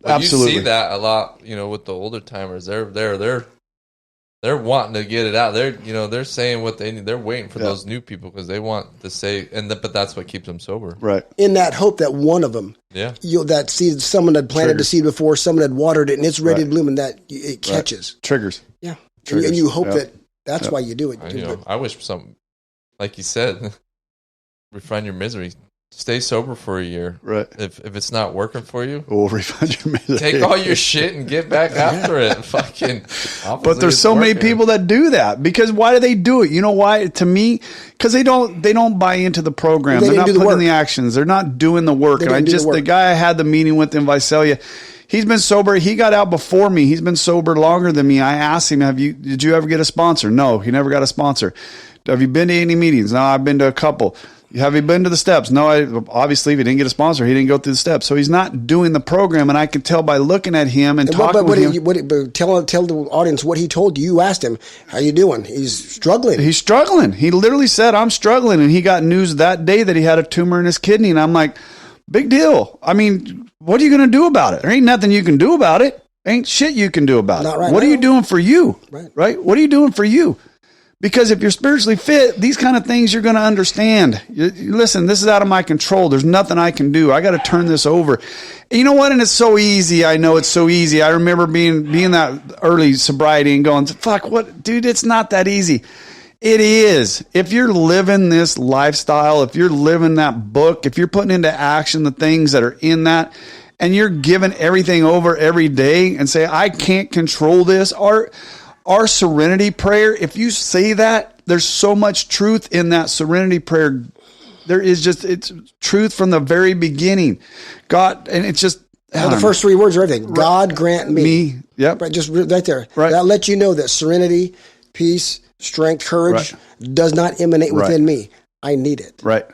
C: absolutely. You see that a lot, with the older timers. They're wanting to get it out. They're saying what they need. They're waiting for those new people because they want to say, but that's what keeps them sober.
A: Right.
B: In that hope that one of them, that seed, someone had planted the seed before, someone had watered it, and it's ready to bloom, and that it catches.
A: Triggers.
B: Yeah.
A: Triggers.
B: And you hope that's why you do it.
C: I wish something, like you said, refine your misery. Stay sober for a year.
A: Right.
C: If it's not working for you,
A: we'll refund your misery.
C: Take all your shit and get back after it. Fucking.
A: But there's so many people that do that because why do they do it? You know why? To me, because they don't buy into the program. They're not putting in the actions. They're not doing the work. And the guy I had the meeting with in Visalia, he's been sober. He got out before me. He's been sober longer than me. I asked him, did you ever get a sponsor? No, he never got a sponsor. Have you been to any meetings? No, I've been to a couple. Have you been to the steps? No, obviously, if he didn't get a sponsor, he didn't go through the steps. So he's not doing the program, and I can tell by looking at him and talking with him.
B: But tell the audience what he told you. You asked him, how you doing? He's struggling.
A: He's struggling. He literally said, I'm struggling, and he got news that day that he had a tumor in his kidney, and I'm like, big deal. I mean, what are you going to do about it? There ain't nothing you can do about it. Ain't shit you can do about it. What are you doing for you? Right? What are you doing for you? Because if you're spiritually fit, these kind of things you're going to understand. Listen, this is out of my control. There's nothing I can do. I got to turn this over. And you know what? And it's so easy. I know it's so easy. I remember being that early sobriety and going, fuck, what? Dude, it's not that easy. It is. If you're living this lifestyle, if you're living that book, if you're putting into action the things that are in that, and you're giving everything over every day and say, I can't control this, our serenity prayer, if you say that, there's so much truth in that serenity prayer. There is it's truth from the very beginning. God, and it's just...
B: the first three words are everything. God grant me.
A: Yep.
B: Right, just right there.
A: Right.
B: That lets you know that serenity, peace, strength, courage does not emanate within me. I need it.
A: Right.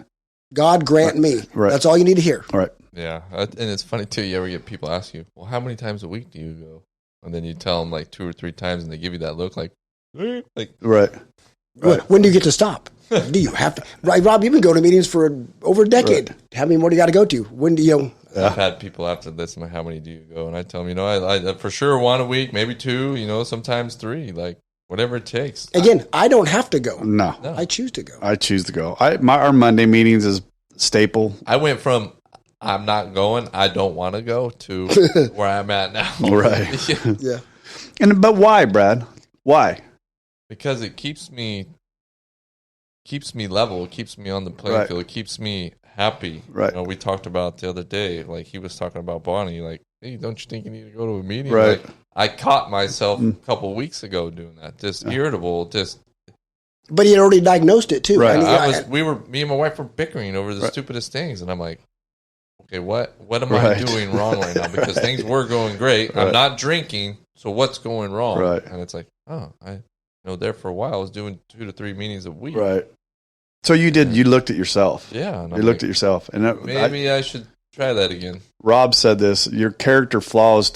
B: God grant me. Right. That's all you need to hear.
A: Right.
C: Yeah. And it's funny, too. You ever get people ask you, well, how many times a week do you go? And then you tell them like 2 or 3 times, and they give you that look like
A: right.
B: When do you get to stop? Do you have to? Right, Rob, you've been going to meetings for over a decade. Right. How many more do you got to go to? When do you?
C: I've had people after this, like, how many do you go? And I tell them, I for sure 1 a week, maybe 2, sometimes 3, like whatever it takes.
B: Again, I don't have to go.
A: No.
B: I choose to go.
A: I choose to go. Our Monday meetings is staple.
C: I went from I'm not going, I don't want to go, to where I'm at now.
A: Right.
B: Yeah.
A: But why, Brad? Why?
C: Because it keeps me level. It keeps me on the playing field. It keeps me happy.
A: Right.
C: We talked about the other day, like he was talking about Bonnie, like, hey, don't you think you need to go to a meeting?
A: Right.
C: Like, I caught myself a couple of weeks ago doing that. Just irritable,
B: But he had already diagnosed it too.
A: Right.
C: Me and my wife were bickering over the stupidest things, and I'm like, okay, what am I doing wrong right now? Because things were going great. I'm not drinking, so what's going wrong?
A: Right.
C: And it's like, there for a while I was doing 2 to 3 meetings a week.
A: Right. So you looked at yourself.
C: Yeah.
A: You looked at yourself. And
C: maybe I should try that again.
A: Rob said this, your character flaws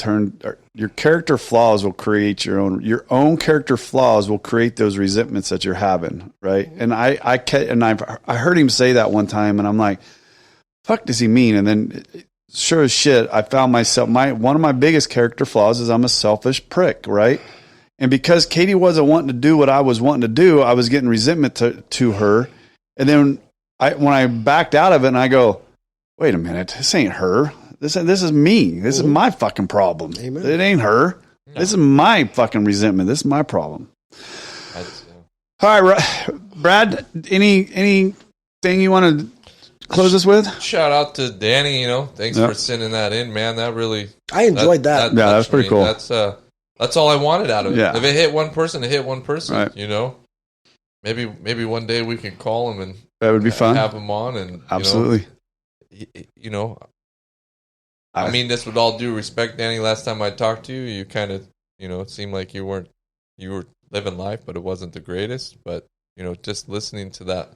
A: will create your own character flaws will create those resentments that you're having. Right. And I heard him say that one time, and I'm like, fuck does he mean? And then sure as shit, I found myself, one of my biggest character flaws is I'm a selfish prick, right? And because Katie wasn't wanting to do what I was wanting to do, I was getting resentment to her. And then when I backed out of it and I go, wait a minute, this ain't her. This is me. This is my fucking problem.
B: Amen.
A: It ain't her. No. This is my fucking resentment. This is my problem. All right, Brad, anything you want to close us with?
C: Shout out to Danny. Thanks for sending that in, man. That really,
B: I enjoyed that.
A: Yeah, that's pretty cool.
C: That's all I wanted out of it.
A: Yeah.
C: If it hit one person, it hit one person.
A: Right.
C: Maybe one day we can call him and
A: that would be fun.
C: Have him on and
A: absolutely.
C: I mean, this with all due respect, Danny. Last time I talked to you, you kind of, it seemed like you were living life, but it wasn't the greatest. But just listening to that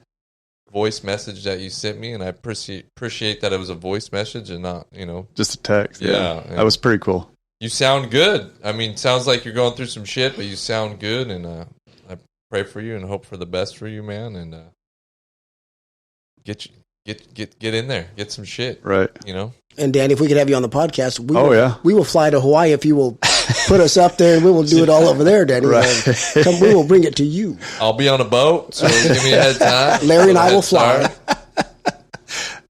C: voice message that you sent me, and I appreciate that it was a voice message and not,
A: just a text.
C: Yeah,
A: that was pretty cool.
C: You sound good. I mean, sounds like you're going through some shit, but you sound good, and I pray for you and hope for the best for you, man. And get in there, get some shit,
A: right?
B: And Dan, if we could have you on the podcast, we will fly to Hawaii if you will put us up there, and we will do it all over there, Danny.
A: Right.
B: We will bring it to you.
C: I'll be on a boat, so give me a head time.
B: Larry and I will fly.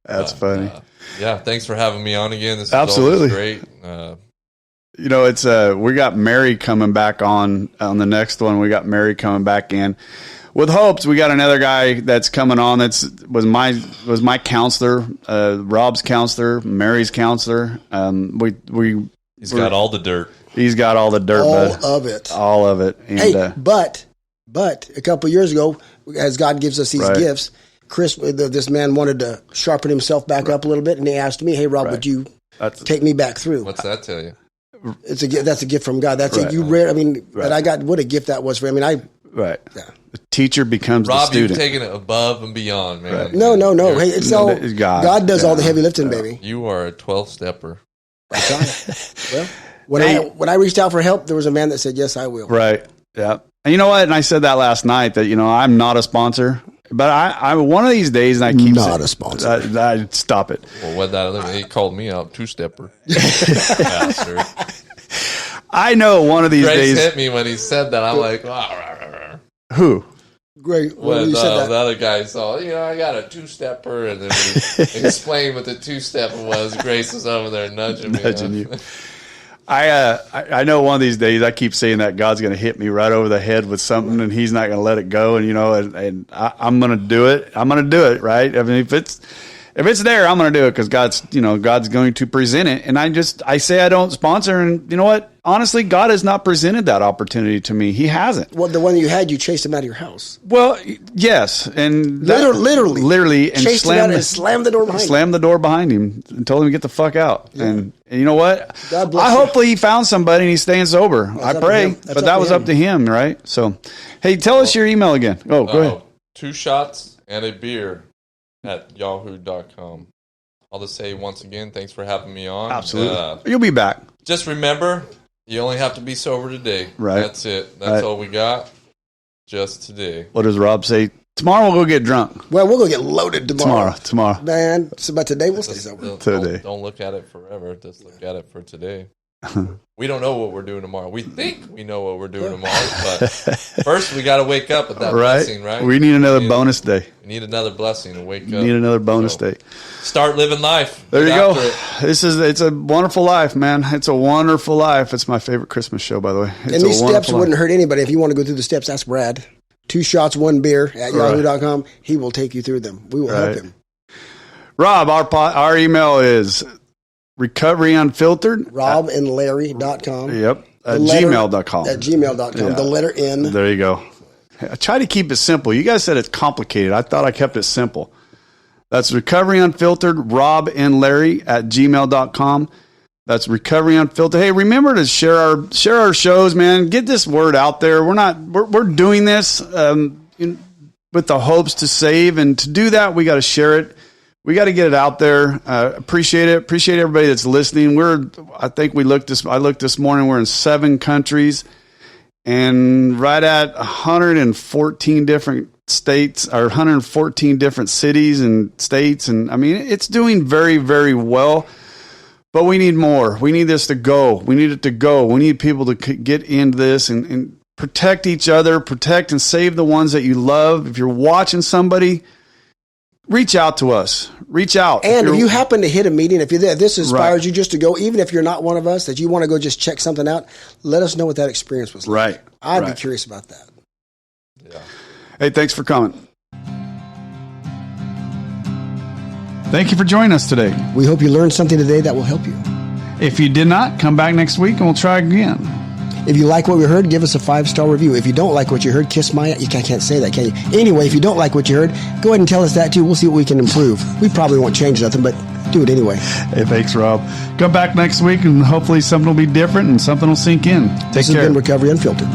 A: That's funny.
C: Yeah, thanks for having me on again. This is
A: absolutely
C: great.
A: It's we got Mary coming back on the next one. We got Mary coming back in. With hopes, we got another guy that's coming on. Was my counselor, Rob's counselor, Mary's counselor.
C: He's got all the dirt.
A: He's got all the dirt, all of it. And,
B: hey, but a couple of years ago, as God gives us these gifts, Chris, this man wanted to sharpen himself back up a little bit, and he asked me, "Hey, Rob, would you take me back through?"
C: What's that tell you?
B: It's a gift. That's a gift from God. That's it. You read. I mean, that I got. What a gift that was for me. I mean,
A: Right. Yeah. The teacher becomes
C: Rob,
A: the student.
C: You've taken it above and beyond, man.
A: Right.
B: No. Hey, it's all God. God does all the heavy lifting, baby.
C: You are a 12-stepper.
B: Well, when I reached out for help, there was a man that said, "Yes, I will."
A: Right. Yeah. And you know what? And I said that last night that I'm not a sponsor, but I one of these days, and I keep
B: not
A: saying,
B: a sponsor.
A: I stop it.
C: Well, what that he called me out, 2-stepper. Bastard.
A: I know one of these
C: Grace
A: days
C: hit me when he said that. I'm like,
A: who?
B: Great.
C: When you said that. The other guy saw, I got a 2-stepper, and then he explained what the 2-stepper was. Grace was over there nudging me.
A: You. I know one of these days I keep saying that God's going to hit me right over the head with something, and He's not going to let it go. And I'm going to do it. I'm going to do it. Right. I mean, if it's there, I'm going to do it because God's going to present it. And I say I don't sponsor. And you know what? Honestly, God has not presented that opportunity to me. He hasn't.
B: Well, the one you had, you chased him out of your house.
A: Well, yes. And
B: literally.
A: And
B: chased him out and slammed the door behind him.
A: Slammed the door behind him and told him to get the fuck out. Yeah. And you know what?
B: God bless
A: hopefully he found somebody and he's staying sober. I pray. But that was up to him, right? So, hey, tell us your email again. Oh, go ahead.
C: 2 shots and a beer at yahoo.com. I'll just say once again, thanks for having me on.
A: Absolutely. You'll be back.
C: Just remember, you only have to be sober today.
A: Right.
C: That's it. That's all we got. Just today.
A: What does Rob say? Tomorrow we'll go get drunk.
B: Well, we'll go get loaded tomorrow.
A: Tomorrow.
B: Man, but today we'll stay sober.
C: Don't look at it forever. Just look at it for today. We don't know what we're doing tomorrow. We think we know what we're doing tomorrow, but first we got to wake up with that blessing, right?
A: We need another bonus day.
C: We need another blessing to wake up.
A: Need another bonus day.
C: Start living life.
A: There you go. It's a wonderful life, man. It's a wonderful life. It's my favorite Christmas show, by the way.
B: And these steps wouldn't hurt anybody. If you want to go through the steps, ask Brad. 2 shots, 1 beer at yahoo.com. He will take you through them. We will help him.
A: Rob, our email is recoveryunfiltered.
B: RobandLarry.com.
A: Yep. At gmail.com.
B: At gmail.com. Yeah. The letter N.
A: There you go. I try to keep it simple. You guys said it's complicated. I thought I kept it simple. That's recoveryunfiltered, Rob and Larry at gmail.com. That's Recovery Unfiltered. Hey, remember to share our shows, man. Get this word out there. We're doing this with the hopes to save, and to do that, we got to share it. We got to get it out there. Appreciate it. Appreciate everybody that's listening. I looked this morning. We're in 7 countries and right at 114 different states, or 114 different cities and states. And I mean, it's doing very, very well. But we need more. We need this to go. We need it to go. We need people to get into this and protect each other, protect and save the ones that you love. If you're watching somebody, reach out to us. Reach out.
B: And if you happen to hit a meeting, if this inspires you just to go, even if you're not one of us, that you want to go just check something out, let us know what that experience was like.
A: Right.
B: I'd be curious about that.
C: Yeah.
A: Hey, thanks for coming. Thank you for joining us today.
B: We hope you learned something today that will help you.
A: If you did not, come back next week and we'll try again.
B: If you like what we heard, give us a 5-star review. If you don't like what you heard, kiss my... You can't say that, can you? Anyway, if you don't like what you heard, go ahead and tell us that too. We'll see what we can improve. We probably won't change nothing, but do it anyway.
A: Hey, thanks, Rob. Come back next week and hopefully something will be different and something will sink in. Take care.
B: This has been Recovery Unfiltered.